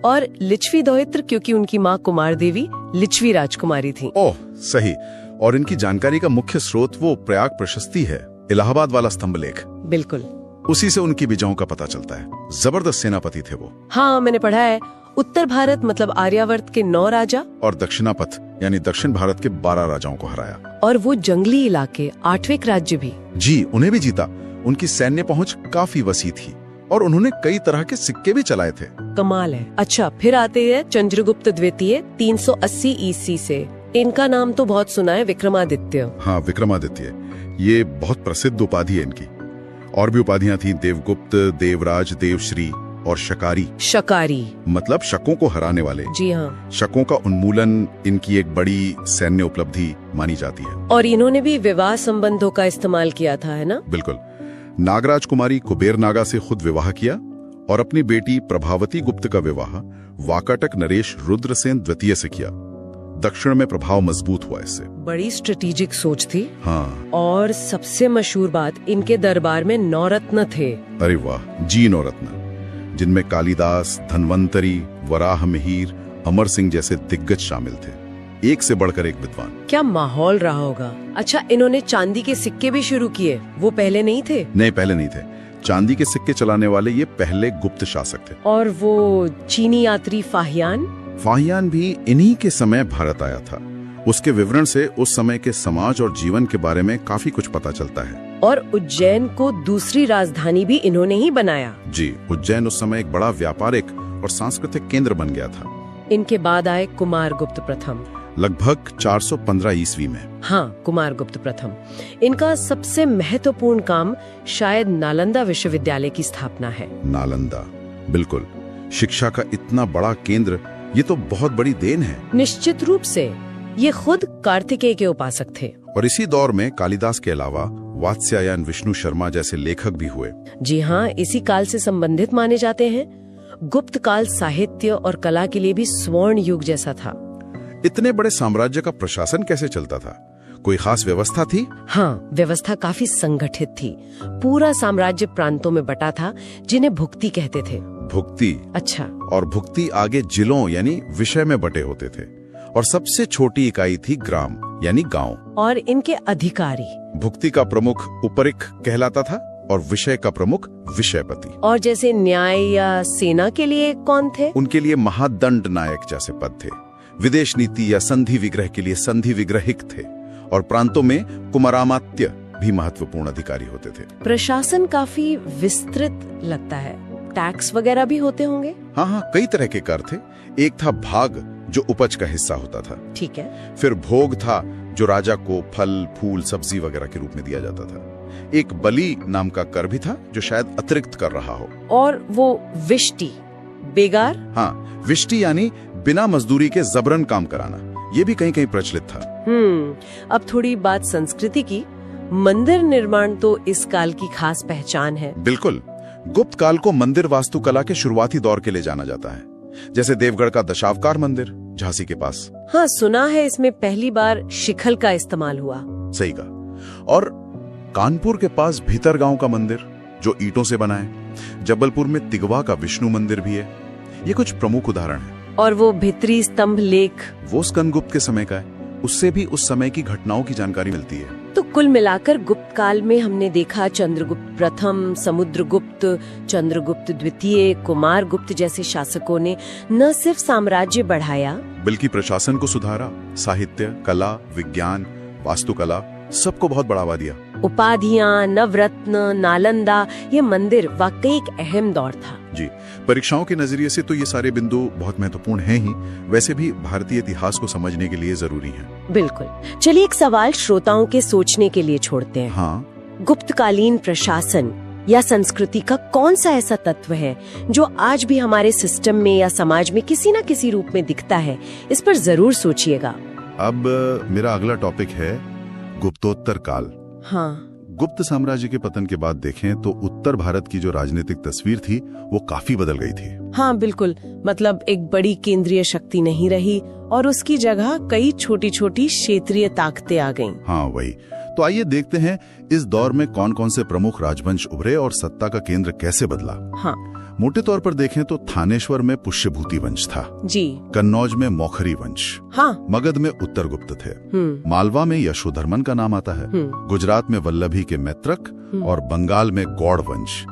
और लिच्छवी दोहित्र क्योंकि उनकी माँ कुमार देवी लिच्छवी राजकुमारी थी। ओह सही। और इनकी जानकारी का मुख्य स्रोत वो प्रयाग प्रशस्ति है, इलाहाबाद वाला स्तंभ लेख। बिल्कुल, उसी से उनकी विजयों का पता चलता है। जबरदस्त सेनापति थे वो। हाँ, मैंने पढ़ा है। उत्तर भारत मतलब आर्यावर्त के 9 राजा और दक्षिणापथ यानी दक्षिण भारत के 12 राजाओं को हराया। और वो जंगली इलाके 8वें राज्य भी। जी, उन्हें भी जीता। उनकी सैन्य पहुंच काफी वसी थी और उन्होंने कई तरह के सिक्के भी चलाए थे। कमाल है। अच्छा, फिर आते हैं चंद्रगुप्त द्वितीय 380 ईस्वी से। इनका नाम तो बहुत सुना है, विक्रमादित्य। हाँ, विक्रमादित्य, ये बहुत प्रसिद्ध उपाधि है इनकी। और भी उपाधियां थी, देवगुप्त, देवराज, देवश्री और शकारी। शकारी मतलब शकों को हराने वाले। जी हाँ। शकों का उन्मूलन इनकी एक बड़ी सैन्य उपलब्धि मानी जाती है। और इन्होंने भी विवाह संबंधों का इस्तेमाल किया था, है ना? बिल्कुल। नागराज कुमारी कुबेर नागा से खुद विवाह किया और अपनी बेटी प्रभावती गुप्त का विवाह वाकाटक नरेश रुद्रसेन द्वितीय से किया। दक्षिण में प्रभाव मजबूत हुआ इससे। बड़ी स्ट्रेटेजिक सोच थी। हाँ। और सबसे मशहूर बात, इनके दरबार में 9 रत्न थे। अरे वाह जी, 9 रत्न, जिनमें कालिदास, धन्वंतरी, वराह मिहिर, अमर सिंह जैसे दिग्गज शामिल थे। एक से बढ़कर एक विद्वान। क्या माहौल रहा होगा। अच्छा, इन्होंने चांदी के सिक्के भी शुरू किए, वो पहले नहीं थे? नहीं, पहले नहीं थे। चांदी के सिक्के चलाने वाले ये पहले गुप्त शासक थे। और वो चीनी यात्री फाहियान? फाहियान भी इन्हीं के समय भारत आया था। उसके विवरण से उस समय के समाज और जीवन के बारे में काफी कुछ पता चलता है। और उज्जैन को दूसरी राजधानी भी इन्होंने ही बनाया। जी, उज्जैन उस समय एक बड़ा व्यापारिक और सांस्कृतिक केंद्र बन गया था। इनके बाद आए कुमारगुप्त प्रथम, लगभग 415 ईस्वी में। हाँ, कुमारगुप्त प्रथम। इनका सबसे महत्वपूर्ण काम शायद नालंदा विश्वविद्यालय की स्थापना है। नालंदा, बिल्कुल। शिक्षा का इतना बड़ा केंद्र, ये तो बहुत बड़ी देन है। निश्चित रूप से। ये खुद कार्तिकेय के उपासक थे। और इसी दौर में कालिदास के अलावा वात्स्यायन, विष्णु शर्मा जैसे लेखक भी हुए। जी हाँ, इसी काल से संबंधित माने जाते हैं। गुप्त काल साहित्य और कला के लिए भी स्वर्ण युग जैसा था। इतने बड़े साम्राज्य का प्रशासन कैसे चलता था? कोई खास व्यवस्था थी? हाँ, व्यवस्था काफी संगठित थी। पूरा साम्राज्य प्रांतों में बटा था, जिन्हें भुक्ति कहते थे। भुक्ति? अच्छा। और भुक्ति आगे जिलों यानी विषय में बटे होते थे। और सबसे छोटी इकाई थी ग्राम यानी गांव। और इनके अधिकारी? भुक्ति का प्रमुख उपरिक कहलाता था और विषय का प्रमुख विषयपति। और जैसे न्याय या सेना के लिए कौन थे? उनके लिए महादंड नायक जैसे पद थे। विदेश नीति या संधि विग्रह के लिए संधि विग्रहिक थे। और प्रांतों में कुमारामात्य भी महत्वपूर्ण अधिकारी होते थे। प्रशासन काफी विस्तृत लगता है। टैक्स वगैरह भी होते होंगे? हाँ हाँ, कई तरह के कर थे। एक था भाग, जो उपज का हिस्सा होता था। ठीक है। फिर भोग था, जो राजा को फल फूल सब्जी वगैरह के रूप में दिया जाता था। एक बलि नाम का कर भी था, जो शायद अतिरिक्त कर रहा हो। और वो विष्टि, बेगार? हाँ, विष्टि यानी बिना मजदूरी के जबरन काम कराना, ये भी कहीं कहीं प्रचलित था। अब थोड़ी बात संस्कृति की। मंदिर निर्माण तो इस काल की खास पहचान है। बिल्कुल, गुप्त काल को मंदिर वास्तुकला के शुरुआती दौर के लिए जाना जाता है, जैसे देवगढ़ का दशावतार मंदिर झांसी के पास। हाँ, सुना है इसमें पहली बार शिखल का इस्तेमाल हुआ। सही कहा। और कानपुर के पास भीतरगांव का मंदिर, जो ईंटों से बना है। जबलपुर में तिगवा का विष्णु मंदिर भी है। ये कुछ प्रमुख उदाहरण हैं। और वो भित्री स्तंभ लेख, वो स्कंदगुप्त के समय का है। उससे भी उस समय की घटनाओं की जानकारी मिलती है। तो कुल मिलाकर गुप्त काल में हमने देखा चंद्रगुप्त प्रथम, समुद्रगुप्त, चंद्रगुप्त द्वितीय, कुमारगुप्त जैसे शासकों ने न सिर्फ साम्राज्य बढ़ाया, बल्कि प्रशासन को सुधारा, साहित्य, कला, विज्ञान, वास्तुकला, सबको बहुत बढ़ावा दिया। उपाधियां, नवरत्न, नालंदा, ये मंदिर वाकई एक अहम दौर था। जी, परीक्षाओं के नजरिए से तो ये सारे बिंदु बहुत महत्वपूर्ण हैं ही, वैसे भी भारतीय इतिहास को समझने के लिए जरूरी हैं। बिल्कुल। चलिए एक सवाल श्रोताओं के सोचने के लिए छोड़ते हैं। हाँ, गुप्तकालीन प्रशासन या संस्कृति का कौन सा ऐसा तत्व है जो आज भी हमारे सिस्टम में या समाज में किसी न किसी रूप में दिखता है? इस पर जरूर सोचिएगा। अब मेरा अगला टॉपिक है गुप्तोत्तर काल। हाँ, गुप्त साम्राज्य के पतन के बाद देखें तो उत्तर भारत की जो राजनीतिक तस्वीर थी वो काफी बदल गई थी। हाँ बिल्कुल, मतलब एक बड़ी केंद्रीय शक्ति नहीं रही और उसकी जगह कई छोटी छोटी क्षेत्रीय ताकतें आ गईं। हाँ वही। तो आइए देखते हैं इस दौर में कौन कौन से प्रमुख राजवंश उभरे और सत्ता का केंद्र कैसे बदला। हाँ, मोटे तौर पर देखें तो थानेश्वर में पुष्यभूति वंश था जी। कन्नौज में मौखरी वंश। हाँ, मगध में उत्तरगुप्त थे। मालवा में यशोधर्मन का नाम आता है। गुजरात में वल्लभी के मैत्रक और बंगाल में गौड़ वंश।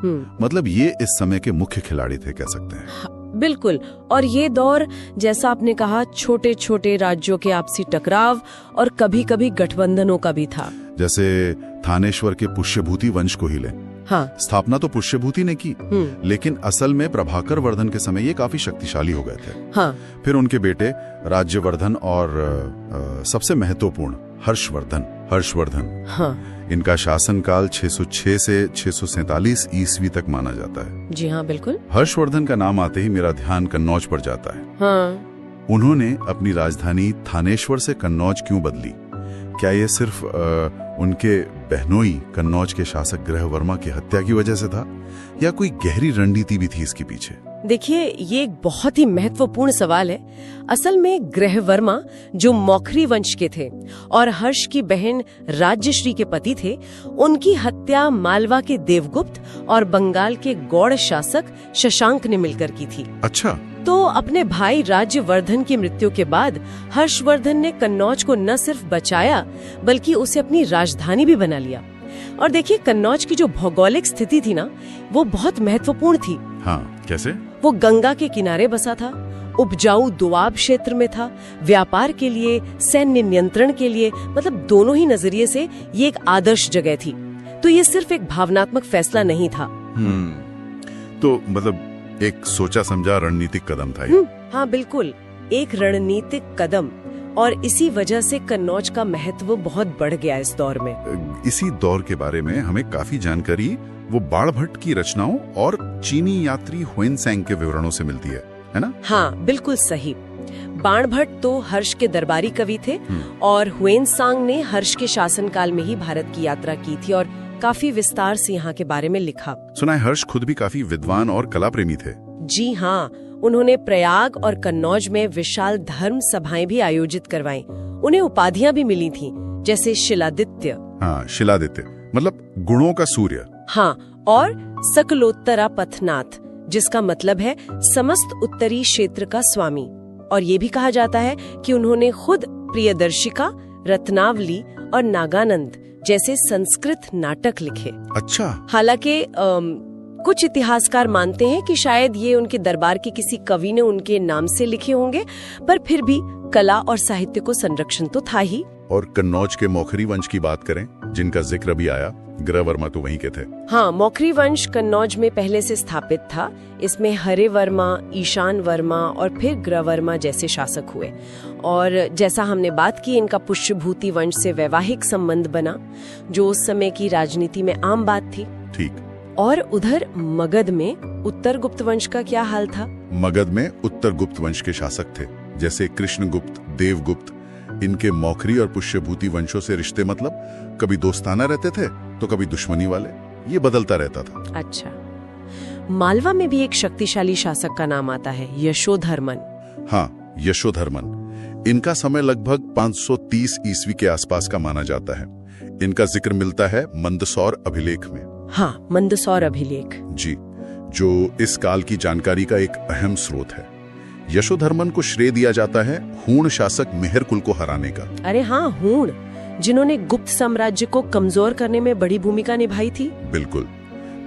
मतलब ये इस समय के मुख्य खिलाड़ी थे, कह सकते हैं। बिल्कुल। और ये दौर, जैसा आपने कहा, छोटे छोटे राज्यों के आपसी टकराव और कभी कभी गठबंधनों का भी था। जैसे थानेश्वर के पुष्यभूति वंश को ही लें। हाँ, स्थापना तो पुष्यभूति ने की, लेकिन असल में प्रभाकर वर्धन के समय ये काफी शक्तिशाली हो गए थे। हाँ, फिर उनके बेटे राज्यवर्धन और सबसे महत्वपूर्ण हर्षवर्धन। हाँ, इनका शासनकाल 606 से 647 ईस्वी तक माना जाता है। जी हाँ, बिल्कुल। हर्षवर्धन का नाम आते ही मेरा ध्यान कन्नौज पर जाता है। हाँ, उन्होंने अपनी राजधानी थानेश्वर से कन्नौज क्यों बदली? क्या ये सिर्फ उनके बहनोई कन्नौज के शासक ग्रहवर्मा की हत्या की वजह से था, या कोई गहरी रणनीति भी थी इसके पीछे? देखिए, ये एक बहुत ही महत्वपूर्ण सवाल है। असल में ग्रहवर्मा, जो मौखरी वंश के थे और हर्ष की बहन राज्यश्री के पति थे, उनकी हत्या मालवा के देवगुप्त और बंगाल के गौड़ शासक शशांक ने मिलकर की थी। अच्छा। तो अपने भाई राज्यवर्धन की मृत्यु के बाद हर्षवर्धन ने कन्नौज को न सिर्फ बचाया बल्कि उसे अपनी राजधानी भी बना लिया। और देखिए, कन्नौज की जो भौगोलिक स्थिति थी ना, वो बहुत महत्वपूर्ण थी। हाँ, कैसे? वो गंगा के किनारे बसा था, उपजाऊ दोआब क्षेत्र में था, व्यापार के लिए, सैन्य नियंत्रण के लिए, मतलब दोनों ही नजरिए से ये एक आदर्श जगह थी। तो ये सिर्फ एक भावनात्मक फैसला नहीं था। तो मतलब एक सोचा समझा रणनीतिक कदम था ये। हाँ बिल्कुल, एक रणनीतिक कदम। और इसी वजह से कन्नौज का महत्व बहुत बढ़ गया इस दौर में। इसी दौर के बारे में हमें काफी जानकारी वो बाणभट्ट की रचनाओं और चीनी यात्री हुएनसैंग के विवरणों से मिलती है ना? हाँ बिल्कुल सही। बाणभट्ट तो हर्ष के दरबारी कवि थे और हुएनसांग ने हर्ष के शासनकाल में ही भारत की यात्रा की थी और काफी विस्तार से यहाँ के बारे में लिखा। सुना है हर्ष खुद भी काफी विद्वान और कला प्रेमी थे। जी हाँ, उन्होंने प्रयाग और कन्नौज में विशाल धर्म सभाएं भी आयोजित करवाईं। उन्हें उपाधियां भी मिली थीं, जैसे शिलादित्य। हाँ, शिलादित्य मतलब गुणों का सूर्य। हाँ, और सकलोत्तरा पथनाथ, जिसका मतलब है समस्त उत्तरी क्षेत्र का स्वामी। और ये भी कहा जाता है कि उन्होंने खुद प्रियदर्शिका, रत्नावली और नागानंद जैसे संस्कृत नाटक लिखे। अच्छा। हालांकि कुछ इतिहासकार मानते हैं कि शायद ये उनके दरबार के किसी कवि ने उनके नाम से लिखे होंगे, पर फिर भी कला और साहित्य को संरक्षण तो था ही। और कन्नौज के मौखरी वंश की बात करें जिनका जिक्र भी आया, ग्रहवर्मा तो वहीं के थे। हाँ, मौखरी वंश कन्नौज में पहले से स्थापित था। इसमें हरे वर्मा, ईशान वर्मा और फिर ग्रहवर्मा जैसे शासक हुए। और जैसा हमने बात की, इनका पुष्यभूति वंश से वैवाहिक संबंध बना, जो उस समय की राजनीति में आम बात थी। ठीक। और उधर मगध में उत्तर गुप्त वंश का क्या हाल था? मगध में उत्तर गुप्त वंश के शासक थे, जैसे कृष्णगुप्त, देवगुप्त। इनके मौखरी और पुष्यभूति वंशों से रिश्ते मतलब कभी दोस्ताना रहते थे तो कभी दुश्मनी वाले, ये बदलता रहता था। अच्छा। मालवा में भी एक शक्तिशाली शासक का नाम आता है, यशोधर्मन। हाँ, यशोधर्मन। इनका समय लगभग 530 ईस्वी के आसपास का माना जाता है। इनका जिक्र मिलता है मंदसौर अभिलेख में। हाँ, मंदसौर अभिलेख जी, जो इस काल की जानकारी का एक अहम स्रोत है। यशोधर्मन को श्रेय दिया जाता है हूण शासक मेहर कुल को हराने का। अरे हाँ, हूण, जिन्होंने गुप्त साम्राज्य को कमजोर करने में बड़ी भूमिका निभाई थी। बिल्कुल।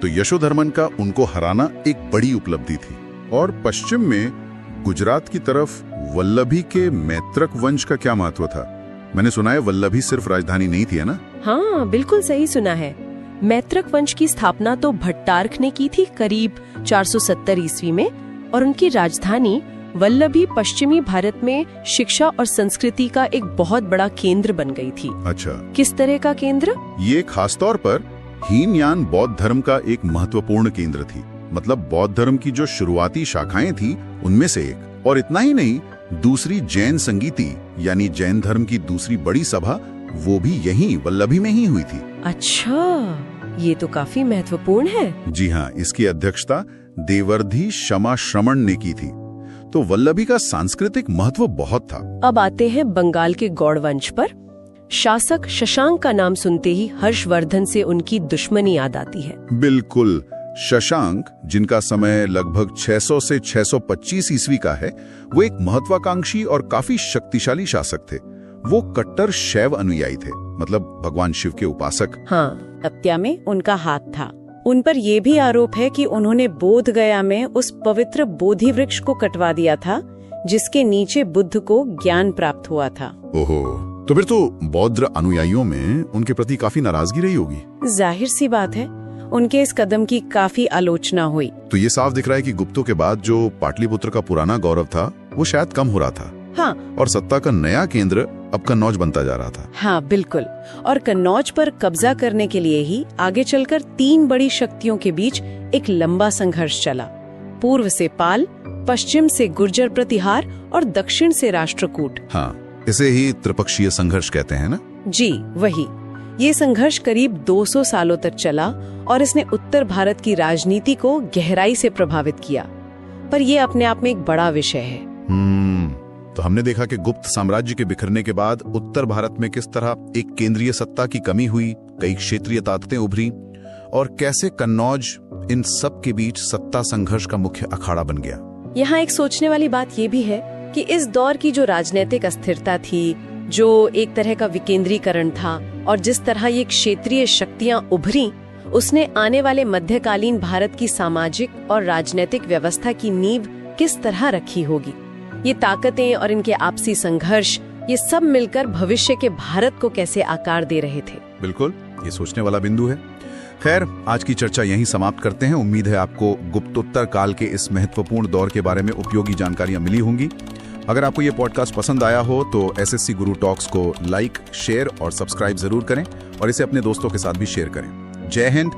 तो यशोधर्मन का उनको हराना एक बड़ी उपलब्धि थी। और पश्चिम में गुजरात की तरफ वल्लभी के मैत्रक वंश का क्या महत्व था? मैंने सुना है वल्लभी सिर्फ राजधानी नहीं थी, है ना? हाँ, बिल्कुल सही सुना है। मैत्रक वंश की स्थापना तो भट्टारक ने की थी करीब 470 ईस्वी में, और उनकी राजधानी वल्लभी पश्चिमी भारत में शिक्षा और संस्कृति का एक बहुत बड़ा केंद्र बन गई थी। अच्छा। किस तरह का केंद्र? ये खासतौर पर हीनयान बौद्ध धर्म का एक महत्वपूर्ण केंद्र थी। मतलब बौद्ध धर्म की जो शुरुआती शाखाएं थी उनमें से एक। और इतना ही नहीं, दूसरी जैन संगीति यानी जैन धर्म की दूसरी बड़ी सभा, वो भी यहीं वल्लभी में ही हुई थी। अच्छा, ये तो काफी महत्वपूर्ण है। जी हाँ, इसकी अध्यक्षता देवर्धि क्षमा श्रमण ने की थी। तो वल्लभी का सांस्कृतिक महत्व बहुत था। अब आते हैं बंगाल के गौड़ वंश पर। शासक शशांक का नाम सुनते ही हर्षवर्धन से उनकी दुश्मनी याद आती है। बिल्कुल। शशांक, जिनका समय लगभग 600 से 625 ईस्वी का है, वो एक महत्वाकांक्षी और काफी शक्तिशाली शासक थे। वो कट्टर शैव अनुयायी थे, मतलब भगवान शिव के उपासक। हाँ, हत्या में उनका हाथ था। उन पर यह भी आरोप है कि उन्होंने बोध गया में उस पवित्र बोधि वृक्ष को कटवा दिया था जिसके नीचे बुद्ध को ज्ञान प्राप्त हुआ था। ओहो, तो फिर तो बौद्ध अनुयायियों में उनके प्रति काफी नाराजगी रही होगी। जाहिर सी बात है, उनके इस कदम की काफी आलोचना हुई। तो ये साफ दिख रहा है कि गुप्तों के बाद जो पाटलिपुत्र का पुराना गौरव था वो शायद कम हो रहा था। हाँ, और सत्ता का नया केंद्र अब कन्नौज बनता जा रहा था। हाँ बिल्कुल। और कन्नौज पर कब्जा करने के लिए ही आगे चलकर 3 बड़ी शक्तियों के बीच एक लंबा संघर्ष चला। पूर्व से पाल, पश्चिम से गुर्जर प्रतिहार और दक्षिण से राष्ट्रकूट। हाँ, इसे ही त्रिपक्षीय संघर्ष कहते हैं ना? जी वही। ये संघर्ष करीब 200 सालों तक चला और इसने उत्तर भारत की राजनीति को गहराई से प्रभावित किया। पर यह अपने आप में एक बड़ा विषय है। तो हमने देखा कि गुप्त साम्राज्य के बिखरने के बाद उत्तर भारत में किस तरह एक केंद्रीय सत्ता की कमी हुई, कई क्षेत्रीय ताकतें उभरी और कैसे कन्नौज इन सब के बीच सत्ता संघर्ष का मुख्य अखाड़ा बन गया। यहाँ एक सोचने वाली बात ये भी है कि इस दौर की जो राजनीतिक अस्थिरता थी, जो एक तरह का विकेंद्रीकरण था, और जिस तरह ये क्षेत्रीय शक्तियां उभरी, उसने आने वाले मध्यकालीन भारत की सामाजिक और राजनीतिक व्यवस्था की नींव किस तरह रखी होगी। ये ताकतें और इनके आपसी संघर्ष, ये सब मिलकर भविष्य के भारत को कैसे आकार दे रहे थे। बिल्कुल, ये सोचने वाला बिंदु है। खैर, आज की चर्चा यहीं समाप्त करते हैं। उम्मीद है आपको गुप्तोत्तर काल के इस महत्वपूर्ण दौर के बारे में उपयोगी जानकारियां मिली होंगी। अगर आपको ये पॉडकास्ट पसंद आया हो तो एसएससी गुरु टॉक्स को लाइक, शेयर और सब्सक्राइब जरूर करें और इसे अपने दोस्तों के साथ भी शेयर करें। जय हिंद,